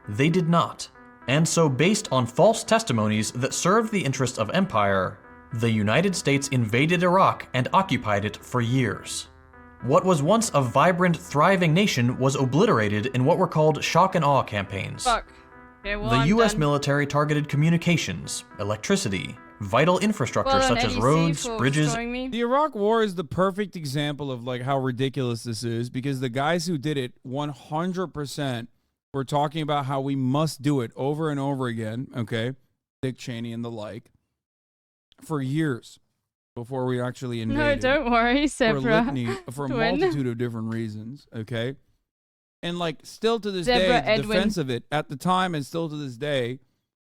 They did not. And so, based on false testimonies that served the interests of empire, the United States invaded Iraq and occupied it for years. What was once a vibrant, thriving nation was obliterated in what were called shock and awe campaigns. Fuck. Okay, well, the US done. military targeted communications, electricity, vital infrastructure such as roads, bridges. The Iraq War is the perfect example of like how ridiculous this is, because the guys who did it 100% were talking about how we must do it over and over again, okay? Dick Cheney and the like, for years before we actually invaded. No, don't worry, Zebra. For a multitude of different reasons, okay? And like still to this Zebra day, the defense of it at the time and still to this day,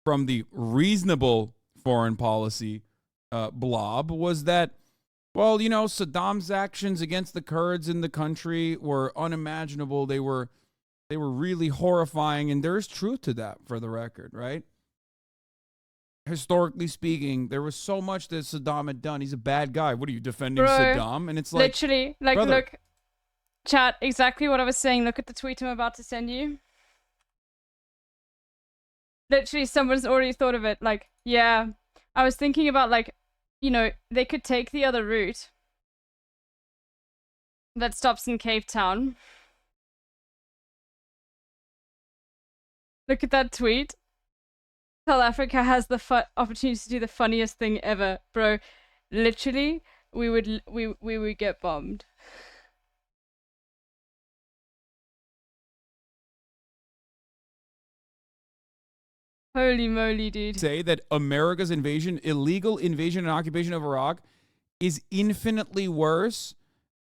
from the reasonable foreign policy blob, was that, well, you know, Saddam's actions against the Kurds in the country were unimaginable. They were really horrifying, and there's truth to that, for the record, right? Historically speaking, there was so much that Saddam had done. He's a bad guy. What are you defending, Saddam? And it's like, literally, like, brother, look, chat, exactly what I was saying. Look at the tweet I'm about to send you. Literally, someone's already thought of it. Like, yeah, I was thinking about, like, you know, they could take the other route that stops in Cape Town. Look at that tweet. South Africa has the opportunity to do the funniest thing ever, bro. Literally, we would get bombed. Holy moly, dude. Say that America's illegal invasion and occupation of Iraq is infinitely worse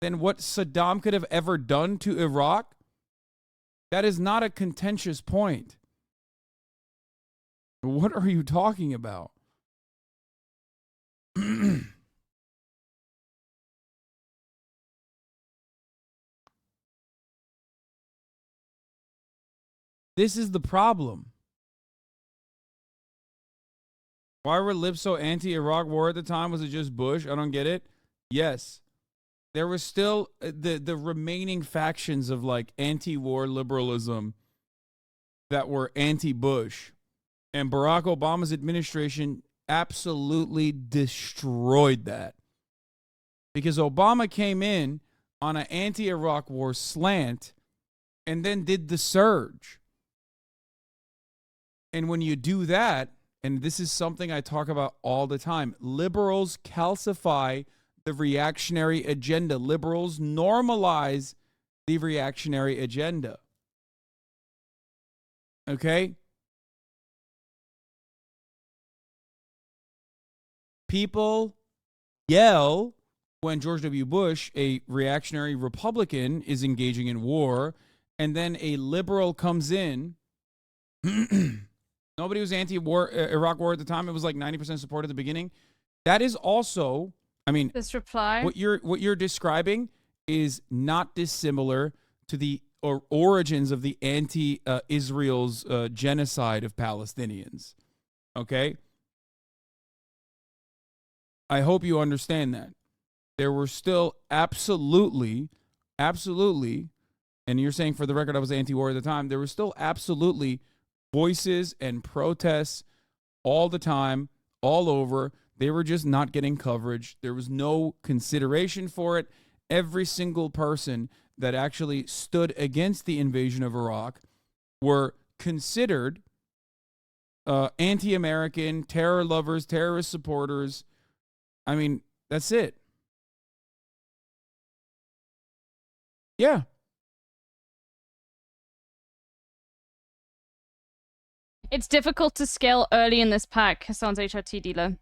than what Saddam could have ever done to Iraq? That is not a contentious point. What are you talking about? This is the problem. Why were libs so anti-Iraq war at the time? Was it just Bush? I don't get it. Yes. There was still the remaining factions of like anti-war liberalism that were anti-Bush. And Barack Obama's administration absolutely destroyed that. Because Obama came in on an anti-Iraq war slant and then did the surge. And when you do that, and this is something I talk about all the time, liberals calcify the reactionary agenda. Liberals normalize the reactionary agenda. Okay? People yell when George W. Bush, a reactionary Republican, is engaging in war, and then a liberal comes in. Nobody was anti-war Iraq war at the time. It was like 90% support at the beginning. That is also, I mean, this reply. What you're describing is not dissimilar to the origins of the anti-Israel's genocide of Palestinians. Okay? I hope you understand that. There were still absolutely, and you're saying for the record I was anti-war at the time, there were still absolutely voices and protests all the time, all over. They were just not getting coverage. There was no consideration for it. Every single person that actually stood against the invasion of Iraq were considered anti-American, terror lovers, terrorist supporters. I mean, that's it. Yeah. It's difficult to scale early in this pack, Hassan's HRT dealer.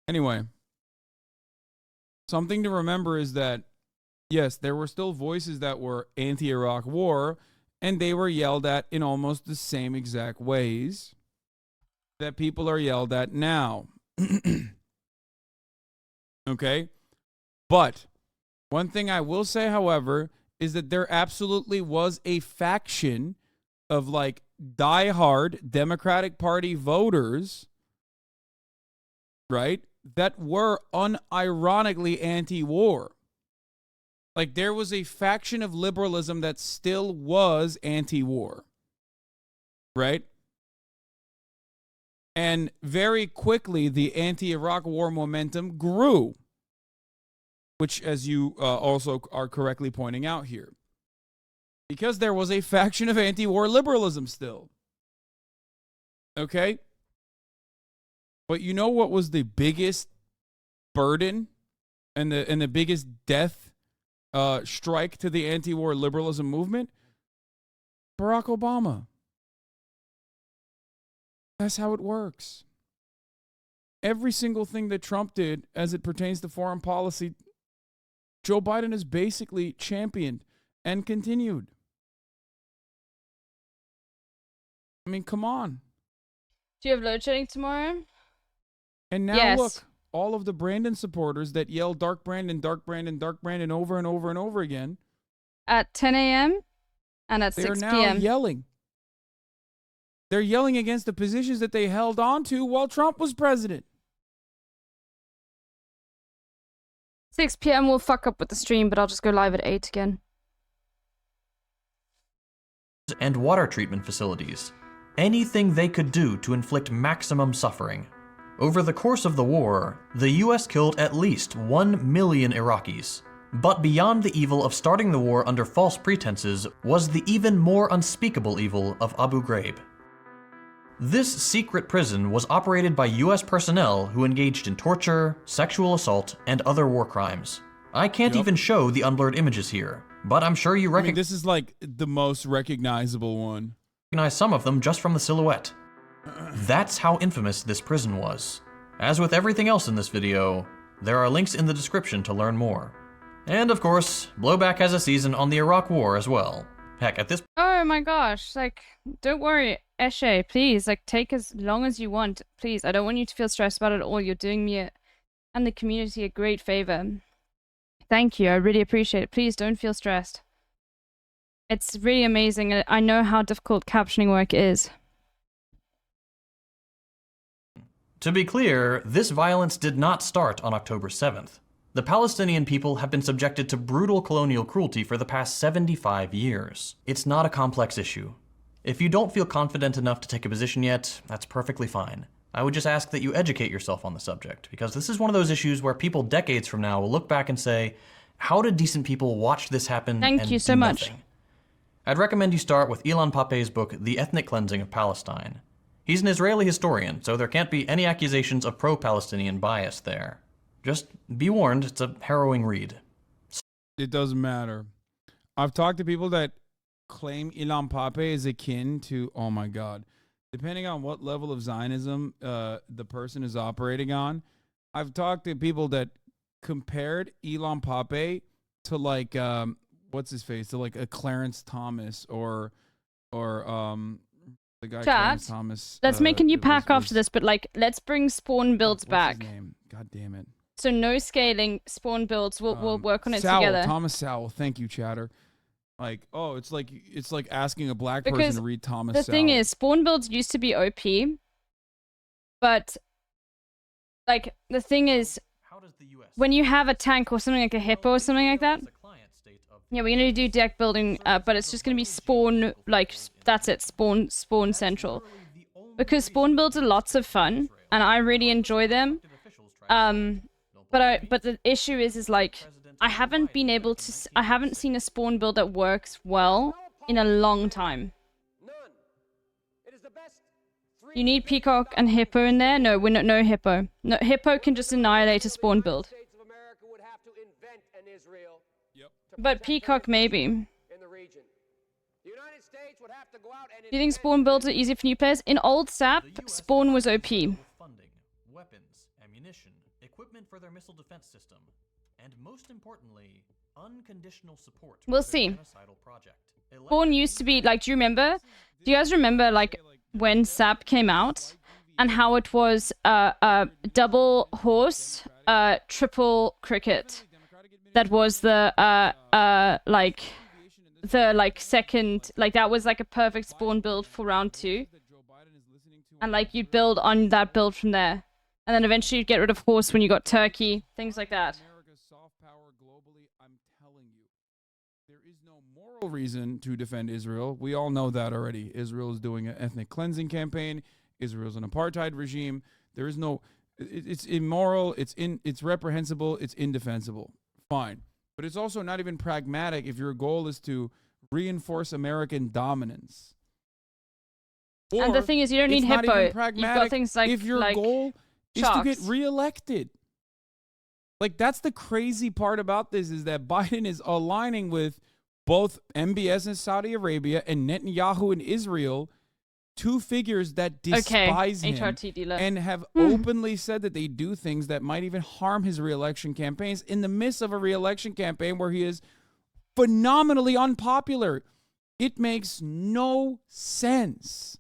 Anyway, something to remember is that, yes, there were still voices that were anti-Iraq war, and they were yelled at in almost the same exact ways that people are yelled at now. Okay? But one thing I will say, however, is that there absolutely was a faction of like diehard Democratic Party voters, right, that were unironically anti-war. Like there was a faction of liberalism that still was anti-war, right? And very quickly, the anti-Iraq war momentum grew, which, as you also are correctly pointing out here, because there was a faction of anti-war liberalism still. Okay? But you know what was the biggest burden and the biggest death strike to the anti-war liberalism movement? Barack Obama. That's how it works. Every single thing that Trump did as it pertains to foreign policy, Joe Biden has basically championed and continued. I mean, come on. Do you have load shedding tomorrow? And now yes. Look, all of the Brandon supporters that yell Dark Brandon, Dark Brandon, Dark Brandon over and over and over again. At 10 a.m. and at 6 p.m. They're now yelling. They're yelling against the positions that they held on to while Trump was president. 6 p.m. will fuck up with the stream, but I'll just go live at 8 again. And water treatment facilities. Anything they could do to inflict maximum suffering. Over the course of the war, the US killed at least 1 million Iraqis. But beyond the evil of starting the war under false pretenses was the even more unspeakable evil of Abu Ghraib. This secret prison was operated by US personnel who engaged in torture, sexual assault, and other war crimes. I can't even show the unblurred images here, but I'm sure you this is like the most recognizable one. Recognize some of them just from the silhouette. That's how infamous this prison was. As with everything else in this video, there are links in the description to learn more. And of course, Blowback has a season on the Iraq War as well. Heck, at this Oh my gosh, like, don't worry, Eshe, please, like, take as long as you want, please. I don't want you to feel stressed about it at all. You're doing me and the community a great favor. Thank you, I really appreciate it. Please don't feel stressed. It's really amazing, and I know how difficult captioning work is. To be clear, this violence did not start on October 7th. The Palestinian people have been subjected to brutal colonial cruelty for the past 75 years. It's not a complex issue. If you don't feel confident enough to take a position yet, that's perfectly fine. I would just ask that you educate yourself on the subject, because this is one of those issues where people decades from now will look back and say, how did decent people watch this happen Thank you so much. I'd recommend you start with Ilan Pappé's book, The Ethnic Cleansing of Palestine. He's an Israeli historian, so there can't be any accusations of pro-Palestinian bias there. Just be warned, it's a harrowing read. It doesn't matter. I've talked to people that claim Ilan Pappé is akin to, oh my God, depending on what level of Zionism the person is operating on. I've talked to people that compared Ilan Pappé to like, what's his face, to like a Clarence Thomas or the guy Clarence Thomas. Let's make a new pack after this, but like, let's bring spawn builds back. What's his name? God damn it. So no scaling, spawn builds. We'll work on it Sowell, together. Thomas Sowell. Thank you, Chatter. Like, oh, it's like asking a black person to read Thomas Sowell. The thing is, spawn builds used to be OP, but like the thing is, when you have a tank or something like a hippo or something like that, yeah, we're gonna do deck building, but it's just gonna be spawn, like that's it, spawn central, because spawn builds are lots of fun and I really enjoy them. But the issue is like I haven't seen a spawn build that works well in a long time. You need Peacock and Hippo in there? No, no Hippo. No, Hippo can just annihilate a spawn build. But Peacock maybe. Do you think spawn builds are easy for new players? In old SAP, spawn was OP. Weapons, ammunition, equipment for their missile defense system, and most importantly, unconditional support. We'll see. Spawn used to be like, do you guys remember like when SAP came out and how it was double horse, triple cricket? That was the second, like that was like a perfect spawn build for round 2. And like you'd build on that build from there. And then eventually you'd get rid of horse when you got turkey, things like that. America's soft power globally, I'm telling you. There is no moral reason to defend Israel. We all know that already. Israel is doing an ethnic cleansing campaign. Israel's an apartheid regime. There is no, it's immoral, it's reprehensible, it's indefensible. Fine. But it's also not even pragmatic if your goal is to reinforce American dominance. Or and the thing is, you don't need Hippo. You've got things like, if your goal is to get reelected. Like, that's the crazy part about this, is that Biden is aligning with both MBS in Saudi Arabia and Netanyahu in Israel, two figures that despise him and have openly said that they do things that might even harm his reelection campaigns in the midst of a reelection campaign where he is phenomenally unpopular. It makes no sense.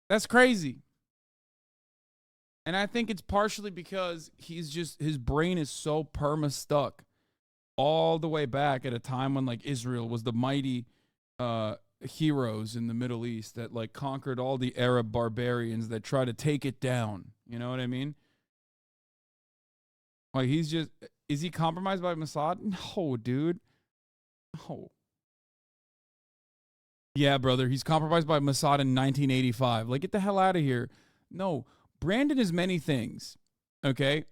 That's crazy. And I think it's partially because his brain is so perma-stuck all the way back at a time when like Israel was the mighty heroes in the Middle East that like conquered all the Arab barbarians that try to take it down. You know what I mean? Like is he compromised by Mossad? No, dude. No. Yeah, brother, he's compromised by Mossad in 1985. Like, get the hell out of here. No, Brandon is many things, okay?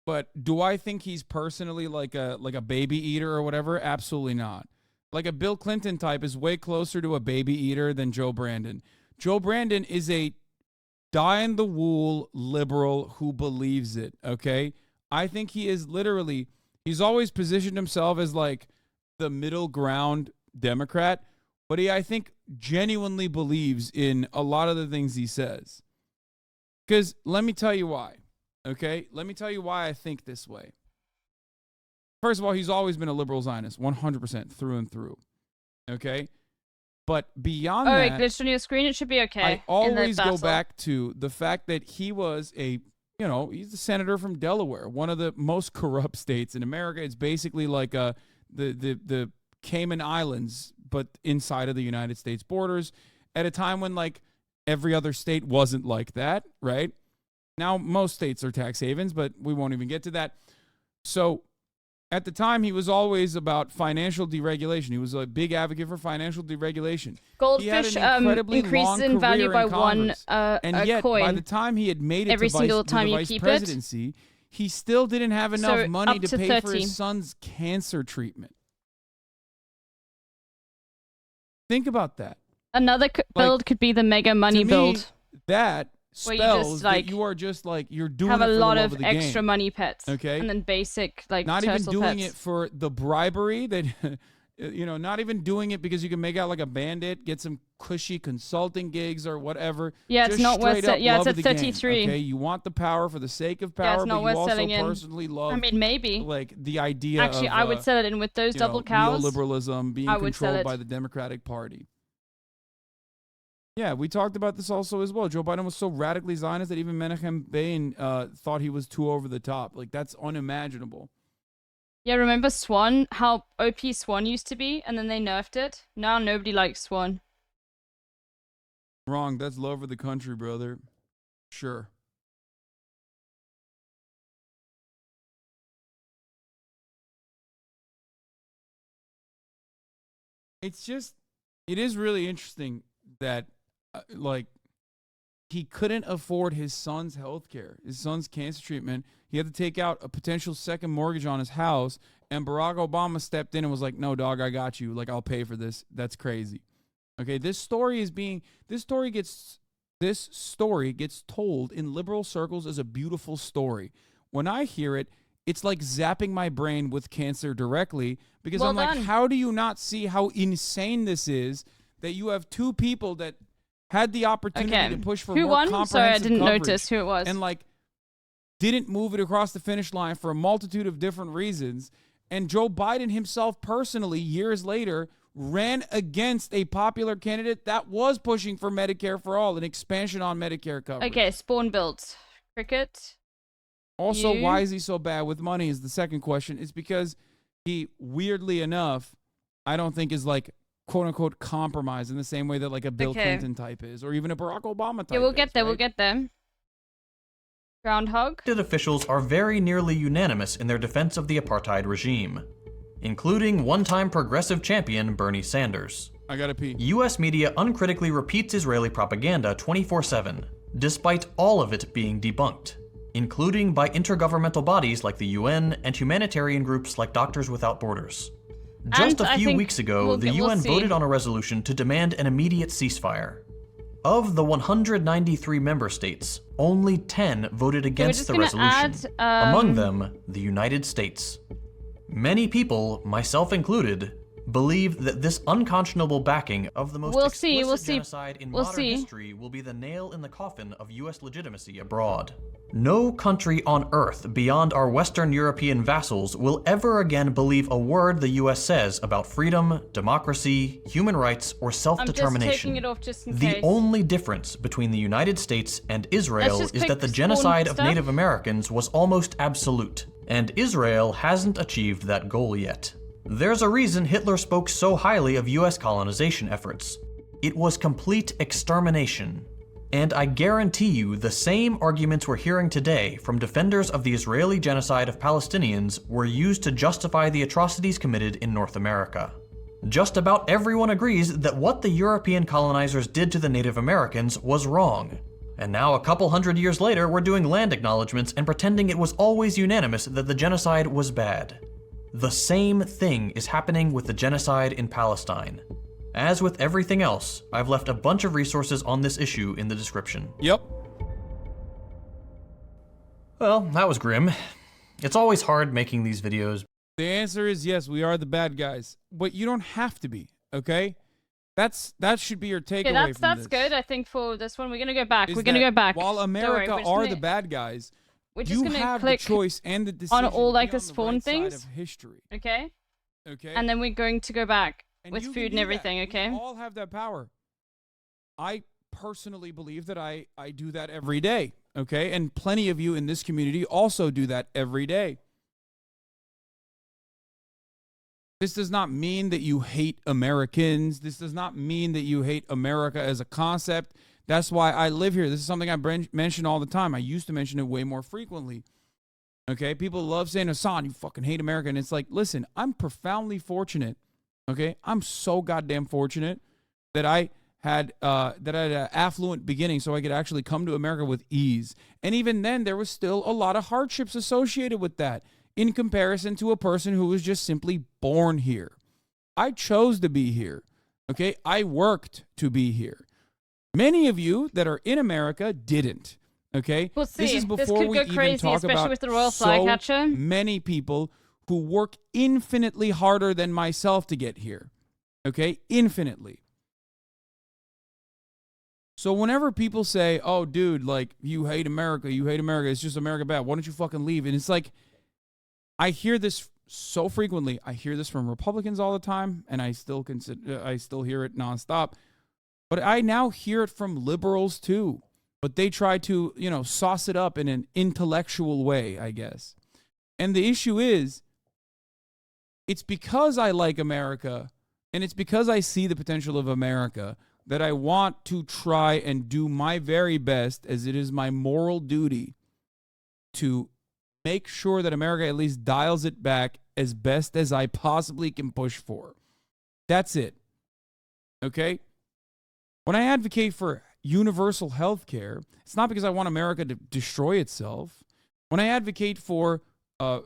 But do I think he's personally like a baby eater or whatever? Absolutely not. Like a Bill Clinton type is way closer to a baby eater than Joe Brandon. Joe Brandon is a dyed-in-the-wool liberal who believes it, okay? I think he is literally, he's always positioned himself as like the middle ground Democrat, but I think, genuinely believes in a lot of the things he says. Because let me tell you why, okay? Let me tell you why I think this way. First of all, he's always been a liberal Zionist, 100% through and through, okay? But beyond that... Oh, wait, glitched on your screen? It should be okay. I always go back to the fact that he was he's a senator from Delaware, one of the most corrupt states in America. It's basically like the Cayman Islands, but inside of the United States borders, at a time when like every other state wasn't like that, right? Now most states are tax havens, but we won't even get to that. So at the time, he was always about financial deregulation. He was a big advocate for financial deregulation. Goldfish increases in value by one and yet, coin. by the time he had made it every to single time the you vice keep presidency, he still didn't have enough money to pay 30. for his son's cancer treatment. Think about that. Another build could be the mega money to me, build. That where spells you just, like, that you are just like, you're doing have it a for lot the love of the extra game. money pets. Okay. And then basic, like, not even doing pets. it for the bribery that, not even doing it because you can make out like a bandit, get some cushy consulting gigs or whatever. Yeah, it's just not worth straight up it. Yeah, love it's of at the game, 33. okay, you want the power for the sake of power, Yeah, it's not but worth you also selling in. personally love. I mean, maybe. Like the idea. Actually, of, I would sell it in with those double cows. Neoliberalism being I would sell controlled it. by the Democratic Party. Yeah, we talked about this also as well. Joe Biden was so radically Zionist that even Menachem Begin thought he was too over the top. Like, that's unimaginable. Yeah, remember Swan? How OP Swan used to be, and then they nerfed it? Now nobody likes Swan. Wrong. That's love for the country, brother. Sure. It's just, it is really interesting that, he couldn't afford his son's health care, his son's cancer treatment. He had to take out a potential second mortgage on his house, and Barack Obama stepped in and was like, no, dog, I got you. Like, I'll pay for this. That's crazy. Okay, this story gets told in liberal circles as a beautiful story. When I hear it, it's like zapping my brain with cancer directly, because Well I'm done. like, how do you not see how insane this is that you have two people that had the opportunity to push for Who more won? comprehensive Sorry, I didn't coverage notice who it was. and didn't move it across the finish line for a multitude of different reasons. And Joe Biden himself personally, years later, ran against a popular candidate that was pushing for Medicare for all, an expansion on Medicare coverage. Okay, spawn builds. Cricket. Also, You? why is he so bad with money is the second question. It's because he, weirdly enough, I don't think is quote unquote compromised in the same way that like a Bill Okay. Clinton type is, or even a Barack Obama type. Yeah, we'll get is, there. We'll right? get there. Groundhog. Elected officials are very nearly unanimous in their defense of the apartheid regime, including one-time progressive champion Bernie Sanders. I gotta pee. US media uncritically repeats Israeli propaganda 24/7, despite all of it being debunked, including by intergovernmental bodies like the UN and humanitarian groups like Doctors Without Borders. Just And a I few think weeks ago, the we'll UN see. voted on a resolution to demand an immediate ceasefire. Of the 193 member states, only 10 voted against just the gonna resolution, add, among them the United States. Many people, myself included, believe that this unconscionable backing of the most explicit genocide in modern history will be the nail in the coffin of US legitimacy abroad. No country on Earth beyond our Western European vassals will ever again believe a word the US says about freedom, democracy, human rights, or self-determination. I'm just taking it off just in The case. only difference between the United States and Israel just is click that the spawn genocide of stuff. Native Americans was almost absolute, and Israel hasn't achieved that goal yet. There's a reason Hitler spoke so highly of US colonization efforts. It was complete extermination. And I guarantee you the same arguments we're hearing today from defenders of the Israeli genocide of Palestinians were used to justify the atrocities committed in North America. Just about everyone agrees that what the European colonizers did to the Native Americans was wrong. And now a couple hundred years later, we're doing land acknowledgements and pretending it was always unanimous that the genocide was bad. The same thing is happening with the genocide in Palestine. As with everything else, I've left a bunch of resources on this issue in the description. Yep. Well, that was grim. It's always hard making these videos. The answer is yes, we are the bad guys, but you don't have to be. Okay, that should be your takeaway. Okay, that's from this. good. I think for this one, we're gonna go back. Is We're gonna that go back. While Don't America worry, are the bad guys, we're just you gonna have click the choice and the decision on all like to the be on spawn right things. side of history. Okay. Okay. And then we're going to go back with you food can and do everything. that. Okay. We all have that power. I personally believe that I do that every day. Okay, and plenty of you in this community also do that every day. This does not mean that you hate Americans. This does not mean that you hate America as a concept. That's why I live here. This is something I mention all the time. I used to mention it way more frequently. Okay, people love saying, Hassan, you fucking hate America. And it's like, listen, I'm profoundly fortunate. Okay, I'm so goddamn fortunate that I had an affluent beginning so I could actually come to America with ease. And even then, there was still a lot of hardships associated with that in comparison to a person who was just simply born here. I chose to be here. Okay, I worked to be here. Many of you that are in America didn't. Okay, We'll see. This is This before could we go even crazy, talk especially about with the Royal so Flycatcher. many people who work infinitely harder than myself to get here. Okay, infinitely. So whenever people say, "Oh, dude, like you hate America, it's just America bad. Why don't you fucking leave?" And it's like, I hear this so frequently. I hear this from Republicans all the time, and I still hear it nonstop. But I now hear it from liberals too. But they try to, sauce it up in an intellectual way, I guess. And the issue is, it's because I like America, and it's because I see the potential of America that I want to try and do my very best, as it is my moral duty, to make sure that America at least dials it back as best as I possibly can push for. That's it. Okay? When I advocate for universal health care, it's not because I want America to destroy itself. When I advocate for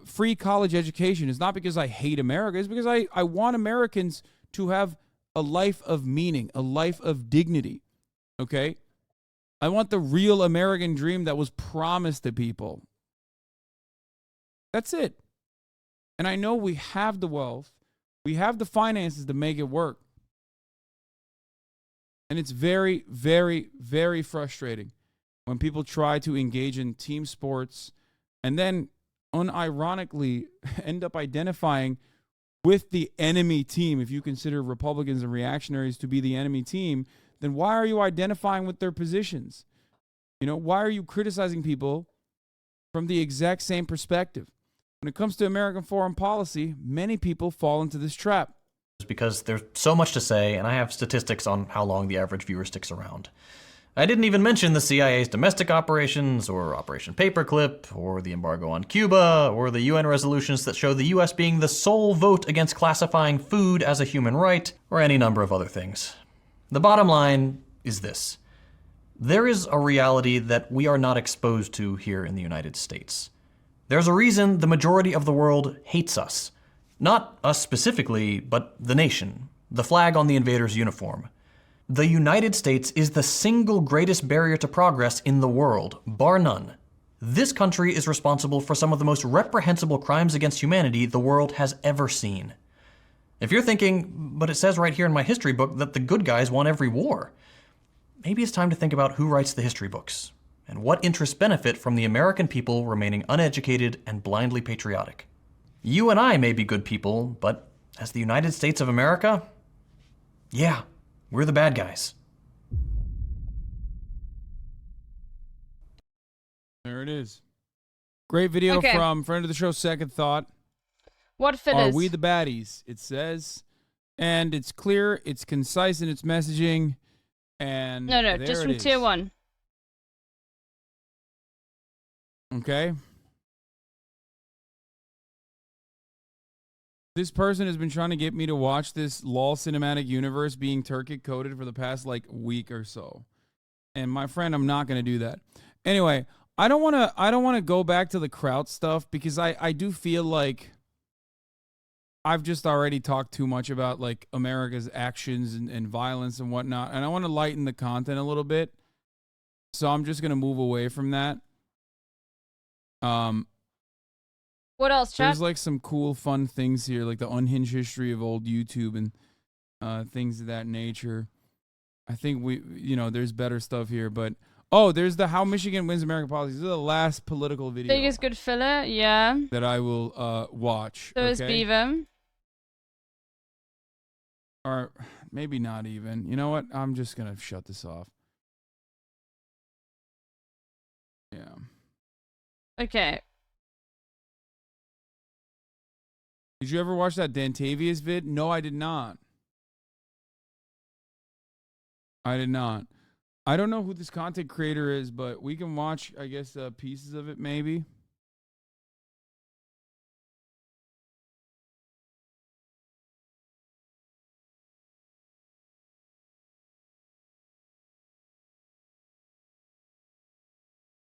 free college education, it's not because I hate America. It's because I want Americans to have a life of meaning, a life of dignity. Okay? I want the real American dream that was promised to people. That's it. And I know we have the wealth, we have the finances to make it work. And it's very, very, very frustrating when people try to engage in team sports and then unironically end up identifying with the enemy team. If you consider Republicans and reactionaries to be the enemy team, then why are you identifying with their positions? Why are you criticizing people from the exact same perspective? When it comes to American foreign policy, many people fall into this trap. Because there's so much to say, and I have statistics on how long the average viewer sticks around. I didn't even mention the CIA's domestic operations, or Operation Paperclip, or the embargo on Cuba, or the UN resolutions that show the US being the sole vote against classifying food as a human right, or any number of other things. The bottom line is this. There is a reality that we are not exposed to here in the United States. There's a reason the majority of the world hates us. Not us specifically, but the nation, the flag on the invader's uniform. The United States is the single greatest barrier to progress in the world, bar none. This country is responsible for some of the most reprehensible crimes against humanity the world has ever seen. If you're thinking, but it says right here in my history book that the good guys won every war, maybe it's time to think about who writes the history books, and what interests benefit from the American people remaining uneducated and blindly patriotic. You and I may be good people, but as the United States of America, yeah, we're the bad guys. There it is. Great video from friend of the show, Second Thought. What if it is? Are we the baddies? It says. And it's clear, it's concise in its messaging. And No, just from tier 1. Okay. This person has been trying to get me to watch this LOL cinematic universe being Turkic coded for the past week or so. And my friend, I'm not going to do that. Anyway, I don't want to go back to the Kraut stuff because I do feel like I've just already talked too much about America's actions and violence and whatnot. And I want to lighten the content a little bit. So I'm just going to move away from that. What else, chat? There's like some cool, fun things here, like the unhinged history of old YouTube and things of that nature. I think there's better stuff here, but there's the How Michigan Wins American Politics. This is the last political video. Think it's good filler, yeah. That I will watch. So is Beaver. Or maybe not even. You know what? I'm just gonna shut this off. Yeah. Okay. Did you ever watch that Dantavius vid? No, I did not. I did not. I don't know who this content creator is, but we can watch, I guess, pieces of it maybe.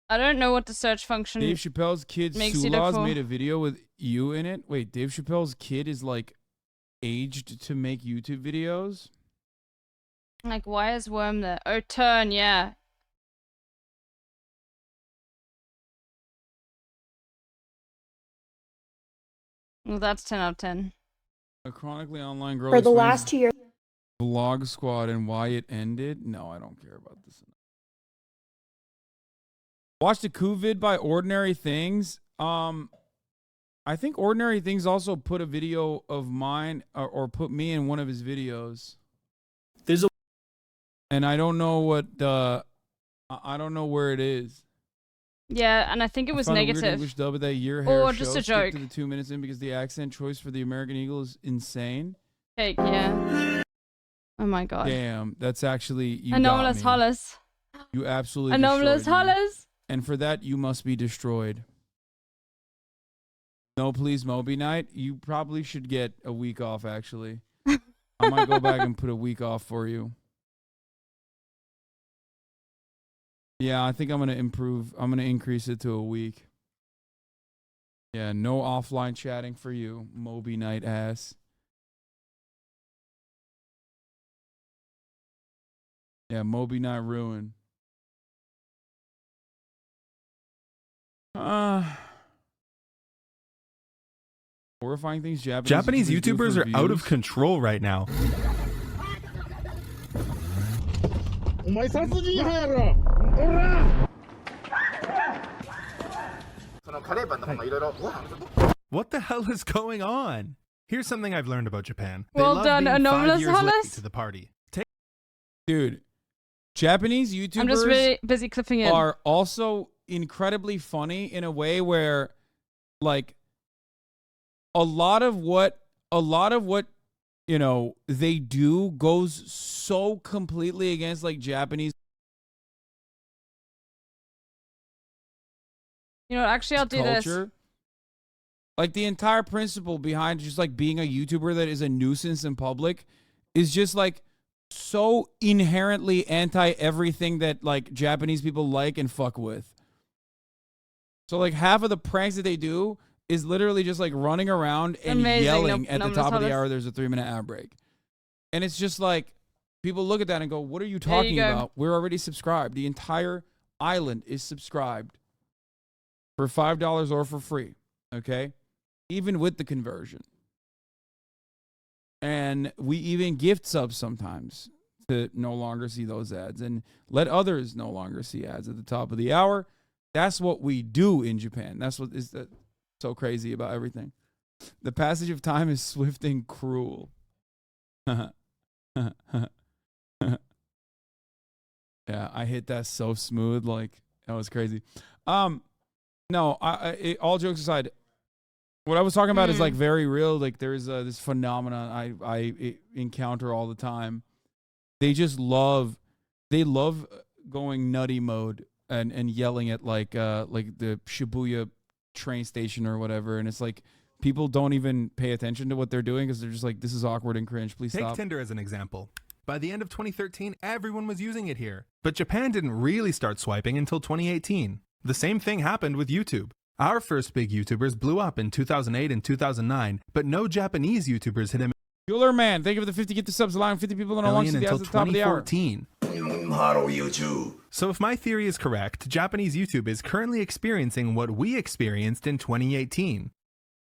I don't know what the search function Dave Chappelle's kid makes you look Sulaz for. made a video with you in it. Wait, Dave Chappelle's kid is like aged to make YouTube videos? Like, why is Worm there? Oh, Turn, yeah. Well, that's 10 out of 10. A chronically online girl For the explains last 2 years. Vlog Squad and why it ended. No, I don't care about this. Watched a coup vid by Ordinary Things. I think Ordinary Things also put a video of mine or put me in one of his videos. And I don't know what I don't know where it is. Yeah, and I think it was found a weird negative. English dub of that year Or hair just show. a joke. Skipped to the 2 minutes in because the accent choice for the American Eagle is insane. Cake, yeah. Oh my god. Damn, that's actually you Anomalous got me. Hollis. You absolutely Anomalous destroyed me. Hollis. And for that, you must be destroyed. No, please, Moby Knight. You probably should get a week off, actually. I might go back and put a week off for you. Yeah, I think I'm going to improve. I'm going to increase it to a week. Yeah, no offline chatting for you, Moby Knight ass. Yeah, Moby Knight ruin. Horrifying things Japanese YouTubers are out of control right now. What the hell is going on? Here's something I've learned about Japan. They Well love done, being 5 Anomalous years late Hollis. to the party. Dude, Japanese YouTubers I'm just really busy clipping it. are also incredibly funny in a way where, like, a lot of what they do goes so completely against like Japanese Actually, I'll do this. culture. Like the entire principle behind just like being a YouTuber that is a nuisance in public is just like so inherently anti everything that like Japanese people like and fuck with. So like half of the pranks that they do is literally just like running around and yelling at the top of the hour. There's a 3-minute ad break. And it's just like people look at that and go, what are you talking about? We're already subscribed. The entire island is subscribed for $5 or for free. Okay. Even with the conversion. And we even gift subs sometimes to no longer see those ads and let others no longer see ads at the top of the hour. That's what we do in Japan. That's what is so crazy about everything. The passage of time is swift and cruel. Yeah, I hit that so smooth. Like, that was crazy. No, all jokes aside, what I was talking about is like very real. Like there's this phenomenon I encounter all the time. They love going nutty mode and yelling at like the Shibuya train station or whatever. And it's like people don't even pay attention to what they're doing because they're just like, this is awkward and cringe. Please stop. Take Tinder as an example. By the end of 2013, everyone was using it here. But Japan didn't really start swiping until 2018. The same thing happened with YouTube. Our first big YouTubers blew up in 2008 and 2009, but no Japanese YouTubers hit a Bueller Man, thank you for the 50 gift subs, allowing 50 people in a launch million at until the top of the hour. 2014. So if my theory is correct, Japanese YouTube is currently experiencing what we experienced in 2018.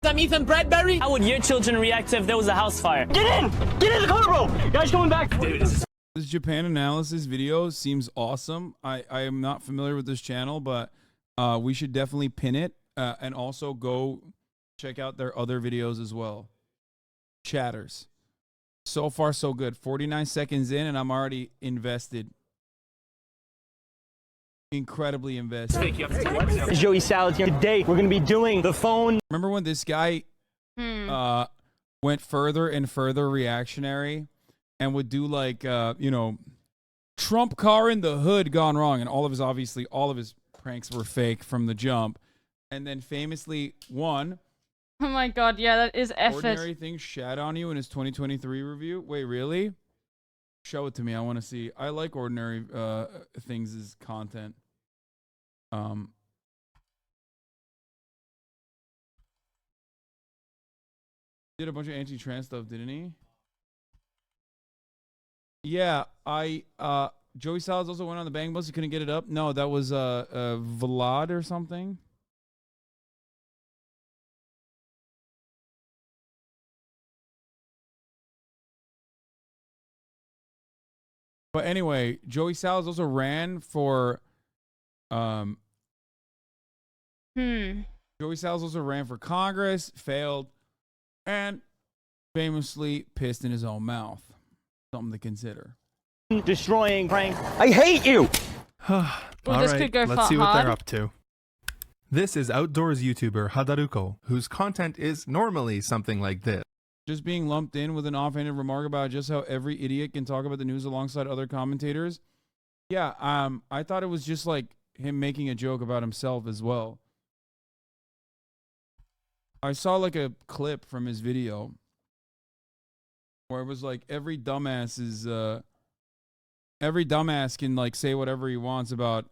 I'm Ethan Bradbury. How would your children react if there was a house fire? Get in! Get in the car, bro! Guys coming back. Dude, this Japan analysis video seems awesome. I am not familiar with this channel, but we should definitely pin it and also go check out their other videos as well. Chatters. So far, so good. 49 seconds in, and I'm already invested. Incredibly invested. Joey Salad here. Today, we're going to be doing the phone. Remember when this guy went further and further reactionary and would do like, you know, Trump car in the hood gone wrong, and all of his pranks were fake from the jump, and then famously won. Oh my god, yeah, that is effort. Ordinary Things shat on you in his 2023 review. Wait, really? Show it to me. I want to see. I like Ordinary Things' content. Did a bunch of anti-trans stuff, didn't he? Yeah, Joey Salads also went on the Bang Bus. He couldn't get it up. No, that was Vlad or something. But anyway, Joey Salads also ran for Joey Salads also ran for Congress, failed, and famously pissed in his own mouth. Something to consider. Destroying prank. I hate you. All right, let's see what they're up to. This is outdoors YouTuber Hadaruko, whose content is normally something like this. Just being lumped in with an offhanded remark about just how every idiot can talk about the news alongside other commentators. Yeah, I thought it was just like him making a joke about himself as well. I saw like a clip from his video where it was like every dumbass can like say whatever he wants about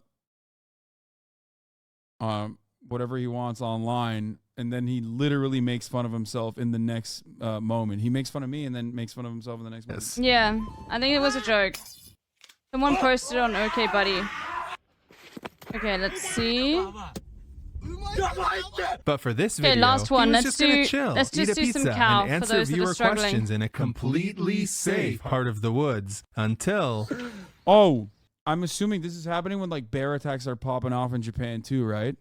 whatever he wants online, and then he literally makes fun of himself in the next moment. He makes fun of me and then makes fun of himself in the next moment. Yeah, I think it was a joke. Someone posted on OK Buddy. Okay, let's see. But for this video, last one. he was Let's just gonna do chill, let's eat just a do some pizza, cow and for answer those that are viewer struggling. questions in a completely safe part of the woods until. Oh, I'm assuming this is happening when like bear attacks are popping off in Japan too, right?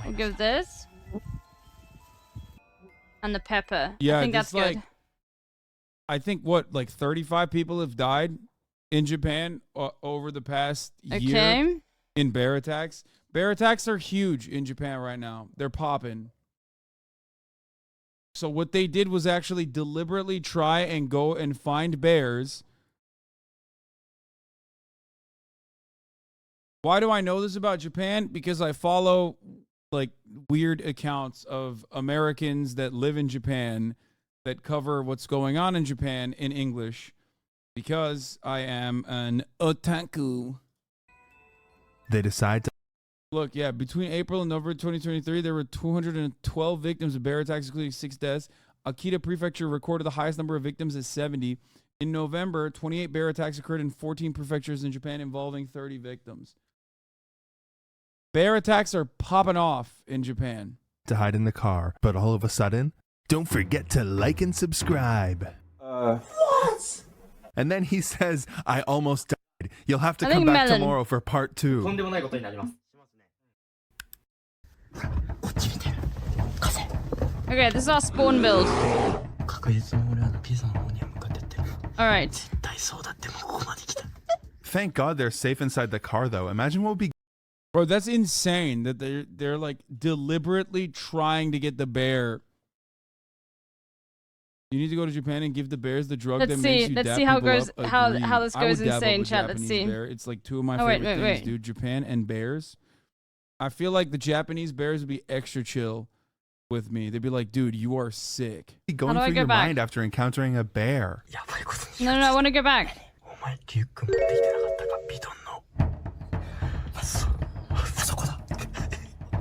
We'll give this. And the pepper. Yeah, I think that's like, good. I think what, like 35 people have died in Japan over the past year in bear attacks. Bear attacks are huge in Japan right now. They're popping. So what they did was actually deliberately try and go and find bears. Why do I know this about Japan? Because I follow like weird accounts of Americans that live in Japan that cover what's going on in Japan in English, because I am an otaku. They decide to. Look, yeah, between April and November 2023, there were 212 victims of bear attacks, including 6 deaths. Akita Prefecture recorded the highest number of victims at 70. In November, 28 bear attacks occurred in 14 prefectures in Japan, involving 30 victims. Bear attacks are popping off in Japan. To hide in the car, but all of a sudden, don't forget to like and subscribe. What? And then he says, I almost died. You'll have to come back tomorrow for part 2. Okay, this is our spawn build. Alright. Thank God they're safe inside the car, though. Imagine what would be. Bro, that's insane that they're like deliberately trying to get the bear. You need to go to Japan and give the bears the drug that makes you Let's dap see how people goes up. how Agreed. this I goes would dab up insane, a chat. Let's Japanese see. bear. It's like two of my Oh, favorite wait. things, dude. Japan and bears. I feel like the Japanese bears would be extra chill with me. They'd be like, dude, you are sick. Going through your mind after encountering a bear. No, I want to go back.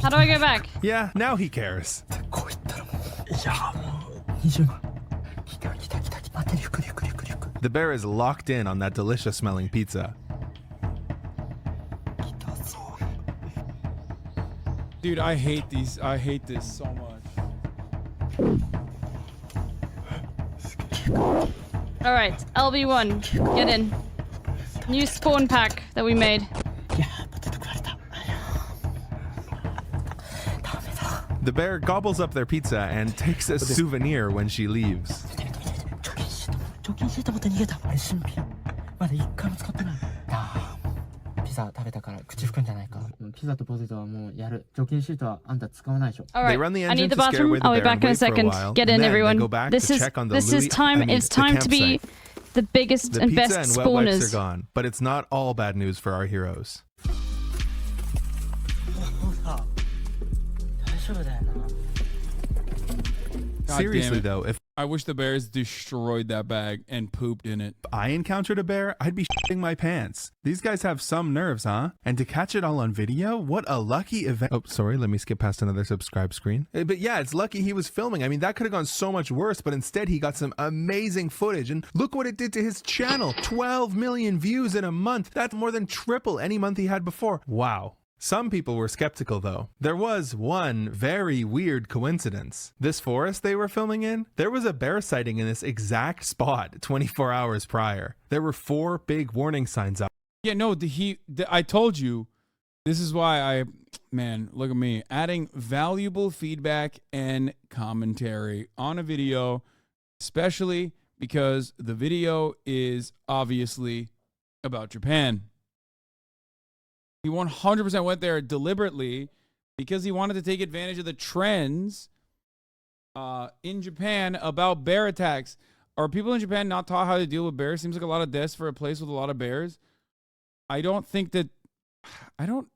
How do I go back? Yeah, now he cares. The bear is locked in on that delicious smelling pizza. Dude, I hate these. I hate this so much. All right, LB1, get in. New spawn pack that we made. The bear gobbles up their pizza and takes a souvenir when she leaves. All right, They run the I engine need the to scare bathroom. away the I'll be bear back and in a wait for second. while, Get and in, then they everyone. go back This to is check on the this is Louis- time. I mean, It's the time to be campsite. the biggest The and pizza best and wet wipes are spawners. gone, but it's not all bad news for our heroes. God Seriously damn it. though, if I wish the bears destroyed that bag and pooped in it. I encountered a bear, I'd be shitting my pants. These guys have some nerves, huh? And to catch it all on video, what a lucky event. Oh, sorry, let me skip past another subscribe screen. But yeah, it's lucky he was filming. I mean, that could have gone so much worse, but instead he got some amazing footage. And look what it did to his channel. 12 million views in a month. That's more than triple any month he had before. Wow. Some people were skeptical though. There was one very weird coincidence. This forest they were filming in, there was a bear sighting in this exact spot 24 hours prior. There were 4 big warning signs up. Yeah, no, I told you, this is why man, look at me, adding valuable feedback and commentary on a video, especially because the video is obviously about Japan. He 100% went there deliberately because he wanted to take advantage of the trends in Japan about bear attacks. Are people in Japan not taught how to deal with bears? Seems like a lot of deaths for a place with a lot of bears. I don't think that I don't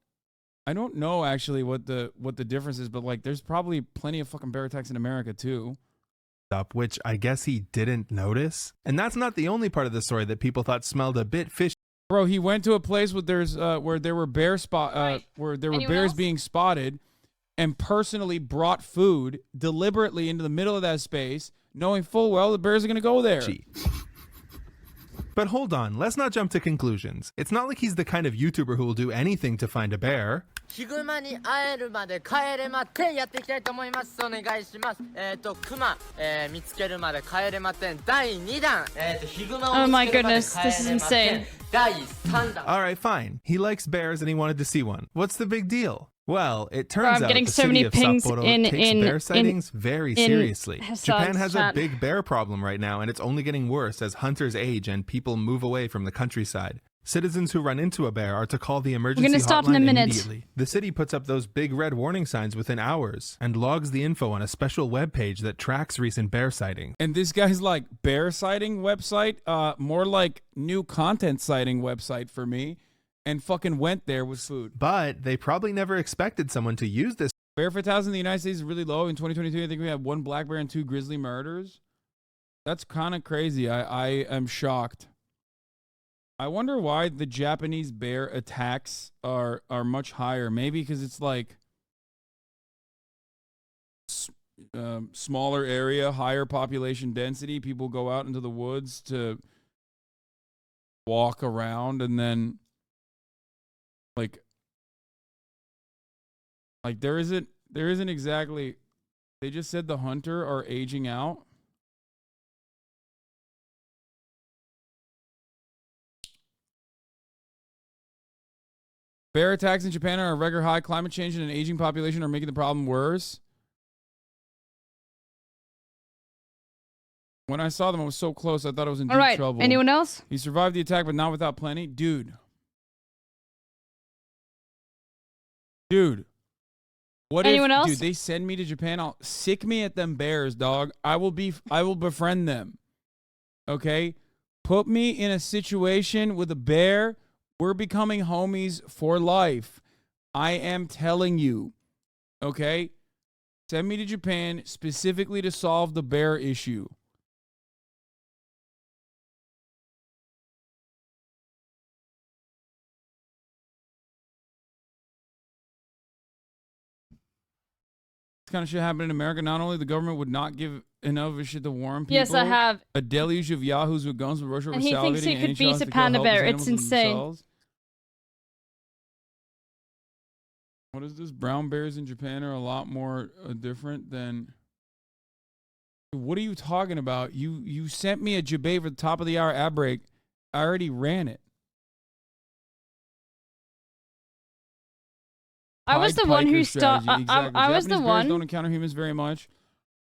know actually what the difference is, but like there's probably plenty of fucking bear attacks in America too. Up, which I guess he didn't notice. And that's not the only part of the story that people thought smelled a bit fishy. Bro, he went to a place where there were bears being spotted, and personally brought food deliberately into the middle of that space, knowing full well the bears are gonna go there. But hold on, let's not jump to conclusions. It's not like he's the kind of YouTuber who will do anything to find a bear. He goes on a Oh my goodness, this is insane. Alright, fine. He likes bears and he wanted to see one. What's the big deal? Well, it turns I'm out getting the so city many of pings Sapporo takes bear sightings very seriously. Japan has a big bear problem right now, and it's only getting worse as hunters age and people move away from the countryside. Citizens who run into a bear are to call the emergency hotline immediately. The city puts up those big red warning signs within hours and logs the info on a special web page that tracks recent bear sightings. And this guy's like bear sighting website, more like new content sighting website for me, and fucking went there with food. But they probably never expected someone to use this. Bear fatalities in the United States is really low. In 2022, I think we had 1 black bear and 2 grizzly murders. That's kind of crazy. I am shocked. I wonder why the Japanese bear attacks are much higher. Maybe because it's like smaller area, higher population density. People go out into the woods to walk around, and then like there isn't exactly. They just said the hunter are aging out. Bear attacks in Japan are a record high. Climate change and an aging population are making the problem worse. When I saw them, I was so close, I thought I was in deep trouble. Anyone else? He survived the attack, but not without plenty. Dude. What Anyone if, else? Dude, they send me to Japan. I'll sick me at them bears, dog. I will befriend them. Okay? Put me in a situation with a bear. We're becoming homies for life. I am telling you. Okay? Send me to Japan specifically to solve the bear issue. This kind of shit happened in America. Not only the government would not give enough of a shit to warn people. Yes, I have. A deluge of yahoos with guns with Russia And he thinks he could beat a panda bear. It's insane. What is this? Brown bears in Japan are a lot more different than... What are you talking about? You sent me a debate for the top of the hour ad break. I already ran it. I was the one who started. Exactly. I was the Japanese one. bears don't encounter humans very much.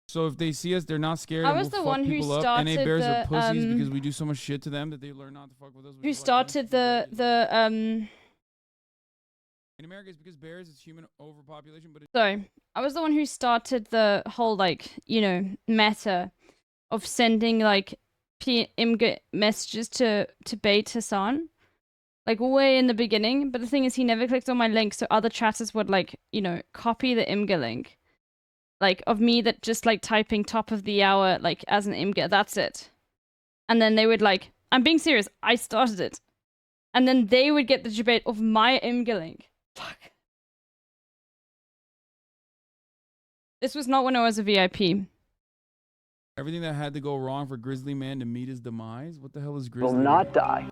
So if they see us, they're not scared. I and was we'll the fuck one who people up. started NA bears are pussies the, because we do so much shit to them that they learn not to fuck with us. Who started the In America, it's because bears is human overpopulation, but Sorry, I was the one who started the whole, like, you know, meta of sending, like, PMG messages to Bait Hassan, like, way in the beginning. But the thing is, he never clicked on my link, so other chatters would, like, you know, copy the IMGA link, like, of me that just, like, typing top of the hour, like, as an IMGA, that's it. And then they would, like, I'm being serious, I started it. And then they would get the debate of my IMGA link. Fuck. This was not when I was a VIP. everything that had to go wrong for Grizzly Man to meet his demise. What the hell is Grizzly? Will not die.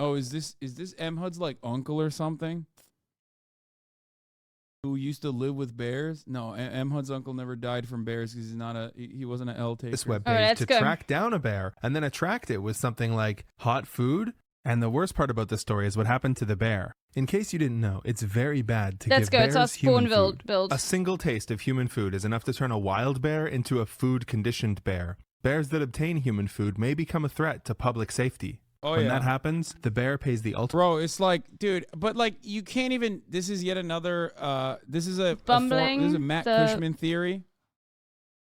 Oh, is this M Hud's like uncle or something? Who used to live with bears? No, M Hud's uncle never died from bears because he wasn't an L taker. This webpage to track down a bear and then attract it with something like hot food. And the worst part about the story is what happened to the bear. In case you didn't know, it's very bad to give bears it's our human spawn food. build. A single taste of human food is enough to turn a wild bear into a food-conditioned bear. Bears that obtain human food may become a threat to public safety. Oh, when yeah. that happens, the bear pays the ultimate. Bro, it's like, dude, but like you can't even. This is yet another. This is a Matt Cushman theory.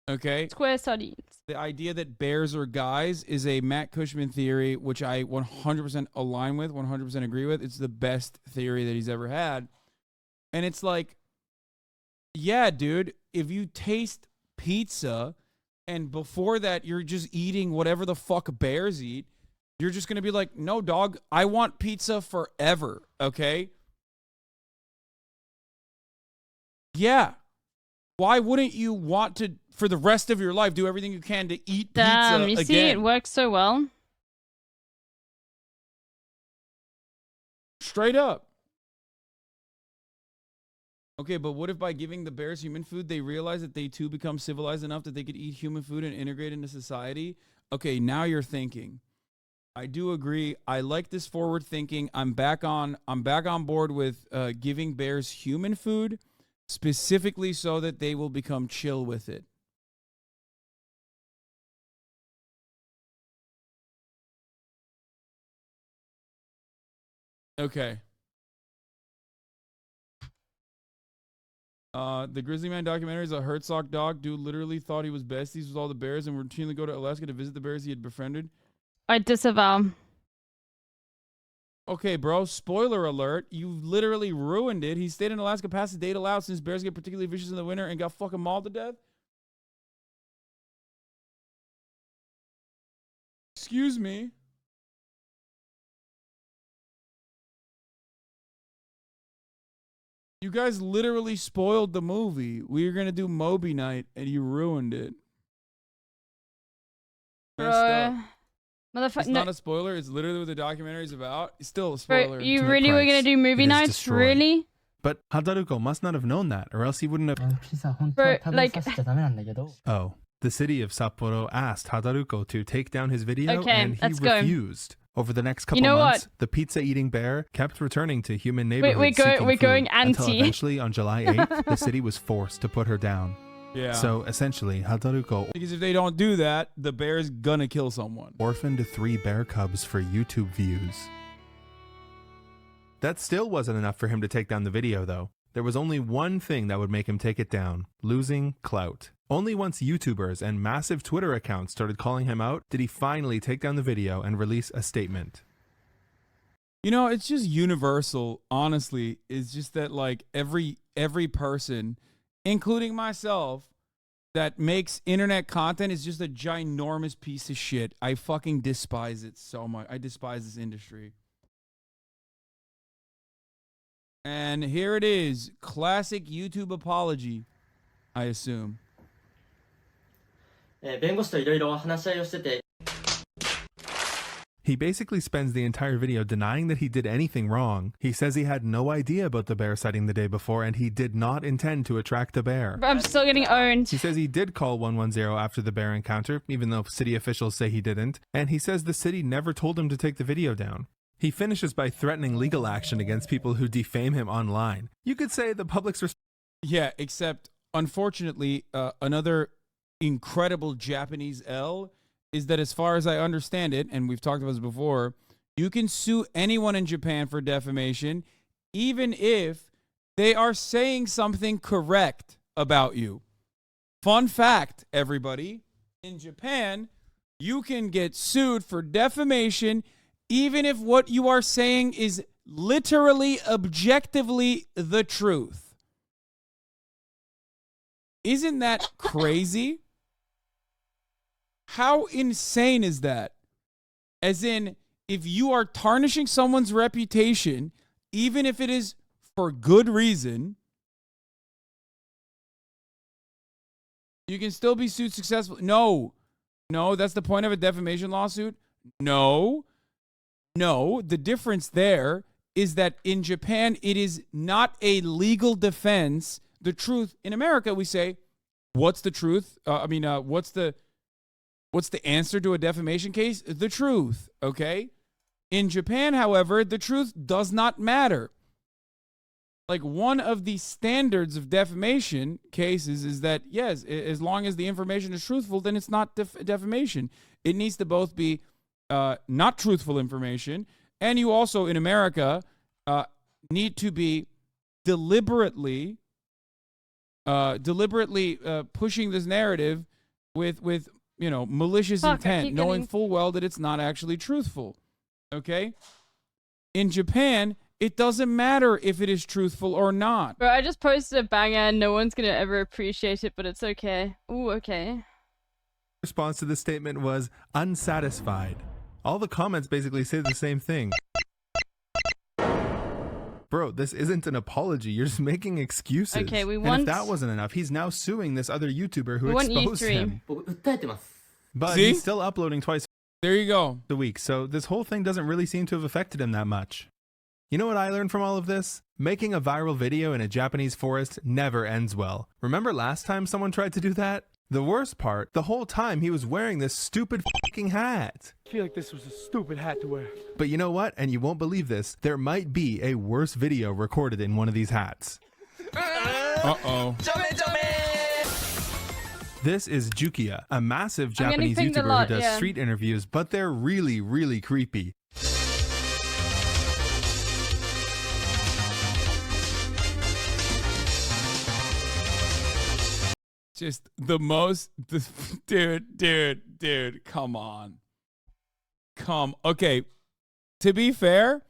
Okay. Square sardines. The idea that bears are guys is a Matt Cushman theory, which I 100% align with, 100% agree with. It's the best theory that he's ever had. And it's like, yeah, dude, if you taste pizza and before that you're just eating whatever the fuck bears eat, you're just going to be like, no, dog, I want pizza forever, okay? Yeah. Why wouldn't you want to, for the rest of your life, do everything you can to eat pizza you again? see, it works so well. Straight up. Okay, but what if by giving the bears human food, they realize that they too become civilized enough that they could eat human food and integrate into society? Okay, now you're thinking. I do agree. I like this forward thinking. I'm back on board with giving bears human food, specifically so that they will become chill with it. Okay. The Grizzly Man documentary is a Herzog dog. Dude literally thought he was besties with all the bears and would routinely go to Alaska to visit the bears he had befriended. I disavow. Okay, bro. Spoiler alert. You literally ruined it. He stayed in Alaska past the date allowed since bears get particularly vicious in the winter and got fucking mauled to death. Excuse me. You guys literally spoiled the movie. We were going to do Moby Night and you ruined it. It's not a spoiler. It's literally what the documentary is about. It's still a spoiler. Bro, you really were going to do movie nights? Destroyed. Really? But Hadaruko must not have known that, or else he wouldn't have... Bro, like... Oh, the city of Sapporo asked Hadaruko to take down his video, Okay, and he let's go. refused. Over the next couple months, months, the pizza-eating bear kept returning to human neighborhoods we're going until anti. eventually, on July 8th, the city was forced to put her down. Yeah. So essentially, Hadaruko, because if they don't do that, the bear's gonna kill someone. orphaned 3 bear cubs for YouTube views. That still wasn't enough for him to take down the video, though. There was only one thing that would make him take it down: losing clout. Only once YouTubers and massive Twitter accounts started calling him out did he finally take down the video and release a statement. You know, it's just universal, honestly. It's just that, like, every person, including myself, that makes internet content is just a ginormous piece of shit. I fucking despise it so much. I despise this industry. And here it is. Classic YouTube apology, I assume. 弁護士といろいろ話し合いをしてて。He basically spends the entire video denying that he did anything wrong. He says he had no idea about the bear sighting the day before and he did not intend to attract the bear. But I'm still getting owned. He says he did call 110 after the bear encounter, even though city officials say he didn't, and he says the city never told him to take the video down. He finishes by threatening legal action against people who defame him online. You could say the public's Yeah, except unfortunately, another incredible Japanese L is that as far as I understand it, and we've talked about this before, you can sue anyone in Japan for defamation, even if they are saying something correct about you. Fun fact, everybody, in Japan, you can get sued for defamation even if what you are saying is literally, objectively the truth. Isn't that crazy? How insane is that? As in, if you are tarnishing someone's reputation, even if it is for good reason, you can still be sued successfully. No, that's the point of a defamation lawsuit. No, the difference there is that in Japan, it is not a legal defense. The truth, in America, we say, what's the truth? What's the answer to a defamation case? The truth, okay? In Japan, however, the truth does not matter. Like, one of the standards of defamation cases is that, yes, as long as the information is truthful, then it's not defamation. It needs to both be not truthful information, and you also, in America, need to be deliberately pushing this narrative with malicious intent, knowing full well that it's not actually truthful. Okay? In Japan, it doesn't matter if it is truthful or not. Bro, I just posted a banger and no one's gonna ever appreciate it, but it's okay. Ooh, okay. Response to this statement was unsatisfied. All the comments basically say the same thing. Bro, this isn't an apology. You're just making excuses. Okay, we and want... if that wasn't enough, he's now suing this other YouTuber who we exposed him. But See? he's still uploading twice There you go. a week, so this whole thing doesn't really seem to have affected him that much. You know what I learned from all of this? Making a viral video in a Japanese forest never ends well. Remember last time someone tried to do that? The worst part, the whole time he was wearing this stupid fucking hat. I feel like this was a stupid hat to wear. But you know what? And you won't believe this. There might be a worse video recorded in one of these hats. Uh-oh. This is Jukia, a massive Japanese YouTuber who does street interviews, but they're really, really creepy. Just the most, dude, come on. Okay, to be fair,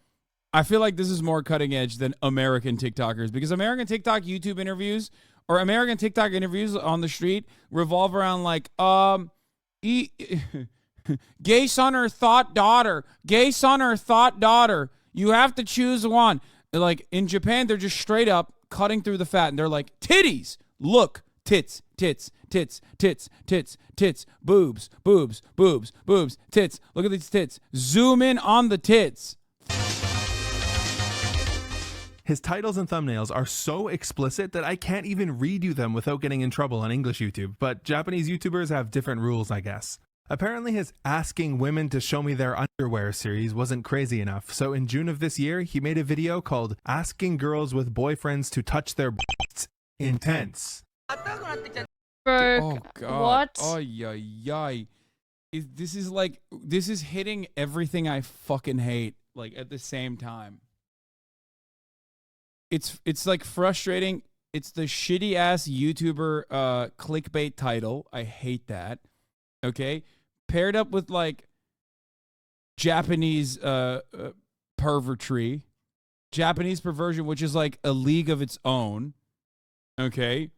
I feel like this is more cutting edge than American TikTokers, because American TikTok YouTube interviews or American TikTok interviews on the street revolve around like, gay son or thought daughter, you have to choose one. Like in Japan, they're just straight up cutting through the fat and they're like, titties, look. Tits, boobs, tits. Look at these tits. Zoom in on the tits. His titles and thumbnails are so explicit that I can't even read you them without getting in trouble on English YouTube, but Japanese YouTubers have different rules, I guess. Apparently his asking women to show me their underwear series wasn't crazy enough, so in June of this year, he made a video called Asking Girls with Boyfriends to Touch Their Butts. Intense. Bro, oh god. What? Oh yeah. This is hitting everything I fucking hate, like at the same time. It's like frustrating. It's the shitty ass YouTuber clickbait title. I hate that. Okay? Paired up with like Japanese pervertry. Japanese perversion, which is like a league of its own. Okay?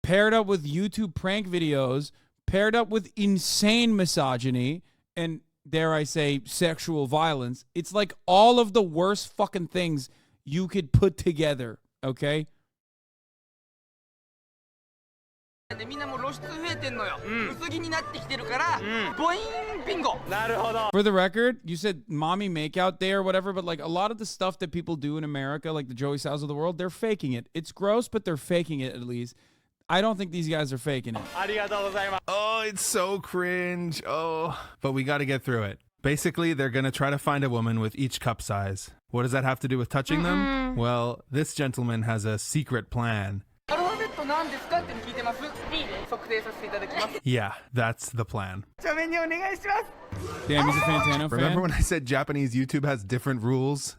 Paired up with YouTube prank videos, paired up with insane misogyny, and dare I say, sexual violence. It's like all of the worst fucking things you could put together, okay? For the record, you said mommy makeout day or whatever, but like a lot of the stuff that people do in America, like the Joey Styles of the world, they're faking it. It's gross, but they're faking it at least. I don't think these guys are faking it. Oh, it's so cringe. Oh, but we got to get through it. Basically, they're going to try to find a woman with each cup size. What does that have to do with touching them? Well, this gentleman has a secret plan. Yeah, that's the plan. Damn, he's a Fantano fan. Remember when I said Japanese YouTube has different rules?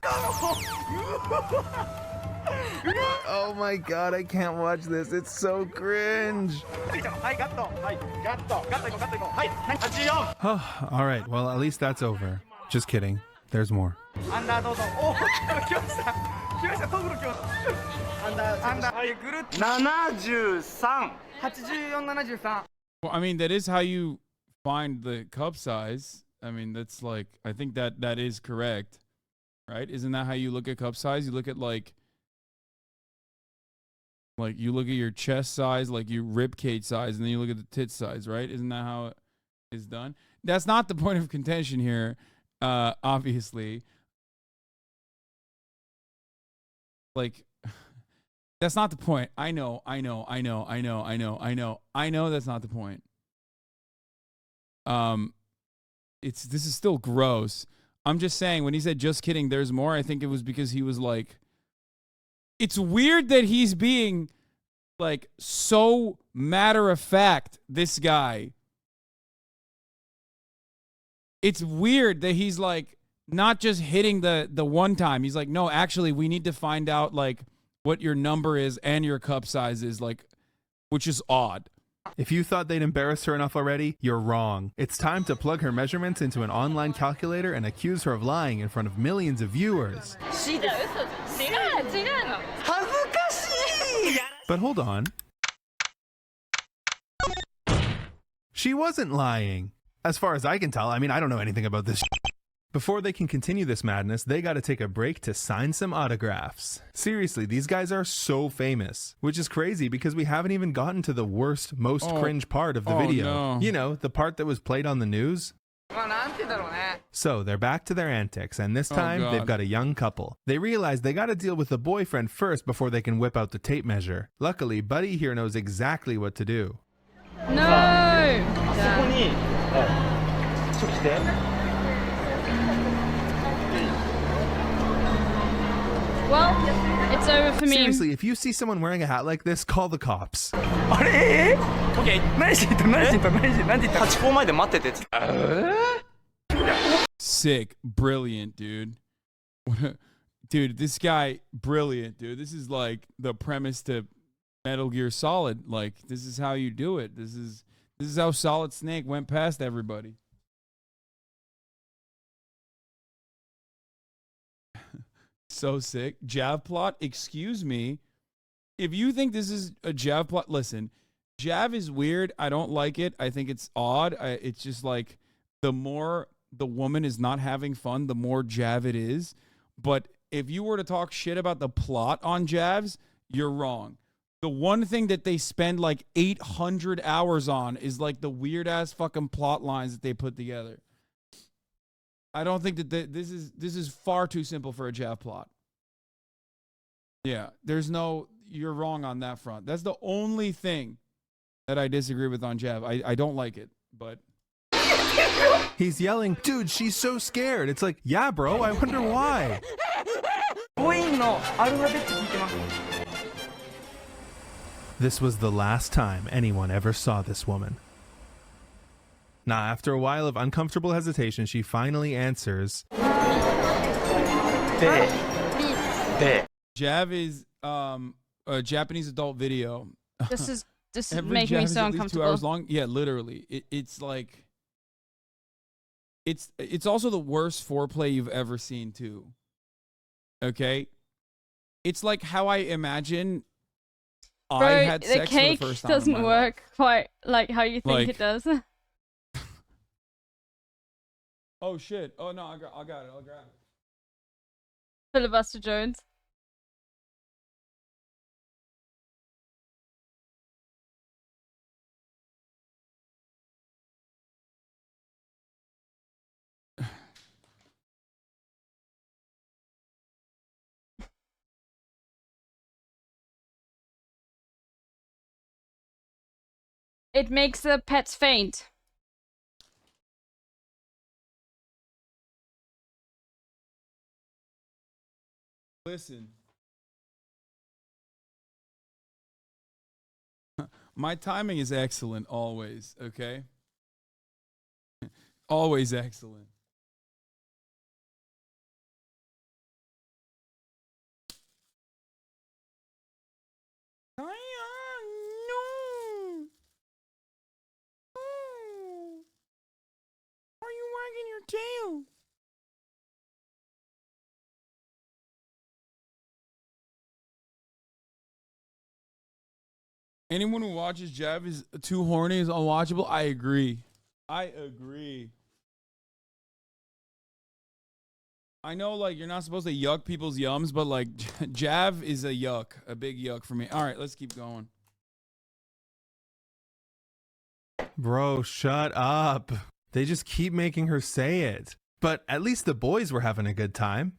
Oh my god, I can't watch this. It's so cringe. All right, well, at least that's over. Just kidding. There's more. Well, I mean, that is how you find the cup size. I mean, that's like, I think that is correct, right? Isn't that how you look at cup size? You look at like you look at your chest size, like your rib cage size, and then you look at the tit size, right? Isn't that how it is done? That's not the point of contention here, obviously. Like, that's not the point. I know that's not the point. This is still gross. I'm just saying, when he said just kidding, there's more, I think it was because he was like, it's weird that he's being like so matter of fact, this guy. It's weird that he's like not just hitting the one time. He's like, no, actually, we need to find out like what your number is and your cup size is, like, which is odd. If you thought they'd embarrassed her enough already, you're wrong. It's time to plug her measurements into an online calculator and accuse her of lying in front of millions of viewers. But hold on. She wasn't lying. As far as I can tell, I mean, I don't know anything about this. Before they can continue this madness, they gotta take a break to sign some autographs. Seriously, these guys are so famous, which is crazy because we haven't even gotten to the worst, most cringe part of the video. No. You know, the part that was played on the news. So they're back to their antics, and this time they've got a young couple. They realize they gotta deal with the boyfriend first before they can whip out the tape measure. Luckily, Buddy here knows exactly what to do. No! Well, it's over for me. Seriously, if you see someone wearing a hat like this, call the cops. Sick. Brilliant, dude. Dude, this guy, brilliant, dude. This is like the premise to Metal Gear Solid. Like, this is how you do it. This is how Solid Snake went past everybody. So sick. Jav plot, excuse me. If you think this is a Jav plot, listen. Jav is weird. I don't like it. I think it's odd. It's just like the more the woman is not having fun, the more Jav it is. But if you were to talk shit about the plot on Javs, you're wrong. The one thing that they spend like 800 hours on is like the weird ass fucking plot lines that they put together. I don't think that this is far too simple for a Jav plot. Yeah, you're wrong on that front. That's the only thing that I disagree with on Jav. I don't like it, but. He's yelling, dude, she's so scared. It's like, yeah, bro, I wonder why. This was the last time anyone ever saw this woman. Now, after a while of uncomfortable hesitation, she finally answers. Jav is a Japanese adult video. This is Every making Jav me is so at least 2 uncomfortable. hours long. Yeah, literally. It's like it's also the worst foreplay you've ever seen too. Okay? It's like how I imagine Bro, I had the sex cake for the first time in doesn't my work quite like how you think Like- it does. Oh shit. Oh no, I got it. I'll grab it. Filibuster Jones. It makes the pets faint. Listen. My timing is excellent always, okay? Always excellent. No. Are you wagging your tail? Anyone who watches Jeff is too horny is unwatchable. I agree. I know, like, you're not supposed to yuck people's yums, but, like, Jav is a yuck. A big yuck for me. All right, let's keep going. Bro, shut up. They just keep making her say it. But at least the boys were having a good time.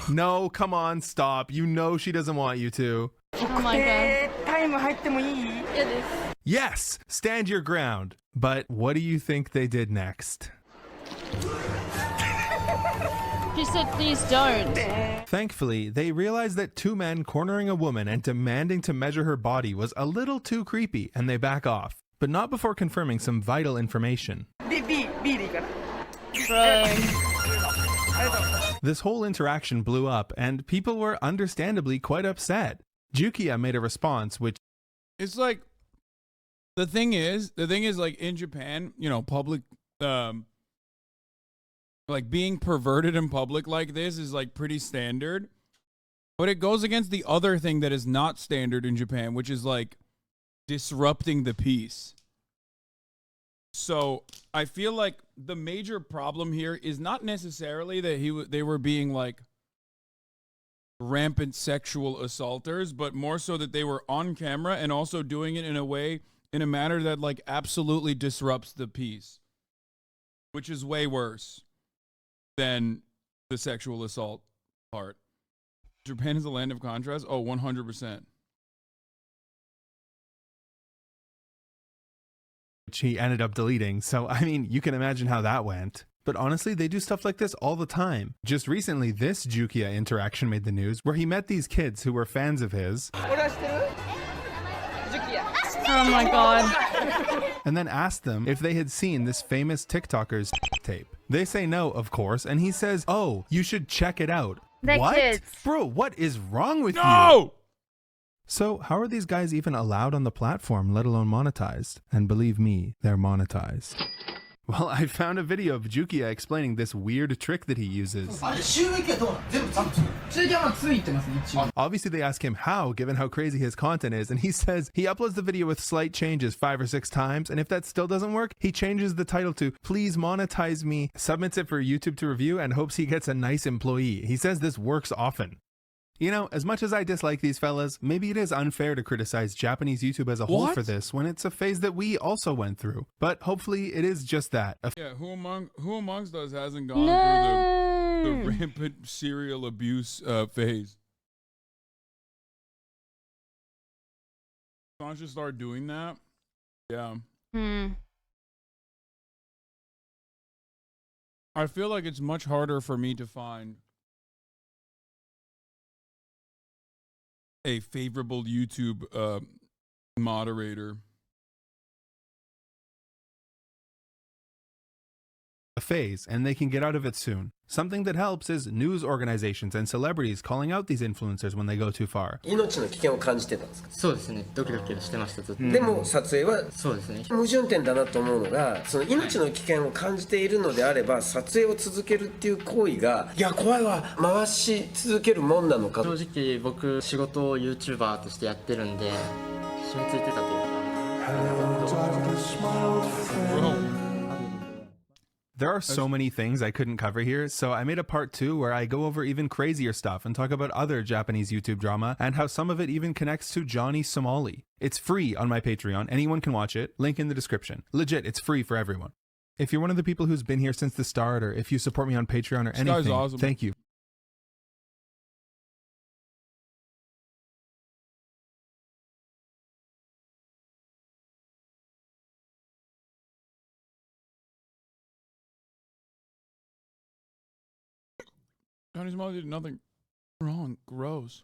No, come on, stop. You know she doesn't want you to. Oh my god. Yes, stand your ground. But what do you think they did next? She said, please don't. Thankfully, they realized that two men cornering a woman and demanding to measure her body was a little too creepy, and they back off. But not before confirming some vital information. This whole interaction blew up, and people were understandably quite upset. Jukia made a response, which... It's like, the thing is, like, in Japan, you know, public, like, being perverted in public like this is, like, pretty standard. But it goes against the other thing that is not standard in Japan, which is, like, disrupting the peace. So I feel like the major problem here is not necessarily that they were being, like, rampant sexual assaulters, but more so that they were on camera and also doing it in a manner that, like, absolutely disrupts the peace, which is way worse than the sexual assault part. Japan is a land of contrast. Oh, 100%. Which he ended up deleting. So, I mean, you can imagine how that went. But honestly, they do stuff like this all the time. Just recently, this Jukia interaction made the news, where he met these kids who were fans of his. Oh my god. And then asked them if they had seen this famous TikToker's tape. They say no, of course, and he says, oh, you should check it out. They're what? kids. Bro, what is wrong with you? No! So how are these guys even allowed on the platform, let alone monetized? And believe me, they're monetized. Well, I found a video of Jukia explaining this weird trick that he uses. Obviously, they ask him how, given how crazy his content is, and he says he uploads the video with slight changes 5 or 6 times, and if that still doesn't work, he changes the title to "Please monetize me," submits it for YouTube to review, and hopes he gets a nice employee. He says this works often. You know, as much as I dislike these fellas, maybe it is unfair to criticize Japanese YouTube as a whole for this when it's a phase that we also went through. But hopefully it is just that. Yeah, who amongst us hasn't gone through the rampant serial abuse phase? Someone should start doing that. Yeah. I feel like it's much harder for me to find a favorable YouTube moderator. A phase, and they can get out of it soon. Something that helps is news organizations and celebrities calling out these influencers when they go too far. 命の危険を感じてたんですか？そうですね。ドキドキしてましたずっと。でも撮影はそうですね。矛盾点だなと思うのが、その命の危険を感じているのであれば撮影を続けるっていう行為が、いや怖いわ、回し続けるもんなのか。正直僕仕事を YouTuber としてやってるんで、染みついてたというか。There are so many things I couldn't cover here, so I made a part 2 where I go over even crazier stuff and talk about other Japanese YouTube drama and how some of it even connects to Johnny Somali. It's free on my Patreon. Anyone can watch it. Link in the description. Legit, it's free for everyone. If you're one of the people who's been here since the start, or if you support me on Patreon or anything, awesome. Thank you. Connie's mother did nothing wrong. Gross.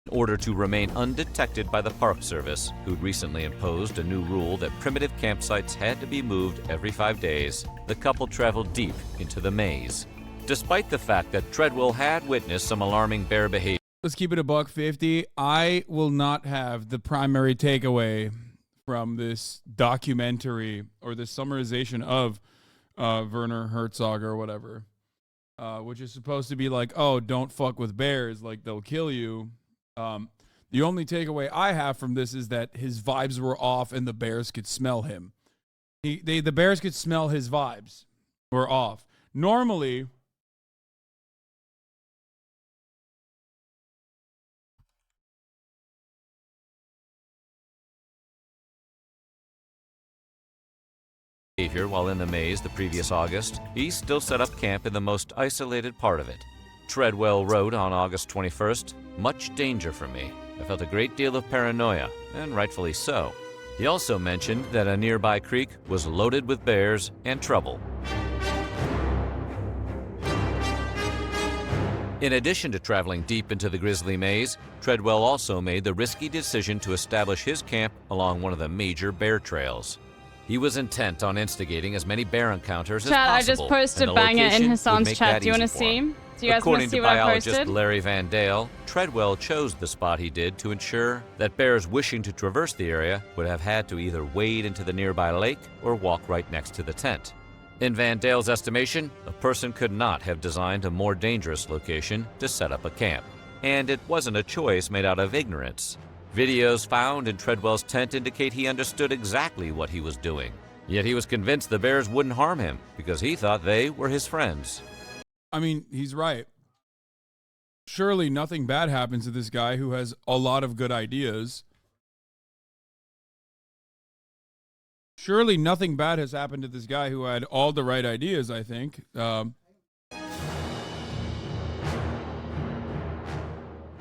In order to remain undetected by the Park Service, who'd recently imposed a new rule that primitive campsites had to be moved every 5 days, the couple traveled deep into the maze. Despite the fact that Treadwell had witnessed some alarming bear behavior. Let's keep it $150. I will not have the primary takeaway from this documentary or this summarization of Werner Herzog or whatever, which is supposed to be like, oh, don't fuck with bears, like they'll kill you. The only takeaway I have from this is that his vibes were off and the bears could smell him. The bears could smell his vibes were off. Normally, while in the maze the previous August, he still set up camp in the most isolated part of it. Treadwell wrote on August 21st, "Much danger for me. I felt a great deal of paranoia, and rightfully so." He also mentioned that a nearby creek was loaded with bears and trouble. In addition to traveling deep into the grisly maze, Treadwell also made the risky decision to establish his camp along one of the major bear trails. He was intent on instigating as many bear encounters as possible. Chat, I just posted banger in Hassan's chat. Do you want to see? Do you guys want to see what I posted? According to biologist Larry Van Dale, Treadwell chose the spot he did to ensure that bears wishing to traverse the area would have had to either wade into the nearby lake or walk right next to the tent. In Van Dale's estimation, a person could not have designed a more dangerous location to set up a camp. And it wasn't a choice made out of ignorance. Videos found in Treadwell's tent indicate he understood exactly what he was doing. Yet he was convinced the bears wouldn't harm him because he thought they were his friends. I mean, he's right. Surely nothing bad happens to this guy who has a lot of good ideas. Surely nothing bad has happened to this guy who had all the right ideas, I think.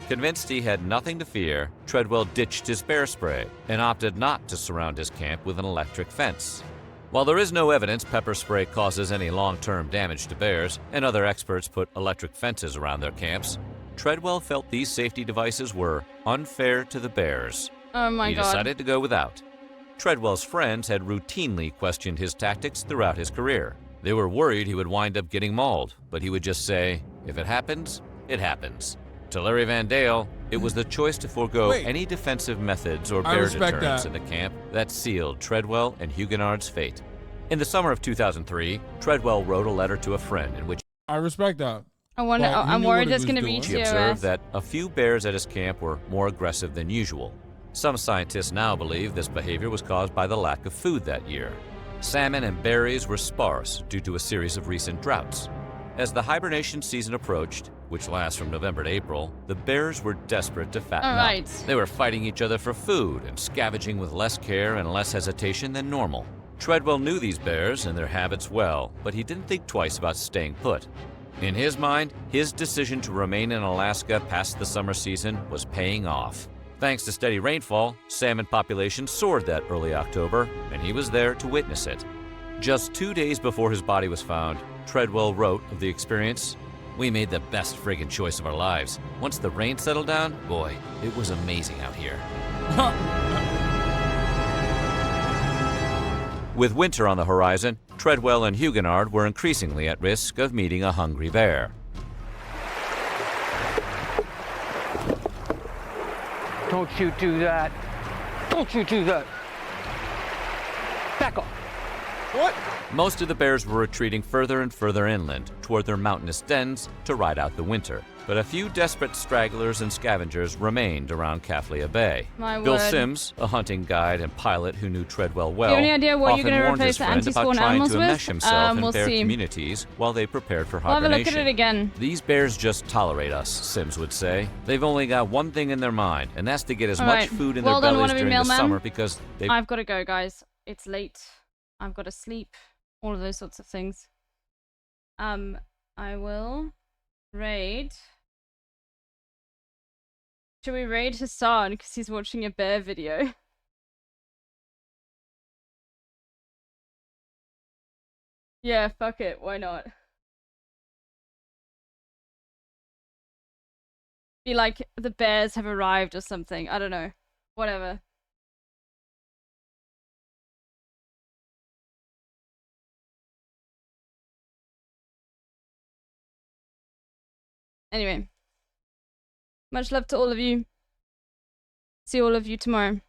Convinced he had nothing to fear, Treadwell ditched his bear spray and opted not to surround his camp with an electric fence. While there is no evidence pepper spray causes any long-term damage to bears, and other experts put electric fences around their camps, Treadwell felt these safety devices were unfair to the bears. Oh my He God. decided to go without. Treadwell's friends had routinely questioned his tactics throughout his career. They were worried he would wind up getting mauled, but he would just say, if it happens, it happens. To Larry Van Dale, it was the choice to forego any defensive methods or bear deterrence in the camp that sealed Treadwell and Huguenard's fate. In the summer of 2003, Treadwell wrote a letter to a friend in which I respect that. I'm worried there's going to be he observed TOS. that a few bears at his camp were more aggressive than usual. Some scientists now believe this behavior was caused by the lack of food that year. Salmon and berries were sparse due to a series of recent droughts. As the hibernation season approached, which lasts from November to April, the bears were desperate to fatten up. They were fighting each other for food and scavenging with less care and less hesitation than normal. Treadwell knew these bears and their habits well, but he didn't think twice about staying put. In his mind, his decision to remain in Alaska past the summer season was paying off. Thanks to steady rainfall, salmon populations soared that early October, and he was there to witness it. Just 2 days before his body was found, Treadwell wrote of the experience, "We made the best friggin' choice of our lives. Once the rain settled down, boy, it was amazing out here." With winter on the horizon, Treadwell and Huguenard were increasingly at risk of meeting a hungry bear. Don't you do that. Don't you do that. Back off. What? Most of the bears were retreating further and further inland toward their mountainous dens to ride out the winter. But a few desperate stragglers and scavengers remained around Kaflia Bay. My Bill word. Sims, a hunting guide and pilot who knew Treadwell well, Do you have any idea what you're often going to warned his replace the friend about anti-spawn trying animals to with? enmesh himself We'll in bear see. communities while they prepared for We'll have a hibernation. look at it again. These bears just tolerate us, Sims would say. They've only got one thing in their mind, and that's to get as All much right. food in Well their done, bellies wannabe during the mailman. summer because they... I've got to go, guys. It's late. I've got to sleep. All of those sorts of things. I will raid. Should we raid Hassan because he's watching a bear video? Yeah, fuck it. Why not? Be like, the bears have arrived or something. I don't know. Whatever. Anyway. Much love to all of you. See all of you tomorrow.